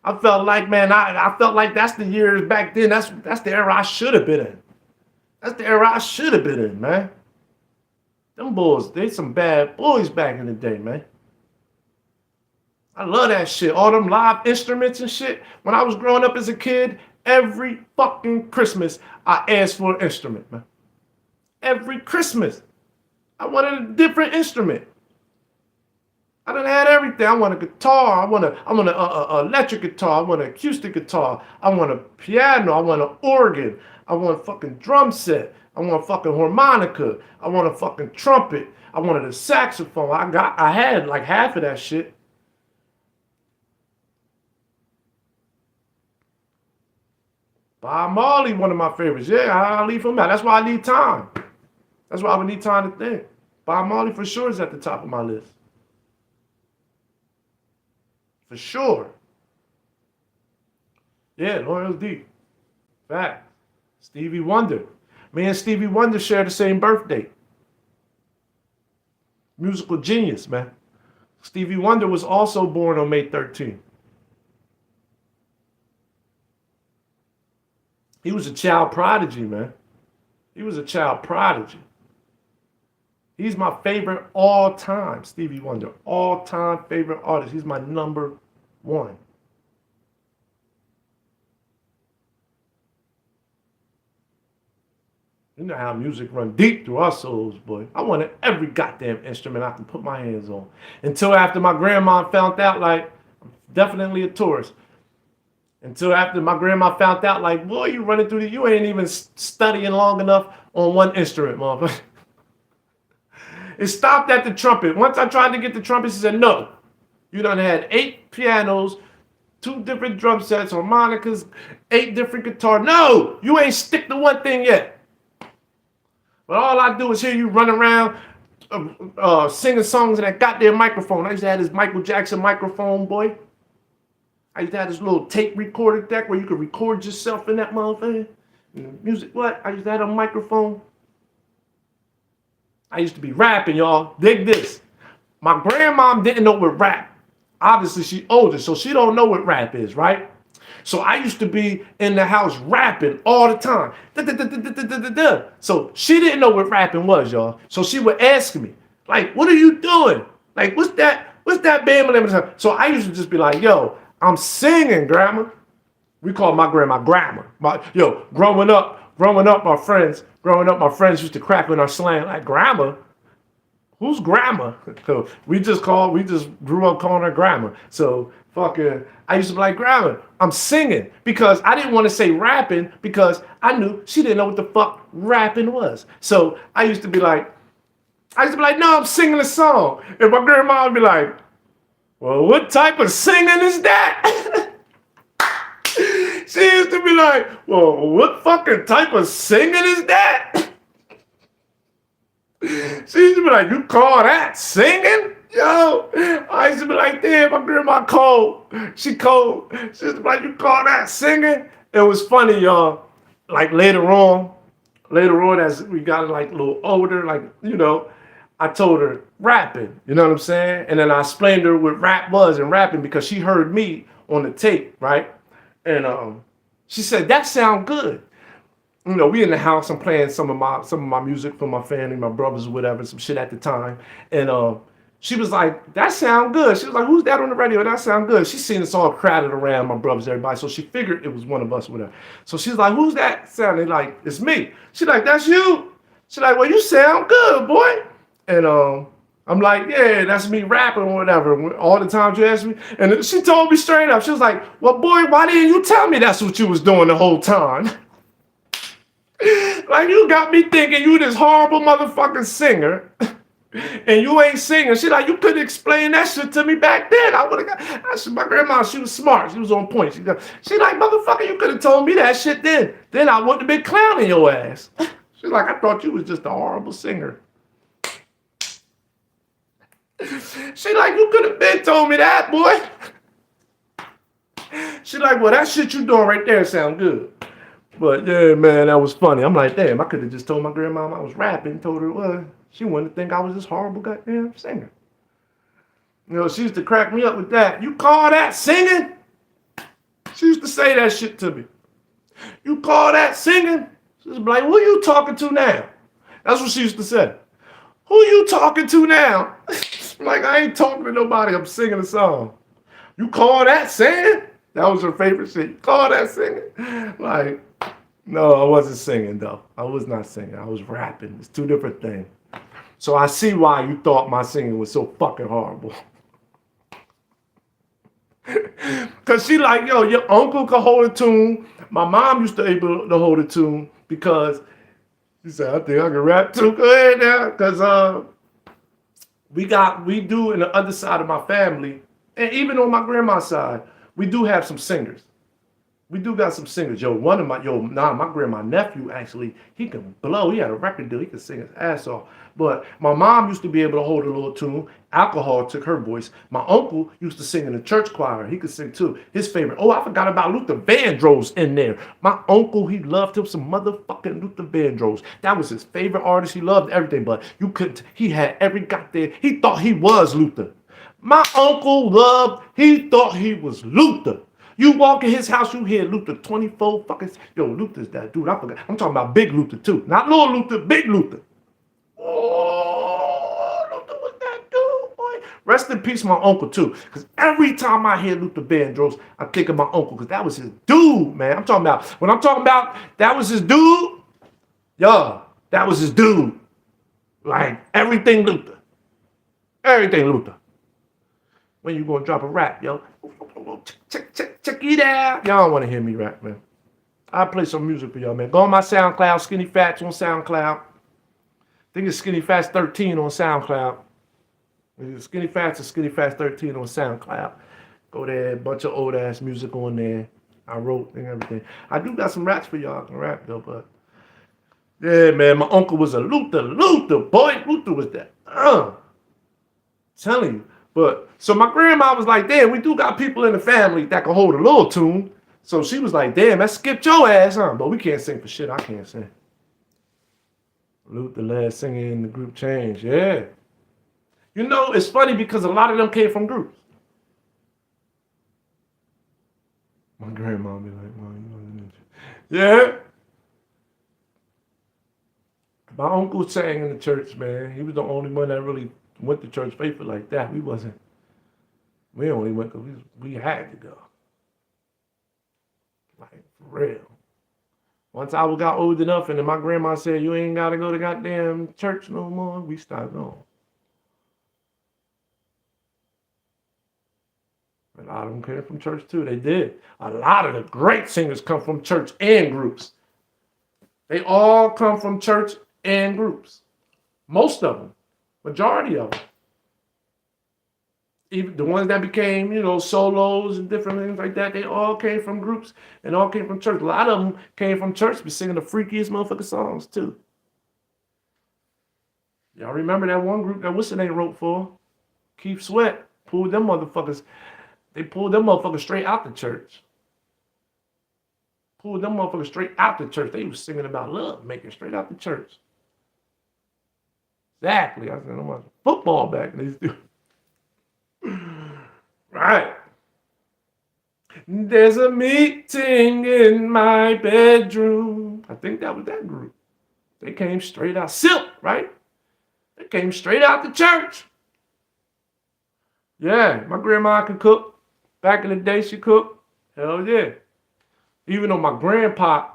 I felt like, man, I felt like that's the years back then. That's the era I should have been in. That's the era I should have been in, man. Them boys, they some bad boys back in the day, man. I love that shit. All them live instruments and shit. When I was growing up as a kid, every fucking Christmas, I asked for an instrument, man. Every Christmas, I wanted a different instrument. I done had everything. I want a guitar. I want a electric guitar. I want an acoustic guitar. I want a piano. I want an organ. I want a fucking drum set. I want a fucking harmonica. I want a fucking trumpet. I wanted a saxophone. I had like half of that shit. Bob Marley, one of my favorites. Yeah, I'll leave him out. That's why I need time. That's why I would need time to think. Bob Marley for sure is at the top of my list. For sure. Yeah, Loyal's deep. Fact. Stevie Wonder. Me and Stevie Wonder share the same birthday. Musical genius, man. Stevie Wonder was also born on May 13th. He was a child prodigy, man. He was a child prodigy. He's my favorite all time, Stevie Wonder. All time favorite artist. He's my number one. You know how music run deep through our souls, boy. I wanted every goddamn instrument I can put my hands on. Until after my grandma found out, like, I'm definitely a tourist. Until after my grandma found out, like, boy, you ain't even studying long enough on one instrument, motherfucker. It stopped at the trumpet. Once I tried to get the trumpet, she said, no. You done had 8 pianos, 2 different drum sets, harmonicas, 8 different guitars. No, you ain't stick to one thing yet. But all I do is hear you run around singing songs in that goddamn microphone. I used to have this Michael Jackson microphone, boy. I used to have this little tape recorder deck where you could record yourself in that motherfucker. Music, what? I used to have a microphone. I used to be rapping, y'all. Dig this. My grandmom didn't know what rap. Obviously, she's older, so she don't know what rap is, right? So I used to be in the house rapping all the time. So she didn't know what rapping was, y'all. So she would ask me, like, what are you doing? Like, what's that bam? So I used to just be like, yo, I'm singing, grandma. We call my grandma grandma. Growing up, my friends used to crack on our slang like grandma. Who's grandma? So we just grew up calling her grandma. So I used to be like, grandma, I'm singing because I didn't want to say rapping because I knew she didn't know what the fuck rapping was. So I used to be like, no, I'm singing a song. And my grandma would be like, well, what type of singing is that? She used to be like, well, what fucking type of singing is that? She used to be like, you call that singing? Yo, I used to be like, damn, my grandma cold. She cold. She used to be like, you call that singing? It was funny, y'all. Like later on as we got like a little older, like, I told her rapping, you know what I'm saying? And then I explained to her what rap was and rapping because she heard me on the tape, right? And she said, that sound good. We in the house, I'm playing some of my music for my family, my brothers or whatever, some shit at the time. And she was like, that sound good. She was like, who's that on the radio? That sound good. She seen us all crowded around, my brothers, everybody. So she figured it was one of us, whatever. So she's like, who's that sounding like? It's me. She's like, that's you. She's like, well, you sound good, boy. And I'm like, yeah, that's me rapping or whatever. All the time you ask me. And she told me straight up. She was like, well, boy, why didn't you tell me that's what you was doing the whole time? Like, you got me thinking you this horrible motherfucking singer. And you ain't singing. She like, you couldn't explain that shit to me back then. I would have got, my grandma, she was smart. She was on point. She like, motherfucker, you could have told me that shit then. Then I wouldn't have been clowning your ass. She's like, I thought you was just a horrible singer. She like, you could have been told me that, boy. She like, well, that shit you doing right there sound good. But yeah, man, that was funny. I'm like, damn, I could have just told my grandma I was rapping, told her it was. She wouldn't think I was this horrible goddamn singer. She used to crack me up with that. You call that singing? She used to say that shit to me. You call that singing? She was like, who you talking to now? That's what she used to say. Who you talking to now? Like, I ain't talking to nobody. I'm singing a song. You call that singing? That was her favorite shit. You call that singing? Like, no, I wasn't singing though. I was not singing. I was rapping. It's two different things. So I see why you thought my singing was so fucking horrible. Cause she like, yo, your uncle could hold a tune. My mom used to be able to hold a tune because she said, I think I can rap too. Go ahead now. Cause we do in the other side of my family, and even on my grandma's side, we do have some singers. We do got some singers. My grandma nephew actually, he can blow. He had a record deal. He could sing his ass off. But my mom used to be able to hold a little tune. Alcohol took her voice. My uncle used to sing in the church choir. He could sing too. His favorite. Oh, I forgot about Luther Vandross in there. My uncle, he loved him some motherfucking Luther Vandross. That was his favorite artist. He loved everything, but he had every goddamn, he thought he was Luther. My uncle he thought he was Luther. You walk in his house, you hear Luther 24 fucking. Yo, Luther's that dude. I forgot. I'm talking about Big Luther too. Not little Luther, Big Luther. Oh, Luther was that dude, boy. Rest in peace, my uncle too. Because every time I hear Luther Vandross, I think of my uncle because that was his dude, man. When I'm talking about that was his dude, yo, that was his dude. Like everything Luther. Everything Luther. When you gonna drop a rap, yo? Check it out. Y'all don't want to hear me rap, man. I'll play some music for y'all, man. Go on my SoundCloud, Skinny Fats on SoundCloud. I think it's Skinny Fats 13 on SoundCloud. Skinny Fats or Skinny Fats 13 on SoundCloud. Go there, a bunch of old ass music on there. I wrote and everything. I do got some raps for y'all. I can rap though, but yeah, man, my uncle was a Luther, boy. Luther was that. Telling you. But so my grandma was like, damn, we do got people in the family that can hold a little tune. So she was like, damn, that skipped your ass, huh? But we can't sing for shit. I can't sing. Luther last singing in the group change. Yeah. You know, it's funny because a lot of them came from groups. My grandma be like, Mom, yeah. My uncle sang in the church, man. He was the only one that really went to church faithful like that. We only went because we had to go. Like, for real. Once I got old enough and then my grandma said, you ain't got to go to goddamn church no more, we stopped going. A lot of them came from church too. They did. A lot of the great singers come from church and groups. They all come from church and groups. Most of them. Majority of them. Even the ones that became, solos and different things like that, they all came from groups and all came from church. A lot of them came from church, be singing the freakiest motherfucking songs too. Y'all remember that one group that What's-Her-Name wrote for? Keith Sweat pulled them motherfuckers. They pulled them motherfuckers straight out the church. Pulled them motherfuckers straight out the church. They was singing about love making straight out the church. Exactly. I said, I'm watching football back in these dudes. Right. There's a meeting in my bedroom. I think that was that group. They came straight out. Silk, right? They came straight out the church. Yeah, my grandma could cook. Back in the day, she cooked. Hell yeah. Even though my grandpa,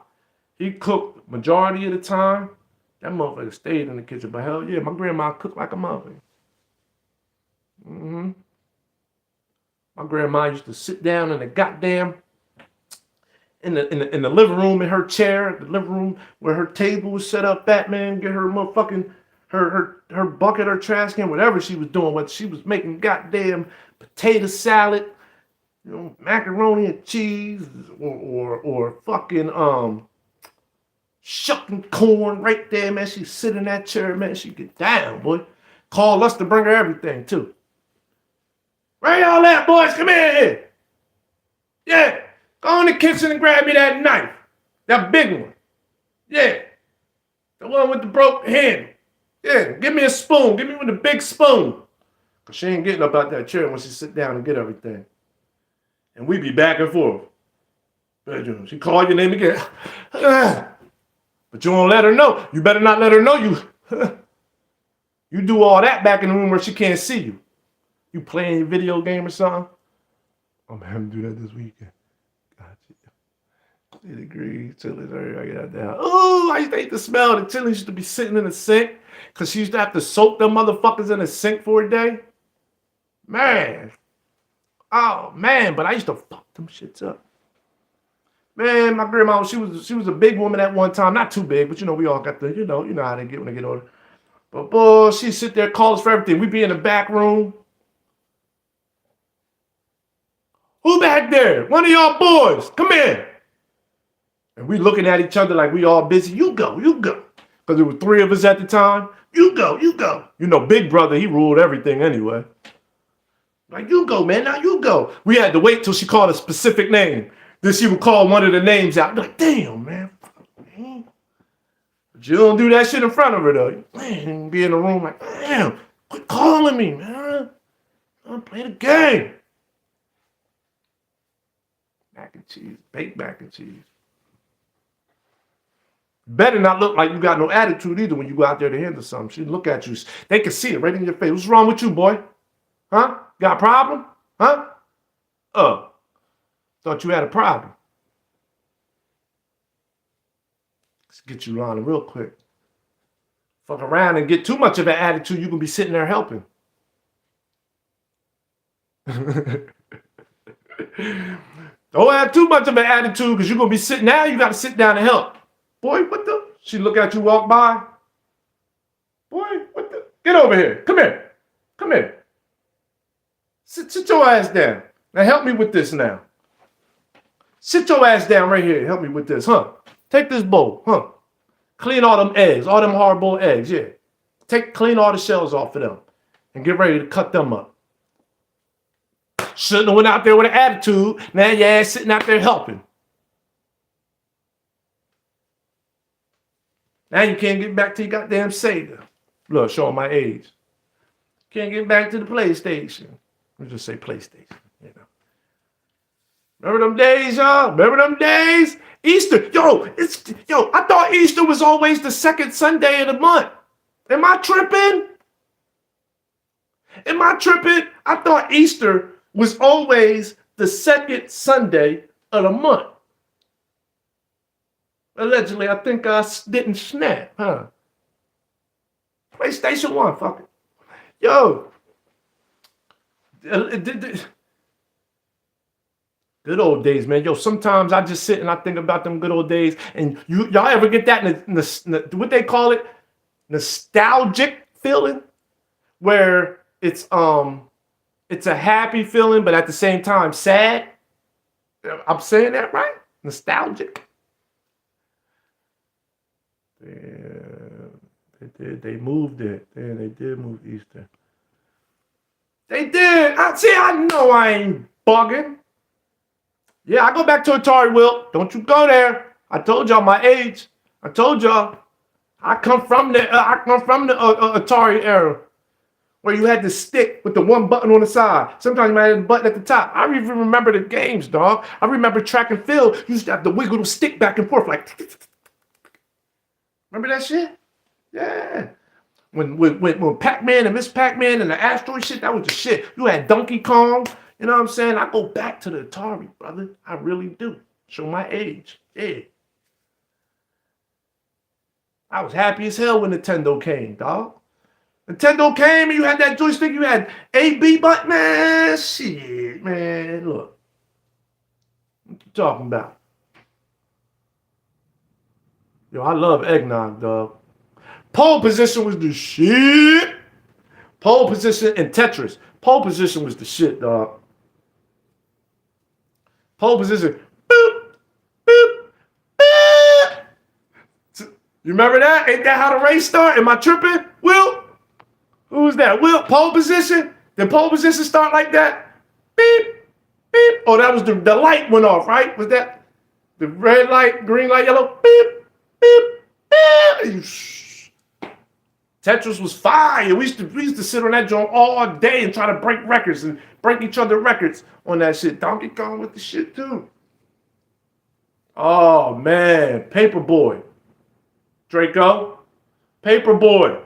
he cooked majority of the time, that motherfucker stayed in the kitchen. But hell yeah, my grandma cooked like a motherfucker. Mm-hmm. My grandma used to sit down in the goddamn in the living room in her chair, the living room where her table was set up, fat man, get her motherfucking her bucket, her trash can, whatever she was doing, whether she was making goddamn potato salad, macaroni and cheese, or fucking shucking corn right there, man. She sit in that chair, man. She get down, boy. Call us to bring her everything too. Where y'all at, boys? Come here. Yeah. Go in the kitchen and grab me that knife. That big one. Yeah. The one with the broken handle. Yeah. Give me a spoon. Give me with a big spoon. Because she ain't getting up out that chair when she sit down and get everything. And we be back and forth. She call your name again. But you won't let her know. You better not let her know you do all that back in the room where she can't see you. You playing your video game or something? I'm gonna have him do that this weekend. Gotcha. 3 degrees, chilies, I get that down. Oh, I used to hate the smell. The chilies used to be sitting in the sink because she used to have to soak them motherfuckers in the sink for a day. Man. Oh man, but I used to fuck them shits up. Man, my grandma, she was a big woman at one time. Not too big, but we all got the, you know how they get when they get older. But boy, she'd sit there, call us for everything. We'd be in the back room. Who back there? One of y'all boys. Come in. And we looking at each other like we all busy. You go. Because there were 3 of us at the time. You go. You know, big brother, he ruled everything anyway. Like, you go, man. Now you go. We had to wait till she called a specific name. Then she would call one of the names out. I'd be like, damn, man. But you don't do that shit in front of her, though. Man, be in the room like, damn, quit calling me, man. I'm playing the game. Mac and cheese. Baked mac and cheese. Better not look like you got no attitude either when you go out there to handle something. She look at you. They can see it right in your face. What's wrong with you, boy? Huh? Got a problem? Huh? Thought you had a problem. Let's get you running real quick. Fuck around and get too much of an attitude, you can be sitting there helping. Don't have too much of an attitude because you're going to be sitting now. You got to sit down and help. Boy, what the? She look at you walk by. Boy, what the? Get over here. Come here. Come here. Sit your ass down. Now help me with this now. Sit your ass down right here. Help me with this, huh? Take this bowl, huh? Clean all them eggs, all them hard-boiled eggs, yeah. Clean all the shells off of them and get ready to cut them up. Shouldn't have went out there with an attitude. Now your ass sitting out there helping. Now you can't get back to your goddamn Sega. Look, showing my age. Can't get back to the PlayStation. Let's just say PlayStation, you know. Remember them days, y'all? Remember them days? Easter. Yo, I thought Easter was always the second Sunday of the month. Am I tripping? I thought Easter was always the second Sunday of the month. Allegedly, I think I didn't snap, huh? PlayStation 1, fuck it. Yo. Good old days, man. Yo, sometimes I just sit and I think about them good old days. And y'all ever get that, what they call it? Nostalgic feeling? Where it's a happy feeling, but at the same time sad. I'm saying that right? Nostalgic. Yeah, they moved it. Yeah, they did move Easter. They did. I know I ain't bugging. Yeah, I go back to Atari, Will. Don't you go there. I told y'all my age. I told y'all. I come from the Atari era, where you had the stick with the one button on the side. Sometimes you might have the button at the top. I even remember the games, dog. I remember track and field. You used to have to wiggle the stick back and forth like. Remember that shit? Yeah. When Pac-Man and Miss Pac-Man and the asteroid shit, that was the shit. You had Donkey Kong. You know what I'm saying? I go back to the Atari, brother. I really do. Show my age. Yeah. I was happy as hell when Nintendo came, dog. Nintendo came and you had that joystick. You had A, B button. Man, shit, man. Look. What you talking about? Yo, I love eggnog, dog. Pole position was the shit. Pole position and Tetris. Pole position was the shit, dog. Pole position. Boop, boop, boop. You remember that? Ain't that how the race start? Am I tripping? Will? Who's that? Will? Pole position? Did pole position start like that? Beep, beep. Oh, that was the light went off, right? Was that the red light, green light, yellow? Beep, beep, beep. Tetris was fire. We used to sit on that joint all day and try to break records and break each other records on that shit. Donkey Kong with the shit too. Oh man, Paperboy. Draco. Paperboy.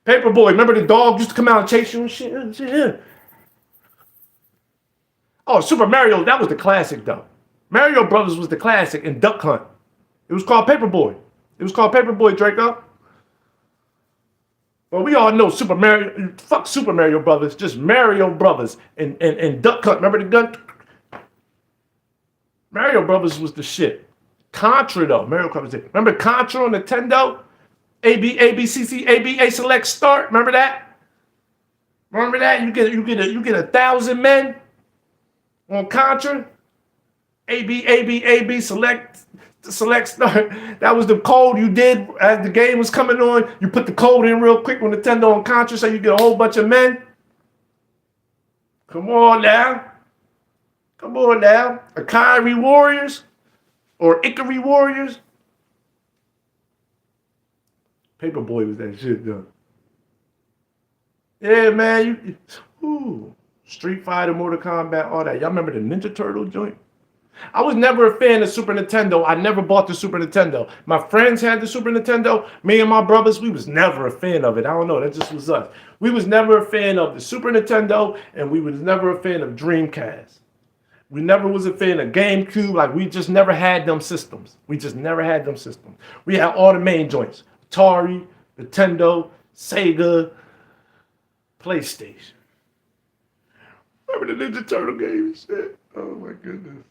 Paperboy. Remember the dog used to come out and chase you and shit? Oh, Super Mario, that was the classic though. Mario Brothers was the classic, and Duck Hunt. It was called Paperboy. It was called Paperboy, Draco. Well, we all know Super Mario. Fuck Super Mario Brothers. Just Mario Brothers and Duck Hunt. Remember the gun? Mario Brothers was the shit. Contra though. Mario Brothers. Remember Contra on Nintendo? A select start. Remember that? Remember that? You get 1,000 men on Contra. A B select start. That was the code you did as the game was coming on. You put the code in real quick on Nintendo on Contra so you get a whole bunch of men. Come on now. Come on now. Akari Warriors or Ikari Warriors. Paperboy was that shit though. Yeah, man. Street Fighter, Mortal Kombat, all that. Y'all remember the Ninja Turtle joint? I was never a fan of Super Nintendo. I never bought the Super Nintendo. My friends had the Super Nintendo. Me and my brothers, we was never a fan of it. I don't know. That just was us. We was never a fan of the Super Nintendo, and we was never a fan of Dreamcast. We never was a fan of GameCube. Like, we just never had them systems. We just never had them systems. We had all the main joints. Atari, Nintendo, Sega, PlayStation. Remember the Ninja Turtle games? Oh, my goodness.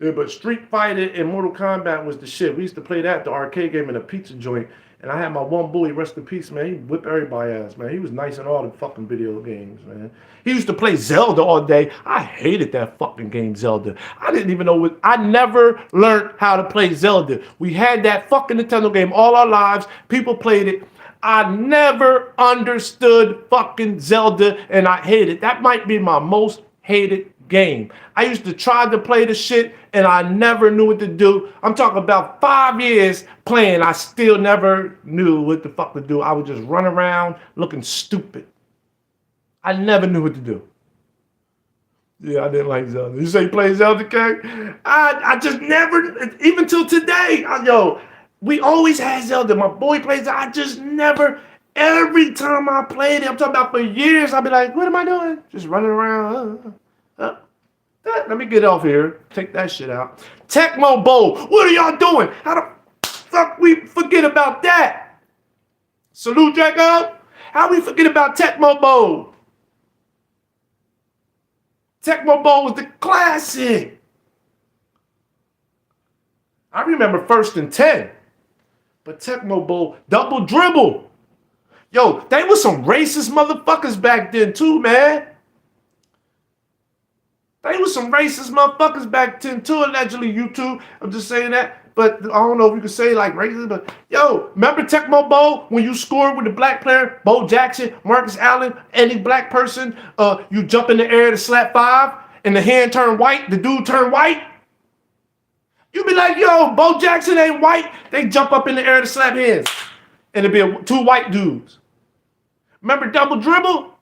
Yeah, but Street Fighter and Mortal Kombat was the shit. We used to play that at the arcade game in a pizza joint. And I had my one bully, rest in peace, man. He whipped everybody's ass, man. He was nice in all the fucking video games, man. He used to play Zelda all day. I hated that fucking game, Zelda. I didn't even know what, I never learned how to play Zelda. We had that fucking Nintendo game all our lives. People played it. I never understood fucking Zelda, and I hated it. That might be my most hated game. I used to try to play the shit and I never knew what to do. I'm talking about 5 years playing. I still never knew what the fuck to do. I would just run around looking stupid. I never knew what to do. Yeah, I didn't like Zelda. You say you play Zelda, Kang? I just never, even till today, we always had Zelda. My boy plays it. I just never, every time I played it, I'm talking about for years, I'd be like, what am I doing? Just running around. Let me get off here. Take that shit out. Tecmo Bowl. What are y'all doing? How the fuck we forget about that? Salute, Draco. How we forget about Tecmo Bowl? Tecmo Bowl was the classic. I remember 1st and 10. But Tecmo Bowl, Double Dribble. Yo, they were some racist motherfuckers back then too, man. They was some racist motherfuckers back then too, allegedly, YouTube. I'm just saying that. But I don't know if you could say like racist, but yo, remember Tecmo Bowl when you scored with the black player, Bo Jackson, Marcus Allen, any black person, you jump in the air to slap 5 and the hand turned white, the dude turned white? You be like, yo, Bo Jackson ain't white. They jump up in the air to slap hands. And it'd be 2 white dudes. Remember Double Dribble?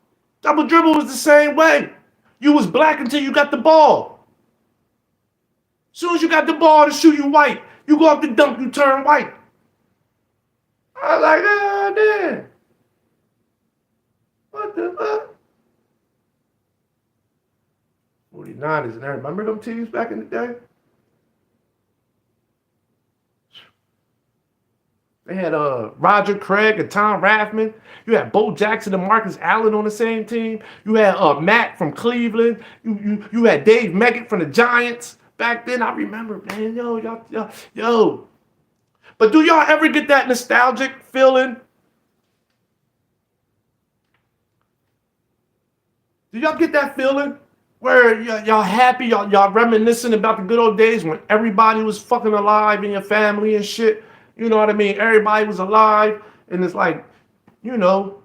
Double Dribble was the same way. You was black until you got the ball. As soon as you got the ball to shoot, you white. You go up to dunk, you turn white. I was like, oh, damn. What the fuck? 49ers and everything. Remember them teams back in the day? They had Roger Craig and Tom Rathman. You had Bo Jackson and Marcus Allen on the same team. You had Matt from Cleveland. You had Dave Meggett from the Giants. Back then, I remember, man, yo. But do y'all ever get that nostalgic feeling? Do y'all get that feeling where y'all happy, y'all reminiscing about the good old days when everybody was fucking alive in your family and shit? You know what I mean? Everybody was alive, and it's like,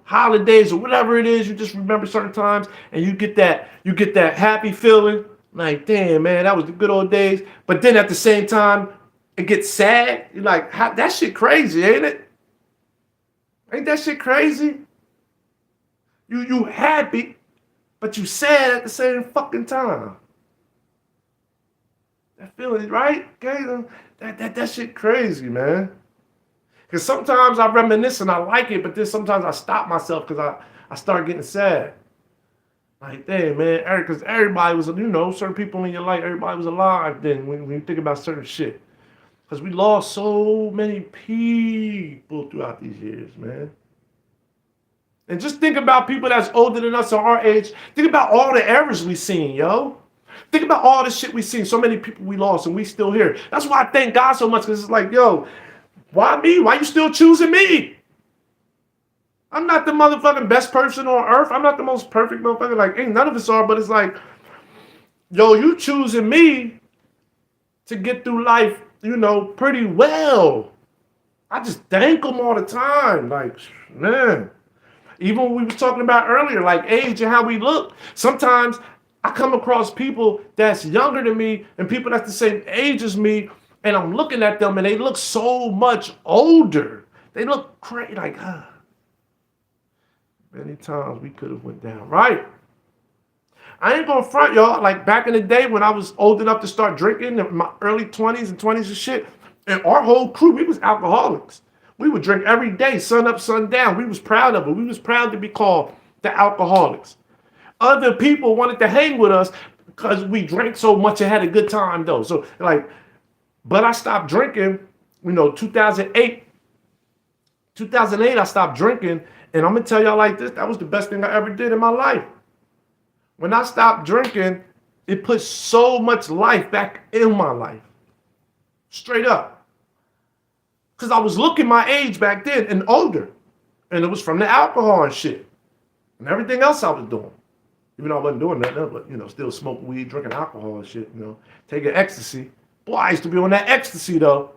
holidays or whatever it is, you just remember certain times, and you get that happy feeling, like, damn, man, that was the good old days. But then at the same time, it gets sad. You're like, that shit crazy, ain't it? Ain't that shit crazy? You happy, but you sad at the same fucking time. That feeling, right? Okay, that shit crazy, man. Because sometimes I reminisce and I like it, but then sometimes I stop myself because I start getting sad. Like, damn, man, because everybody was, certain people in your life, everybody was alive then when you think about certain shit. Because we lost so many people throughout these years, man. And just think about people that's older than us or our age. Think about all the errors we seen, yo. Think about all the shit we seen. So many people we lost and we still here. That's why I thank God so much, because it's like, yo, why me? Why you still choosing me? I'm not the motherfucking best person on earth. I'm not the most perfect motherfucker. Like, ain't none of us are, but it's like, yo, you choosing me to get through life, pretty well. I just thank them all the time. Like, man. Even what we was talking about earlier, like age and how we look. Sometimes I come across people that's younger than me and people that's the same age as me, and I'm looking at them and they look so much older. They look crazy, like, many times we could have went down, right? I ain't gonna front y'all. Like back in the day when I was old enough to start drinking in my early 20s and 20s and shit, and our whole crew, we was alcoholics. We would drink every day, sun up, sun down. We was proud of it. We was proud to be called the alcoholics. Other people wanted to hang with us because we drank so much and had a good time though. So like, but I stopped drinking, 2008. 2008, I stopped drinking. And I'm gonna tell y'all like this, that was the best thing I ever did in my life. When I stopped drinking, it put so much life back in my life. Straight up. Because I was looking my age back then and older. And it was from the alcohol and shit. And everything else I was doing. Even though I wasn't doing nothing, but, still smoking weed, drinking alcohol and shit, taking ecstasy. Boy, I used to be on that ecstasy, though.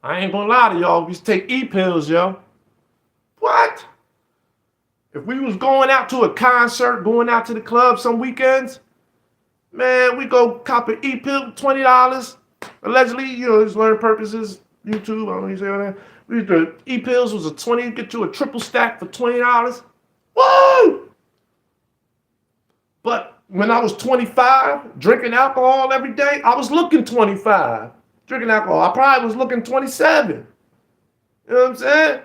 I ain't gonna lie to y'all. We used to take E-pills, yo. What? If we was going out to a concert, going out to the club some weekends, man, we go cop an E-pill, $20. Allegedly, it's learning purposes, YouTube, I don't know what you say on that. We used to, E-pills was a 20, get you a triple stack for $20. Woo! But when I was 25, drinking alcohol every day, I was looking 25. Drinking alcohol, I probably was looking 27. You know what I'm saying?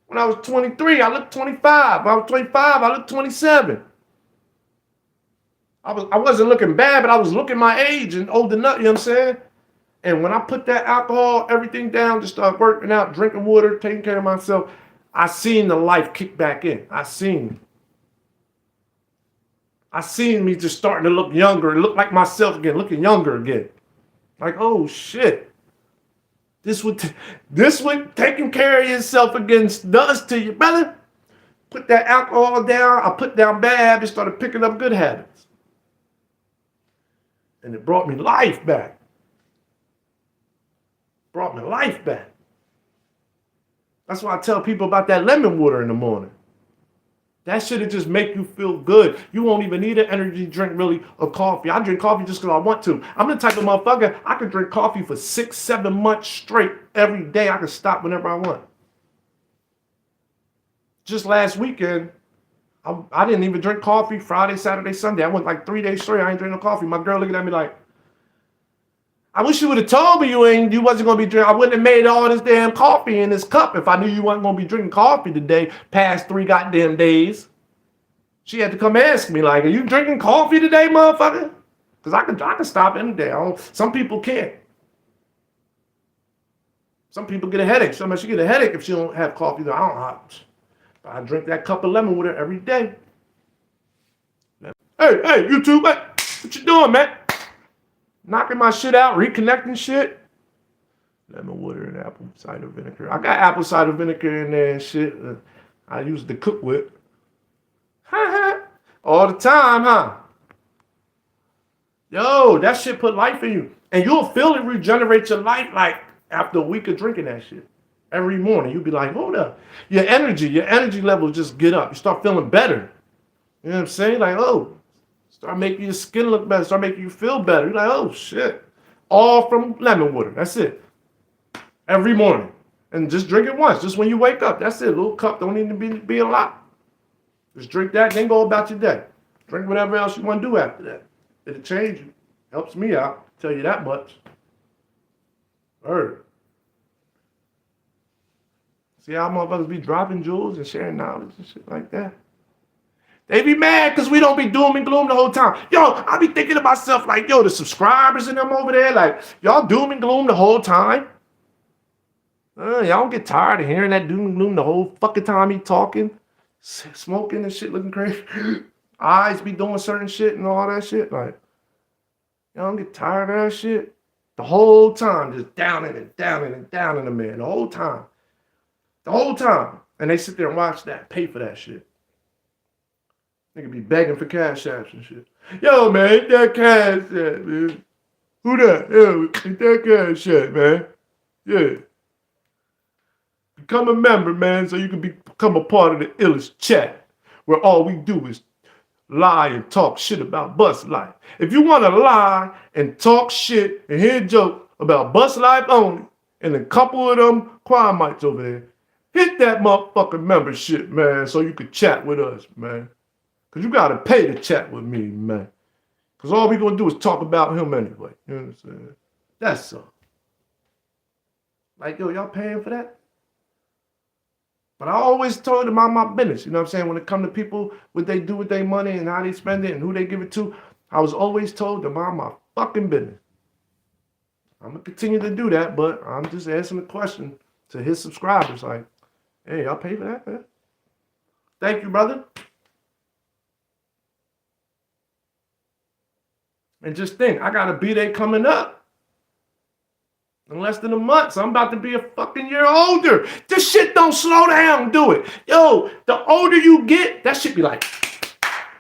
When I was 23, I looked 25. When I was 25, I looked 27. I wasn't looking bad, but I was looking my age and old enough, you know what I'm saying? And when I put that alcohol, everything down, just start working out, drinking water, taking care of myself, I seen the life kick back in. I seen me just starting to look younger, look like myself again, looking younger again. Like, oh shit. This would taking care of yourself against does to you, brother. Put that alcohol down. I put down bad habits, started picking up good habits. And it brought me life back. Brought me life back. That's why I tell people about that lemon water in the morning. That shit'll just make you feel good. You won't even need an energy drink really or coffee. I drink coffee just because I want to. I'm the type of motherfucker, I could drink coffee for 6-7 months straight every day. I can stop whenever I want. Just last weekend, I didn't even drink coffee Friday, Saturday, Sunday. I went like 3 days straight. I ain't drinking no coffee. My girl looking at me like, I wish you would have told me you wasn't going to be drinking. I wouldn't have made all this damn coffee in this cup if I knew you wasn't going to be drinking coffee today past 3 goddamn days. She had to come ask me, like, are you drinking coffee today, motherfucker? Because I can stop any day. Some people can't. Some people get a headache. She get a headache if she don't have coffee. I drink that cup of lemon water every day. Hey, YouTube, what you doing, man? Knocking my shit out, reconnecting shit. Lemon water and apple cider vinegar. I got apple cider vinegar in there and shit. I use it to cook with. All the time, huh? Yo, that shit put life in you. And you'll feel it regenerate your life like after a week of drinking that shit. Every morning, you'll be like, hold up. Your energy levels just get up. You start feeling better. You know what I'm saying? Like, oh, start making your skin look better. Start making you feel better. You're like, oh, shit. All from lemon water. That's it. Every morning. And just drink it once. Just when you wake up. That's it. A little cup. Don't need to be a lot. Just drink that, then go about your day. Drink whatever else you want to do after that. It'll change you. Helps me out. Tell you that much. Heard. See how motherfuckers be dropping jewels and sharing knowledge and shit like that? They be mad because we don't be doom and gloom the whole time. Yo, I be thinking to myself, like, yo, the subscribers and them over there, like, y'all doom and gloom the whole time. Y'all don't get tired of hearing that doom and gloom the whole fucking time he talking, smoking and shit, looking crazy. Eyes be doing certain shit and all that shit. Like, y'all don't get tired of that shit. The whole time, just downing and downing and downing the man. The whole time. The whole time. And they sit there and watch that, pay for that shit. Nigga be begging for cash apps and shit. Yo, man, hit that cash app, man. Who that? Yo, hit that cash app, man. Yeah. Become a member, man, so you can become a part of the illest chat, where all we do is lie and talk shit about Bus Life. If you want to lie and talk shit and hear jokes about Bus Life only, and a couple of them crime mites over there, hit that motherfucking membership, man, so you can chat with us, man. Because you got to pay to chat with me, man. Because all we going to do is talk about him anyway. You understand? That's all. Like, yo, y'all paying for that? But I always told them my business. You know what I'm saying? When it come to people, what they do with their money and how they spend it and who they give it to, I was always told to mind my fucking business. I'm going to continue to do that, but I'm just asking the question to his subscribers. Like, hey, y'all pay for that, man? Thank you, brother. And just think, I got a B-Day coming up in less than a month, so I'm about to be a fucking year older. This shit don't slow down, do it. Yo, the older you get, that shit be like,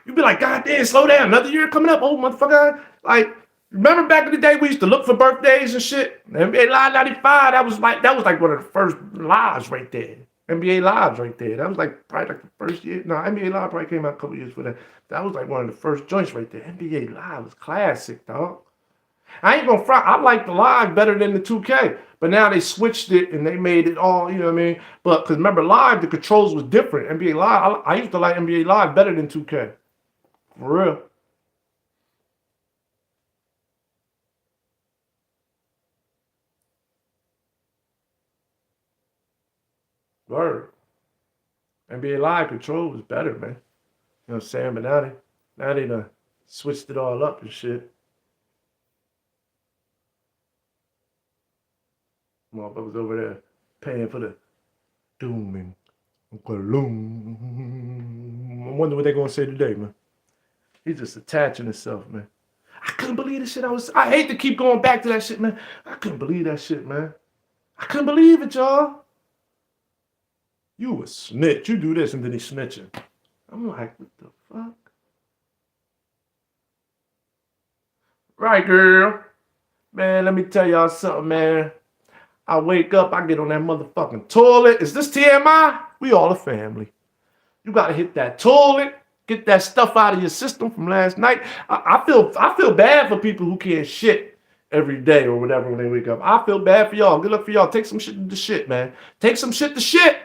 you be like, God damn, slow down. Another year coming up, old motherfucker. Like, remember back in the day we used to look for birthdays and shit? NBA Live 95, that was like one of the first lives right there. NBA Lives right there. That was like probably like the first year. No, NBA Live probably came out a couple years for that. That was like one of the first joints right there. NBA Live was classic, dog. I ain't gonna front. I like the Live better than the 2K, but now they switched it and they made it all, you know what I mean? But because remember, Live, the controls was different. NBA Live, I used to like NBA Live better than 2K. For real. Word. NBA Live control was better, man. You know what I'm saying? But now they done switched it all up and shit. Motherfuckers over there paying for the doom and gloom. I wonder what they gonna say today, man. He's just attaching himself, man. I couldn't believe the shit I hate to keep going back to that shit, man. I couldn't believe that shit, man. I couldn't believe it, y'all. You a snitch. You do this and then he's snitching. I'm like, what the fuck? Right, girl. Man, let me tell y'all something, man. I wake up, I get on that motherfucking toilet. Is this TMI? We all a family. You gotta hit that toilet, get that stuff out of your system from last night. I feel bad for people who can't shit every day or whatever when they wake up. I feel bad for y'all. Good luck for y'all. Take some shit to shit, man. Take some shit to shit.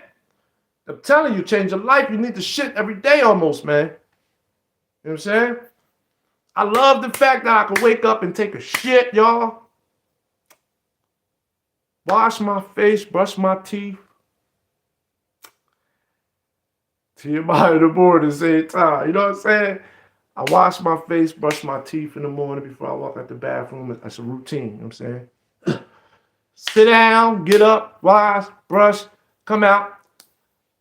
I'm telling you, change your life. You need to shit every day almost, man. You know what I'm saying? I love the fact that I can wake up and take a shit, y'all. Wash my face, brush my teeth. TMI on the board at the same time. You know what I'm saying? I wash my face, brush my teeth in the morning before I walk out the bathroom. That's a routine, you know what I'm saying? Sit down, get up, wash, brush, come out,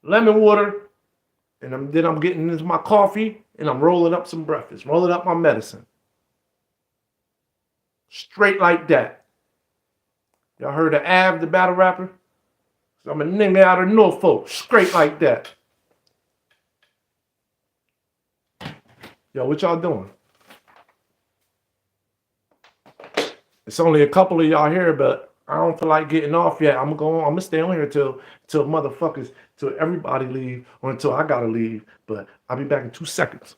lemon water, and then I'm getting into my coffee and I'm rolling up some breakfast, rolling up my medicine. Straight like that. Y'all heard of Av, the battle rapper? So I'm a nigga out of Norfolk, straight like that. Yo, what y'all doing? It's only a couple of y'all here, but I don't feel like getting off yet. I'm gonna stay on here till motherfuckers, till everybody leave, or until I gotta leave. But I'll be back in 2 seconds.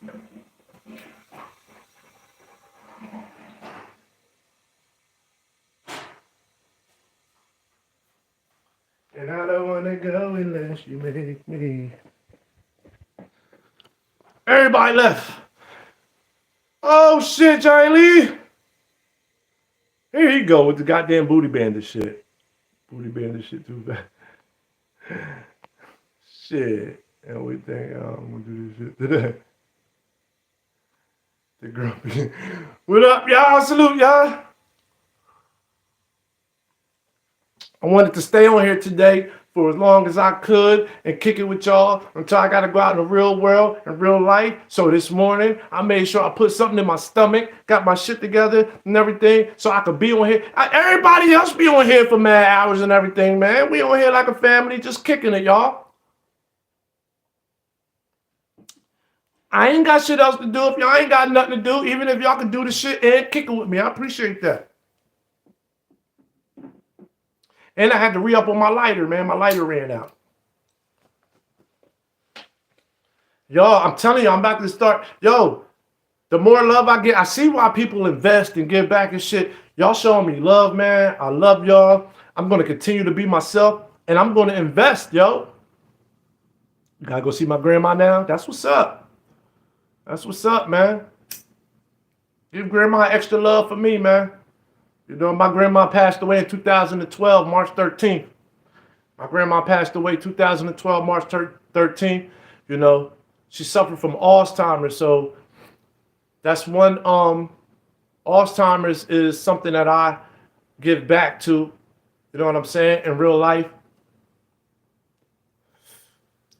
And I don't wanna go unless you make me. Everybody left. Oh shit, Johnny Lee. Here he go with the goddamn booty bandit shit. Booty bandit shit too bad. Shit. And we think I'm gonna do this shit today. The grumpy. What up, y'all? Salute, y'all. I wanted to stay on here today for as long as I could and kick it with y'all until I got to go out in the real world and real life. So this morning, I made sure I put something in my stomach, got my shit together and everything so I could be on here. Everybody else be on here for mad hours and everything, man. We on here like a family, just kicking it, y'all. I ain't got shit else to do. If y'all ain't got nothing to do, even if y'all can do the shit and kick it with me, I appreciate that. And I had to re-up on my lighter, man. My lighter ran out. Y'all, I'm telling you, I'm about to start. Yo, the more love I get, I see why people invest and give back and shit. Y'all showing me love, man. I love y'all. I'm going to continue to be myself, and I'm going to invest, yo. Gotta go see my grandma now. That's what's up. That's what's up, man. Give grandma extra love for me, man. You know, my grandma passed away in 2012, March 13th. My grandma passed away 2012, March 13th. You know, she suffered from Alzheimer's. So that's one, Alzheimer's is something that I give back to, you know what I'm saying, in real life.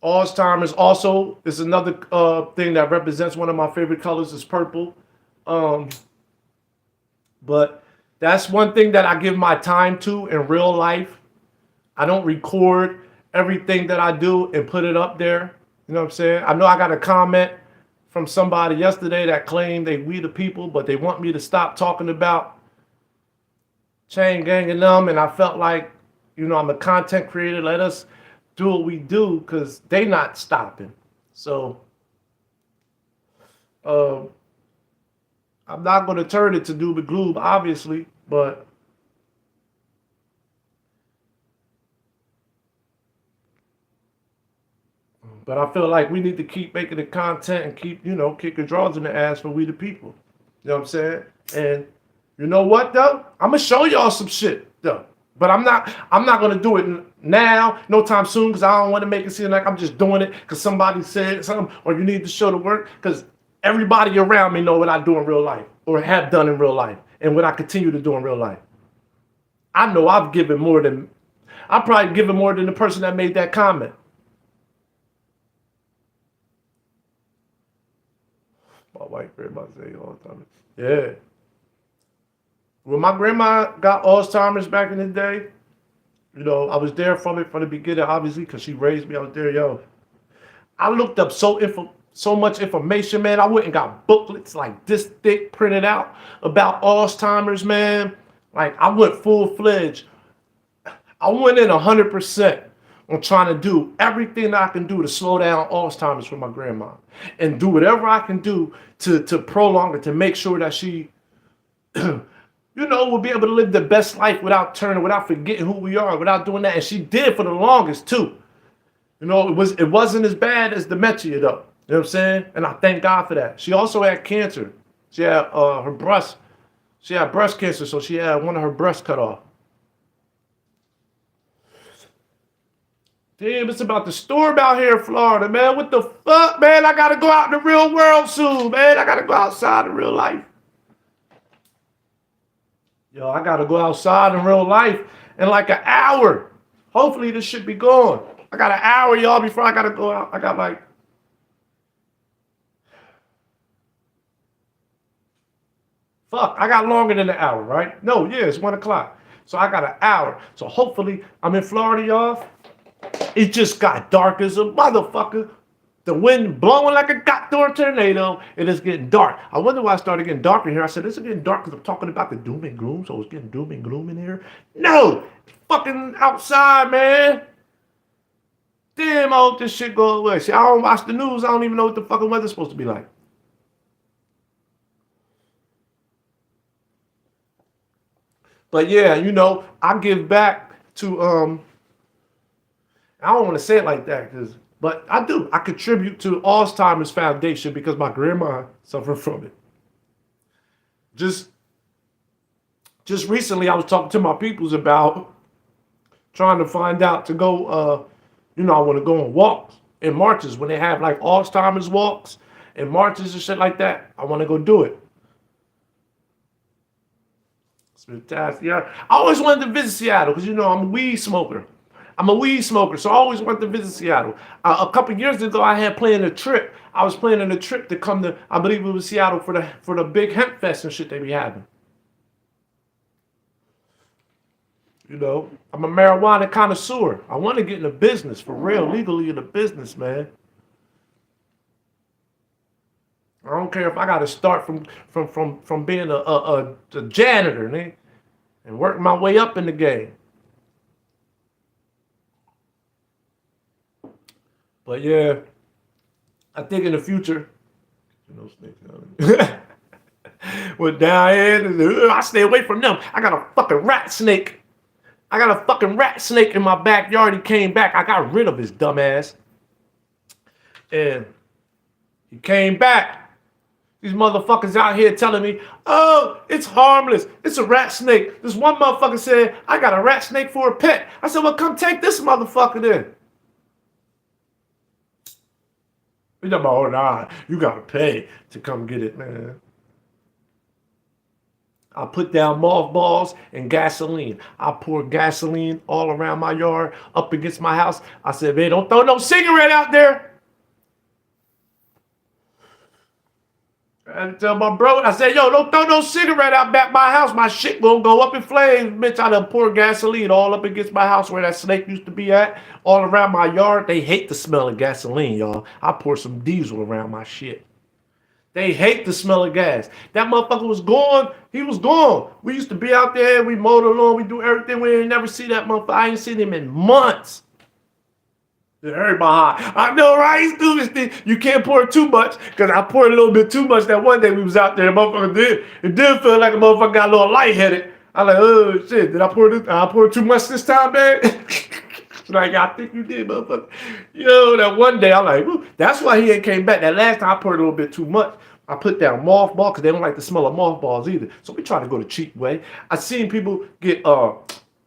Alzheimer's also is another thing that represents one of my favorite colors is purple. But that's one thing that I give my time to in real life. I don't record everything that I do and put it up there. You know what I'm saying? I know I got a comment from somebody yesterday that claimed we the people, but they want me to stop talking about Chain Gang and them. And I felt like, you know, I'm a content creator. Let us do what we do because they not stopping. So I'm not going to turn it to Doobie Gloob, obviously, but I feel like we need to keep making the content and keep, you know, kicking draws in the ass for we the people. You know what I'm saying? And you know what, though? I'm going to show y'all some shit, though. But I'm not going to do it now, no time soon, because I don't want to make it seem like I'm just doing it because somebody said something or you need to show the work, because everybody around me know what I do in real life or have done in real life and what I continue to do in real life. I know I've probably given more than the person that made that comment. My white grandma say all the time. Yeah. When my grandma got Alzheimer's back in the day, you know, I was there from the beginning, obviously, because she raised me. I was there, yo. I looked up so much information, man. I went and got booklets like this thick printed out about Alzheimer's, man. Like, I went full-fledged. I went in 100% on trying to do everything that I can do to slow down Alzheimer's for my grandma and do whatever I can do to prolong it, to make sure that she, you know, will be able to live the best life without forgetting who we are, without doing that. And she did for the longest, too. You know, it wasn't as bad as dementia, though. You know what I'm saying? And I thank God for that. She also had cancer. She had she had breast cancer, so she had one of her breasts cut off. Damn, it's about the storm out here in Florida, man. What the fuck, man? I gotta go out in the real world soon, man. I gotta go outside in real life. Yo, I gotta go outside in real life in like an hour. Hopefully this should be gone. I got an hour, y'all, before I gotta go out. I got like... Fuck, I got longer than an hour, right? No, yeah, it's 1 o'clock. So I got an hour. So hopefully I'm in Florida, y'all. It just got dark as a motherfucker. The wind blowing like a goddamn tornado. It is getting dark. I wonder why I started getting darker here. I said, is it getting dark because I'm talking about the doom and gloom? So it's getting doom and gloom in here? No! It's fucking outside, man. Damn, I hope this shit go away. See, I don't watch the news. I don't even know what the fucking weather's supposed to be like. But yeah, you know, I give back to I don't want to say it like that, but I do. I contribute to Alzheimer's Foundation because my grandma suffered from it. Just just recently, I was talking to my peoples about trying to find out to go. You know, I want to go on walks in marches when they have like Alzheimer's walks and marches and shit like that. I want to go do it. It's fantastic. Yeah, I always wanted to visit Seattle because you know I'm a weed smoker. I'm a weed smoker, so I always wanted to visit Seattle. A couple years ago, I had planned a trip. I was planning a trip to come to, I believe it was Seattle for the big hemp fest and shit they be having. You know, I'm a marijuana connoisseur. I want to get in the business for real, legally in the business, man. I don't care if I got to start from being a janitor, man, and work my way up in the game. But yeah, I think in the future, you know, snakes. Well, down here, I stay away from them. I got a fucking rat snake. I got a fucking rat snake in my backyard. He came back. I got rid of his dumb ass. And he came back. These motherfuckers out here telling me, oh, it's harmless. It's a rat snake. This one motherfucker said, I got a rat snake for a pet. I said, well, come take this motherfucker then. He's like, oh, nah, you gotta pay to come get it, man. I put down mothballs and gasoline. I pour gasoline all around my yard, up against my house. I said, man, don't throw no cigarette out there. I tell my bro, I said, yo, don't throw no cigarette out back my house. My shit gonna go up in flames. Bitch, I done pour gasoline all up against my house where that snake used to be at, all around my yard. They hate the smell of gasoline, y'all. I pour some diesel around my shit. They hate the smell of gas. That motherfucker was gone. He was gone. We used to be out there. We mowed along. We do everything. We ain't never see that motherfucker. I ain't seen him in months. It hurt my heart. I know, right? He's doing this thing. You can't pour too much because I poured a little bit too much that one day we was out there. The motherfucker did. It did feel like a motherfucker got a little lightheaded. I'm like, oh shit, did I pour this? I poured too much this time, man? Like, I think you did, motherfucker. Yo, that one day, I'm like, ooh, that's why he ain't came back. That last time I poured a little bit too much. I put down mothballs because they don't like the smell of mothballs either. So we try to go the cheap way. I seen people get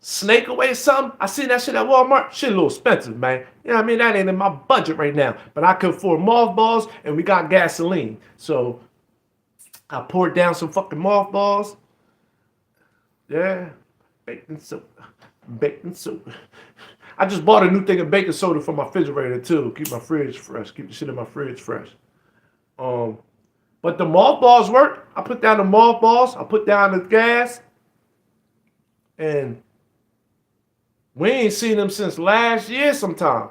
snake away or something. I seen that shit at Walmart. Shit a little expensive, man. You know what I mean? That ain't in my budget right now. But I could afford mothballs and we got gasoline. So I poured down some fucking mothballs. Yeah. Baking soda. Baking soda. I just bought a new thing of baking soda for my refrigerator too. Keep my fridge fresh. Keep the shit in my fridge fresh. But the mothballs work. I put down the mothballs. I put down the gas. And we ain't seen them since last year sometime.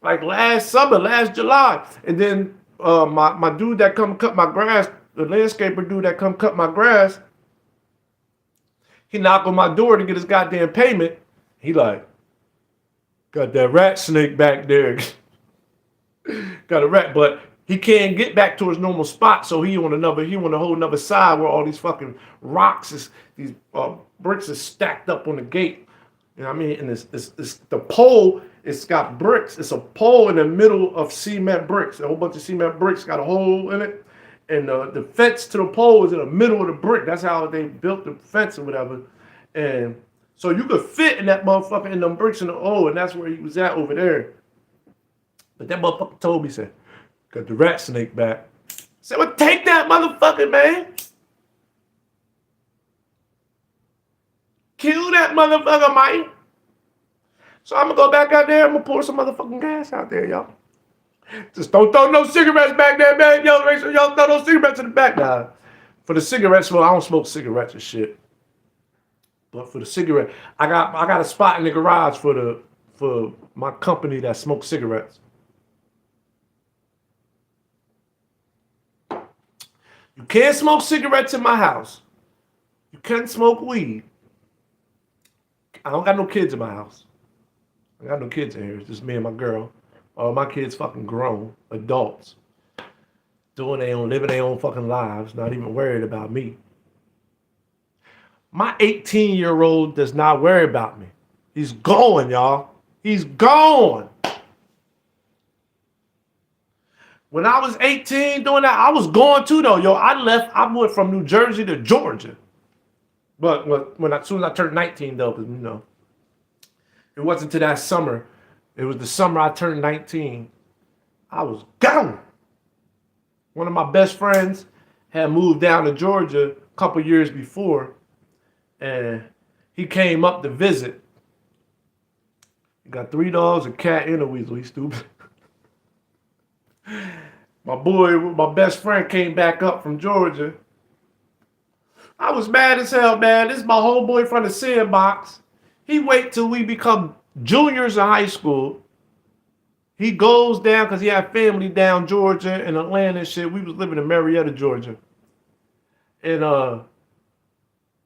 Like last summer, last July. And then my dude that come cut my grass, the landscaper dude that come cut my grass, he knocked on my door to get his goddamn payment. He like, got that rat snake back there. Got a rat, but he can't get back to his normal spot, so he on a whole another side where all these fucking rocks these bricks is stacked up on the gate. You know what I mean? And it's the pole, it's got bricks. It's a pole in the middle of cement bricks. A whole bunch of cement bricks got a hole in it. And the fence to the pole is in the middle of the brick. That's how they built the fence or whatever. And so you could fit in that motherfucker in them bricks in the hole, and that's where he was at over there. But that motherfucker told me, said, got the rat snake back. I said, well, take that motherfucker, man. Kill that motherfucker, man. So I'm gonna go back out there. I'm gonna pour some motherfucking gas out there, y'all. Just don't throw no cigarettes back there, man. Yo, make sure y'all throw those cigarettes in the back. Nah, for the cigarettes, well, I don't smoke cigarettes and shit. But for the cigarette, I got a spot in the garage for my company that smokes cigarettes. You can't smoke cigarettes in my house. You can't smoke weed. I don't got no kids in my house. I got no kids in here. It's just me and my girl. All my kids fucking grown, adults. Doing their own, living their own fucking lives, not even worried about me. My 18-year-old does not worry about me. He's going, y'all. He's gone. When I was 18 doing that, I was going too, though. Yo, I went from New Jersey to Georgia. But as soon as I turned 19, though, because, it wasn't to that summer. It was the summer I turned 19. I was gone. One of my best friends had moved down to Georgia a couple years before, and he came up to visit. He got 3 dogs, a cat, and a weasel. He's stupid. My best friend came back up from Georgia. I was mad as hell, man. This is my homeboy from the sandbox. He wait till we become juniors in high school. He goes down because he had family down Georgia and Atlanta and shit. We was living in Marietta, Georgia. And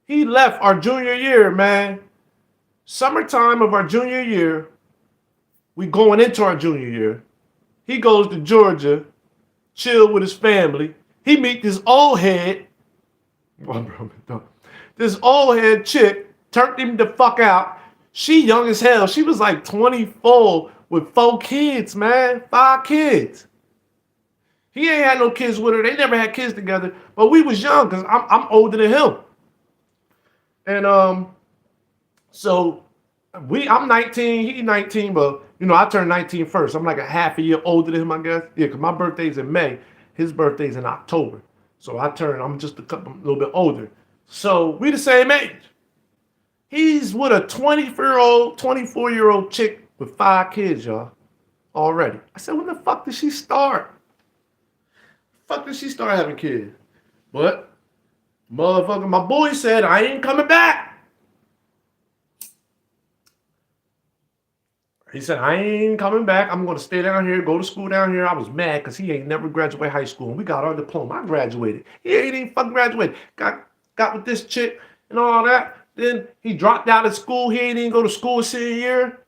he left our junior year, man. Summertime of our junior year, we going into our junior year. He goes to Georgia, chill with his family. He meet this old head. This old head chick turned him the fuck out. She young as hell. She was like 24 with 4 kids, man. 5 kids. He ain't had no kids with her. They never had kids together. But we was young because I'm older than him. And so I'm 19, he 19, but I turned 19 first. I'm like a half a year older than him, I guess. Yeah, because my birthday's in May. His birthday's in October. So I'm just a little bit older. So we the same age. He's with a 24-year-old chick with 5 kids, y'all. Already. I said, when the fuck did she start? Fuck did she start having kids? But, motherfucker, my boy said, I ain't coming back. He said, I ain't coming back. I'm going to stay down here, go to school down here. I was mad because he ain't never graduated high school. And we got our diploma. I graduated. He ain't even fucking graduated. Got with this chick and all that. Then he dropped out of school. He ain't even go to school senior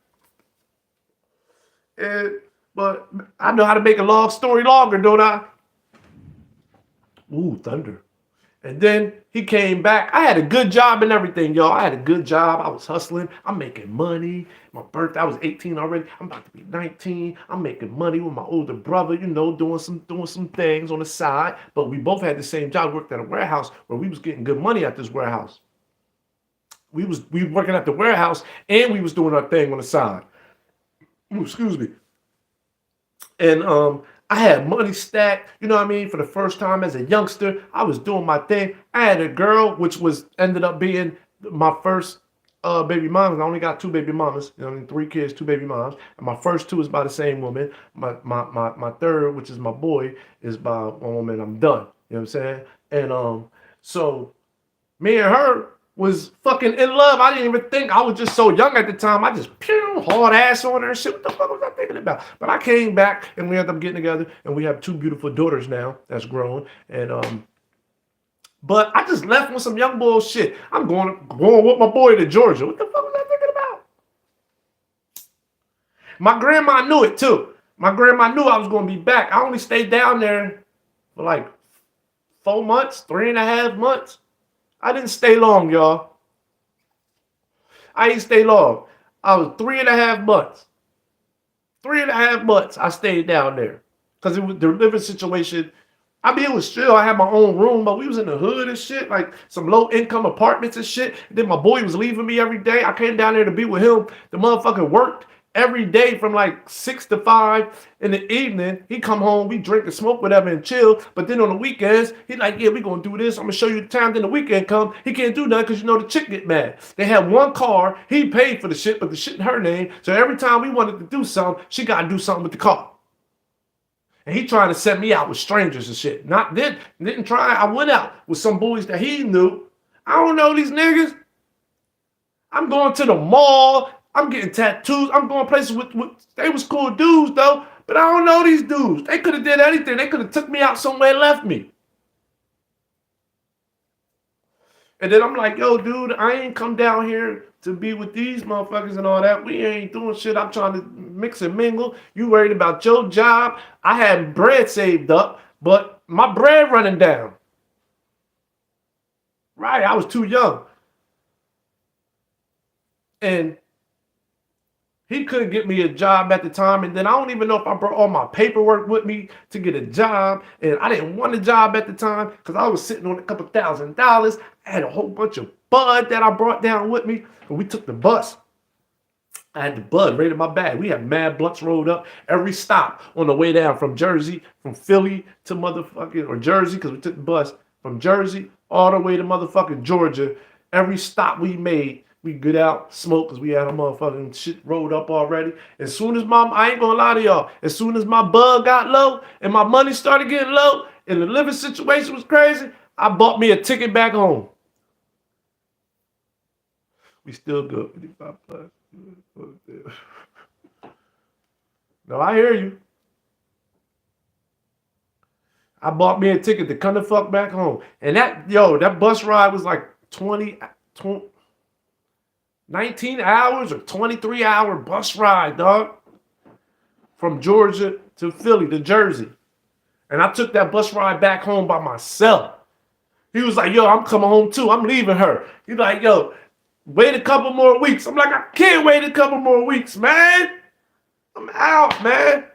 year. But I know how to make a long story longer, don't I? Ooh, thunder. And then he came back. I had a good job and everything, y'all. I had a good job. I was hustling. I'm making money. My birthday, I was 18 already. I'm about to be 19. I'm making money with my older brother, doing some things on the side. But we both had the same job. We worked at a warehouse where we was getting good money at this warehouse. We was working at the warehouse and we was doing our thing on the side. Ooh, excuse me. And I had money stacked, for the first time as a youngster. I was doing my thing. I had a girl, which ended up being my first baby mom. I only got 2 baby mamas, 3 kids, 2 baby moms. And my first 2 is by the same woman. My third, which is my boy, is by one woman. I'm done. You know what I'm saying? And so me and her was fucking in love. I didn't even think. I was just so young at the time. I just hard ass on her and shit. What the fuck was I thinking about? But I came back and we ended up getting together and we have 2 beautiful daughters now that's grown. And but I just left with some young bullshit. I'm going with my boy to Georgia. What the fuck was I thinking about? My grandma knew it too. My grandma knew I was going to be back. I only stayed down there for like 4 months, 3.5 months. I didn't stay long, y'all. I didn't stay long. I was 3.5 months. 3.5 months I stayed down there. Because it was the living situation. I mean, it was chill. I had my own room, but we was in the hood and shit, like some low-income apartments and shit. And then my boy was leaving me every day. I came down there to be with him. The motherfucker worked every day from like 6 to 5 in the evening. He come home, we drink and smoke, whatever, and chill. But then on the weekends, he like, yeah, we gonna do this. I'm gonna show you the time. Then the weekend come, he can't do nothing because the chick get mad. They had 1 car. He paid for the shit, but the shit in her name. So every time we wanted to do something, she gotta do something with the car. And he trying to set me out with strangers and shit. Didn't try. I went out with some boys that he knew. I don't know these niggas. I'm going to the mall. I'm getting tattoos. I'm going places with they was cool dudes though, but I don't know these dudes. They could have did anything. They could have took me out somewhere and left me. And then I'm like, yo, dude, I ain't come down here to be with these motherfuckers and all that. We ain't doing shit. I'm trying to mix and mingle. You worried about your job. I had bread saved up, but my bread running down. Right, I was too young. And he couldn't get me a job at the time. And then I don't even know if I brought all my paperwork with me to get a job. And I didn't want a job at the time because I was sitting on a couple $1,000. I had a whole bunch of bud that I brought down with me. And we took the bus. I had the bud right in my bag. We had mad blunts rolled up every stop on the way down from Jersey, from Philly to motherfucking, or Jersey, because we took the bus from Jersey all the way to motherfucking Georgia. Every stop we made, we get out, smoke, because we had a motherfucking shit rolled up already. As soon as I ain't gonna lie to y'all, as soon as my bug got low and my money started getting low and the living situation was crazy, I bought me a ticket back home. We still good, 55 plus. No, I hear you. I bought me a ticket to come the fuck back home. And that bus ride was like 19 hours or 23-hour bus ride, dog. From Georgia to Philly to Jersey. And I took that bus ride back home by myself. He was like, yo, I'm coming home too. I'm leaving her. He's like, yo, wait a couple more weeks. I'm like, I can't wait a couple more weeks, man. I'm out, man.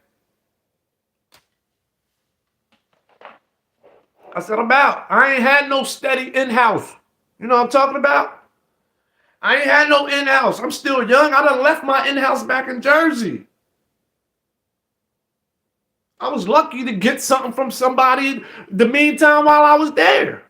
I said, I'm out. I ain't had no steady in-house. You know what I'm talking about? I ain't had no in-house. I'm still young. I done left my in-house back in Jersey. I was lucky to get something from somebody the meantime while I was there.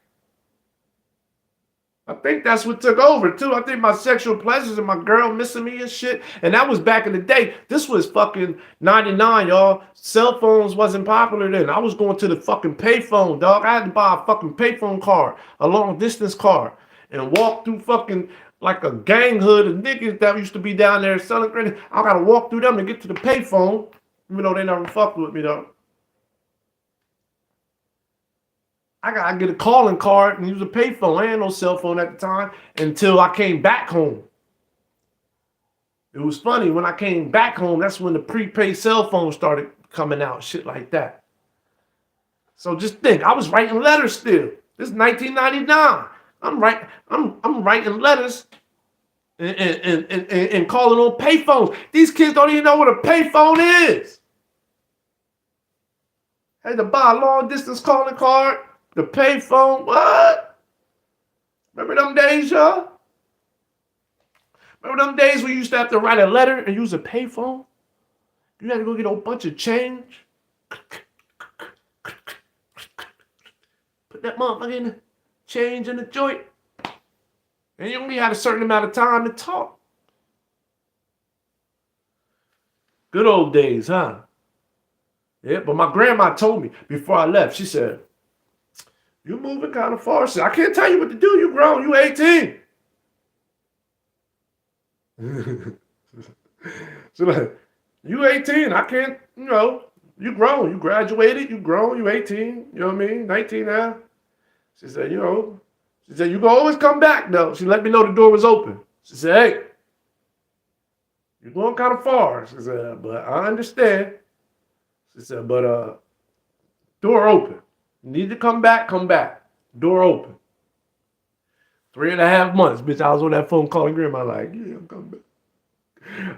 I think that's what took over, too. I think my sexual pleasures and my girl missing me and shit. And that was back in the day. This was fucking 99, y'all. Cell phones wasn't popular then. I was going to the fucking payphone, dog. I had to buy a fucking payphone card, a long-distance card, and walk through fucking like a gang hood of niggas that used to be down there selling credit. I got to walk through them to get to the payphone, even though they never fucked with me, though. I gotta get a calling card and use a payphone. I had no cell phone at the time until I came back home. It was funny, when I came back home, that's when the prepaid cell phone started coming out, shit like that. So just think, I was writing letters still. This is 1999. I'm writing letters and calling on payphones. These kids don't even know what a payphone is. Had to buy a long distance calling card. The payphone, what? Remember them days, y'all? Remember them days we used to have to write a letter and use a payphone? You had to go get a bunch of change. Put that motherfucking change in the joint. And you only had a certain amount of time to talk. Good old days, huh? Yeah, but my grandma told me before I left, she said, you moving kind of far. I can't tell you what to do. You grown. You 18. So like, you 18. I can't, you grown. You graduated. You grown. You 18. You know what I mean? 19 now. She said, you can always come back, though. She let me know the door was open. She said, hey, you're going kind of far. She said, but I understand. She said, but door open. You need to come back, come back. Door open. 3.5 months, bitch. I was on that phone calling grandma like, yeah, I'm coming back.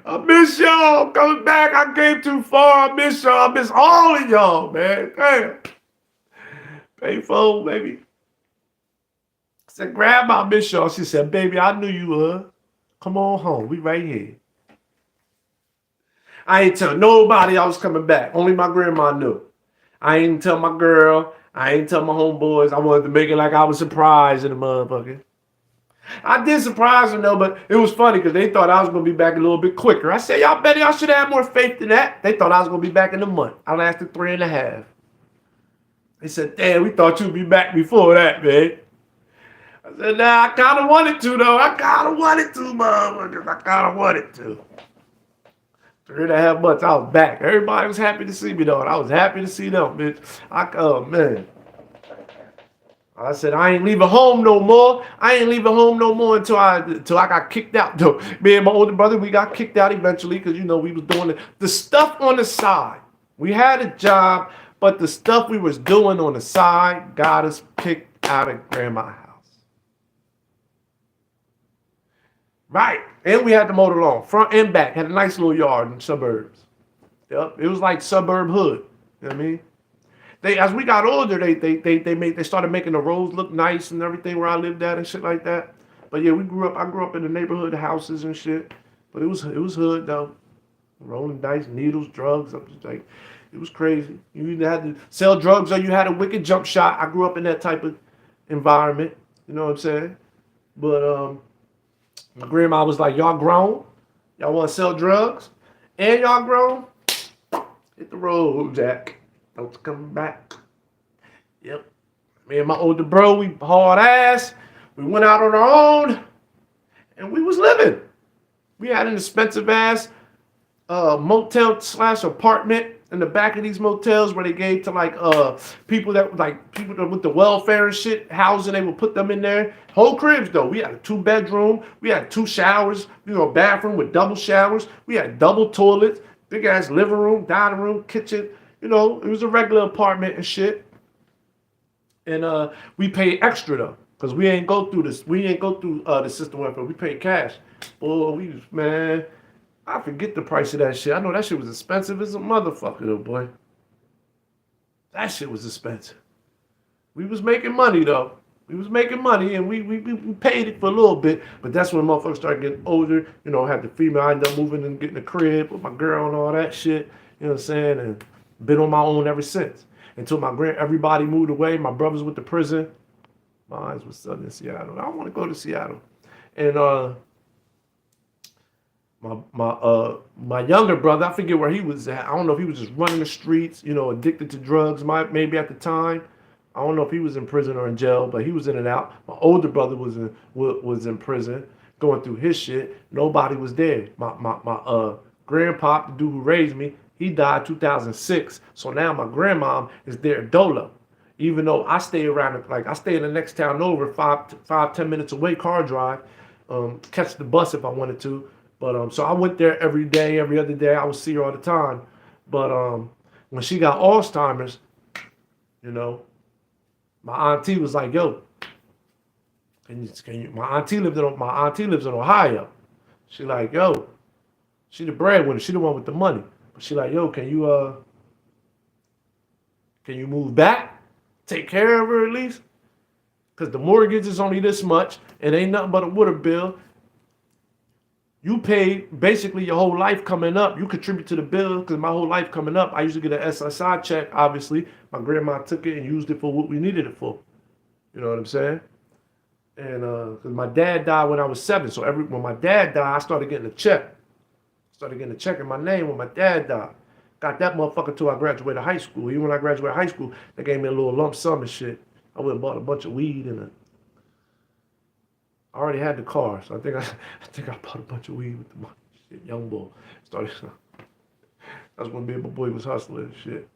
I miss y'all. I'm coming back. I came too far. I miss y'all. I miss all of y'all, man. Damn. Payphone, baby. I said, grandma, I miss y'all. She said, baby, I knew you would. Come on home. We right here. I ain't tell nobody I was coming back. Only my grandma knew. I ain't tell my girl. I ain't tell my homeboys. I wanted to make it like I was surprised in the motherfucker. I did surprise them though, but it was funny because they thought I was going to be back a little bit quicker. I said, y'all better, y'all should have more faith than that. They thought I was going to be back in a month. I lasted 3.5. They said, damn, we thought you'd be back before that, man. I said, nah, I kind of wanted to though. I kind of wanted to, motherfuckers. I kind of wanted to. 3.5 months, I was back. Everybody was happy to see me, though. And I was happy to see them, bitch. Oh, man. I said, I ain't leaving home no more. I ain't leaving home no more until I got kicked out, though. Me and my older brother, we got kicked out eventually because, we was doing the stuff on the side. We had a job, but the stuff we was doing on the side got us kicked out of grandma's house. Right. And we had the motor lawn, front and back. Had a nice little yard in the suburbs. Yep. It was like suburb hood. You know what I mean? They as we got older, they started making the roads look nice and everything where I lived at and shit like that. But yeah, I grew up in the neighborhood houses and shit. But it was hood though. Rolling dice, needles, drugs. I'm just like, it was crazy. You either had to sell drugs or you had a wicked jump shot. I grew up in that type of environment. You know what I'm saying? But my grandma was like, y'all grown? Y'all want to sell drugs? And y'all grown? Hit the road, Jack. Don't come back. Yep. Me and my older bro, we hard ass. We went out on our own and we was living. We had an expensive ass motel slash apartment in the back of these motels where they gave to like people that with the welfare and shit housing. They would put them in there. Whole cribs though. We had a 2-bedroom. We had 2 showers. Bathroom with double showers. We had double toilets. Big ass living room, dining room, kitchen. It was a regular apartment and shit. And we paid extra though, cause we ain't go through this. We ain't go through the system welfare. We paid cash. Boy, man. I forget the price of that shit. I know that shit was expensive as a motherfucker, though, boy. That shit was expensive. We was making money, though. We was making money, and we paid it for a little bit. But that's when motherfuckers started getting older. Had the female. I ended up moving and getting a crib with my girl and all that shit. You know what I'm saying? And been on my own ever since. Until everybody moved away. My brothers went to prison. Mine was still in Seattle. I want to go to Seattle. And my younger brother, I forget where he was at. I don't know if he was just running the streets, addicted to drugs, maybe at the time. I don't know if he was in prison or in jail, but he was in and out. My older brother was in prison, going through his shit. Nobody was there. My grandpa, the dude who raised me, he died 2006. So now my grandmom is there at Dolo. Even though I stay around, I stay in the next town over, 10 minutes away, car drive, catch the bus if I wanted to. But so I went there every day, every other day. I would see her all the time. But when she got Alzheimer's, my auntie was like, "Yo, can you?" My auntie lives in Ohio. She like, "Yo," she the breadwinner. She the one with the money. But she like, "Yo, can you move back? Take care of her at least, cause the mortgage is only this much. It ain't nothing but a water bill." You pay basically your whole life coming up. You contribute to the bill because my whole life coming up, I used to get an SSI check, obviously. My grandma took it and used it for what we needed it for. You know what I'm saying? And because my dad died when I was 7. So when my dad died, I started getting a check. Started getting a check in my name when my dad died. Got that motherfucker till I graduated high school. Even when I graduated high school, they gave me a little lump sum and shit. I went and bought a bunch of weed and I already had the car, so I think I bought a bunch of weed with the money. Shit, young boy started. That's when me and my boy was hustling and shit.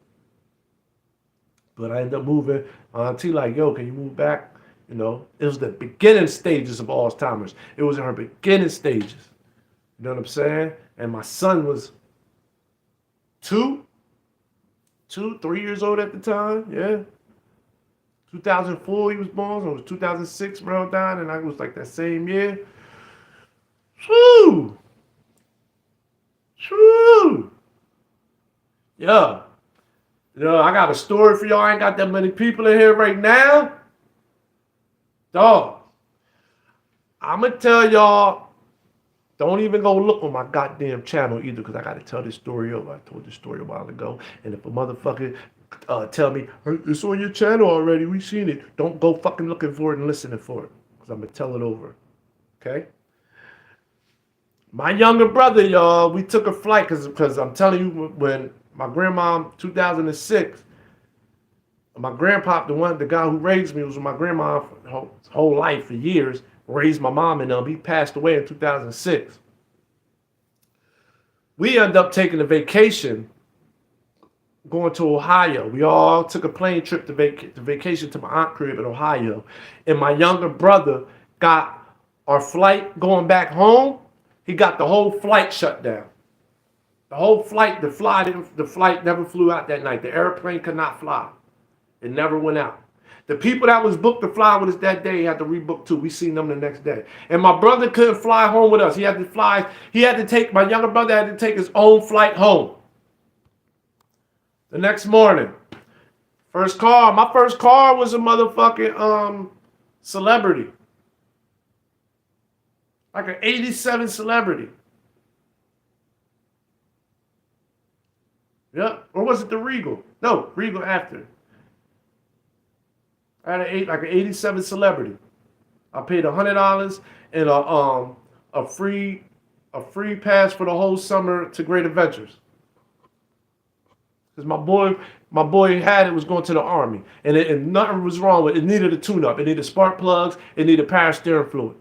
But I ended up moving. My auntie like, "Yo, can you move back?" It was the beginning stages of Alzheimer's. It was in her beginning stages. You know what I'm saying? And my son was 3 years old at the time. Yeah. 2004 he was born, so it was 2006 around down, and I was like that same year. Woo! Woo! Yeah. I got a story for y'all. I ain't got that many people in here right now. Dog. I'm going to tell y'all, don't even go look on my goddamn channel either, because I got to tell this story over. I told this story a while ago, and if a motherfucker tell me, "Hey, it's on your channel already, we seen it," don't go fucking looking for it and listening for it, because I'm going to tell it over. Okay? My younger brother, y'all, we took a flight, because I'm telling you, when my grandma, 2006, my grandpa, the guy who raised me, was with my grandma for his whole life for years, raised my mom and them. He passed away in 2006. We ended up taking a vacation going to Ohio. We all took a plane trip to vacation to my aunt crib in Ohio. And my younger brother got our flight going back home. He got the whole flight shut down. The whole flight, the flight never flew out that night. The airplane could not fly. It never went out. The people that was booked to fly with us that day had to rebook too. We seen them the next day. And my brother couldn't fly home with us. He had to fly. He had to take, my younger brother had to take his own flight home. The next morning, my first car was a motherfucking Celebrity. Like an 87 Celebrity. Yep. Or was it the Regal? No, Regal after. I had like an 87 Celebrity. I paid $100 and a free pass for the whole summer to Great Adventures. Because my boy had it, was going to the Army. And nothing was wrong with it. It needed a tune-up. It needed spark plugs. It needed power steering fluid.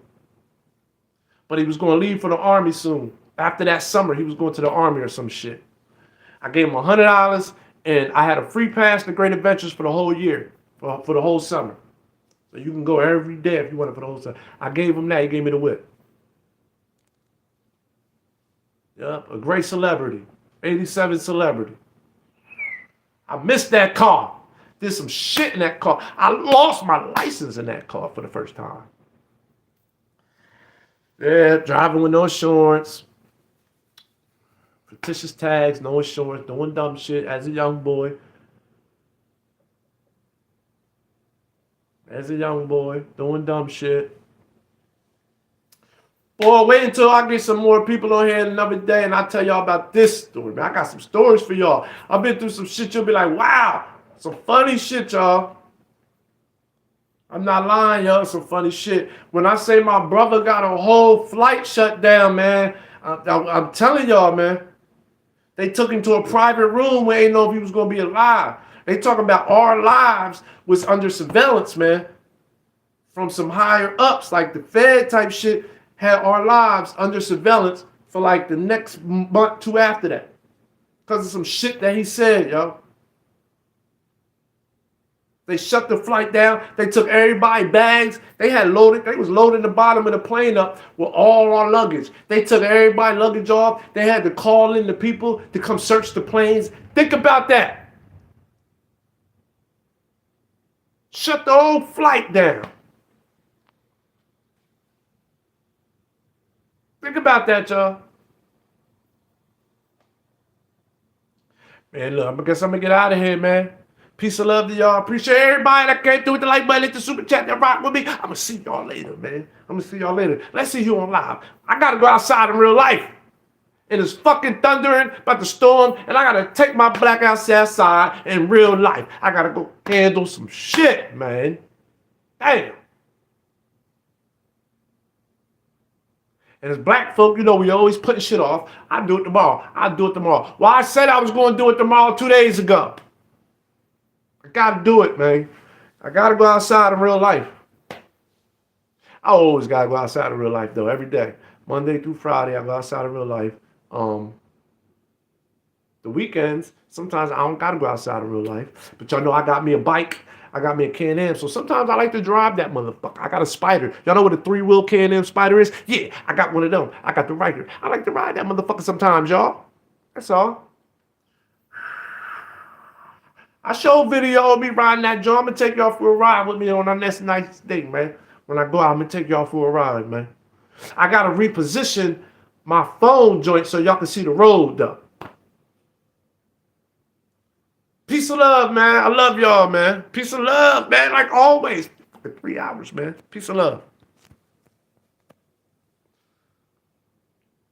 But he was going to leave for the Army soon. After that summer, he was going to the Army or some shit. I gave him $100 and I had a free pass to Great Adventures for the whole year. For the whole summer. So you can go every day if you want it for the whole summer. I gave him that. He gave me the whip. Yep, a great Celebrity. 87 Celebrity. I missed that car. Did some shit in that car. I lost my license in that car for the first time. Yeah, driving with no insurance. Fictitious tags, no insurance, doing dumb shit as a young boy. Doing dumb shit. Boy, wait until I get some more people on here another day and I'll tell y'all about this story, man. I got some stories for y'all. I've been through some shit you'll be like, wow, some funny shit, y'all. I'm not lying, y'all, some funny shit. When I say my brother got a whole flight shut down, man, I'm telling y'all, man. They took him to a private room where they didn't know if he was going to be alive. They talking about our lives was under surveillance, man. From some higher ups, like the Fed type shit, had our lives under surveillance for like the next month, two after that. Because of some shit that he said, yo. They shut the flight down. They took everybody's bags. They was loading the bottom of the plane up with all our luggage. They took everybody's luggage off. They had to call in the people to come search the planes. Think about that. Shut the whole flight down. Think about that, y'all. Man, look, I guess I'm going to get out of here, man. Peace and love to y'all. Appreciate everybody that came through with the like button, hit the super chat that rock with me. I'm going to see y'all later, man. I'm going to see y'all later. Let's see you on live. I got to go outside in real life. And it's fucking thundering, about to storm, and I got to take my black ass outside in real life. I got to go handle some shit, man. Damn. And as black folk, you know, we always putting shit off. I'll do it tomorrow. Well, I said I was going to do it tomorrow 2 days ago. I got to do it, man. I got to go outside in real life. I always got to go outside in real life, though, every day. Monday through Friday, I go outside in real life. The weekends, sometimes I don't got to go outside in real life. But y'all know I got me a bike. I got me a Can-Am, so sometimes I like to drive that motherfucker. I got a Spider. Y'all know what a 3-wheel Can-Am Spider is? Yeah, I got one of them. I got the Riker. I like to ride that motherfucker sometimes, y'all. That's all. I show a video of me riding that joint. I'm going to take y'all for a ride with me on our next nice date, man. When I go out, I'm going to take y'all for a ride, man. I got to reposition my phone joint so y'all can see the road, though. Peace of love, man. I love y'all, man. Peace of love, man. Like always. 3 hours, man. Peace of love.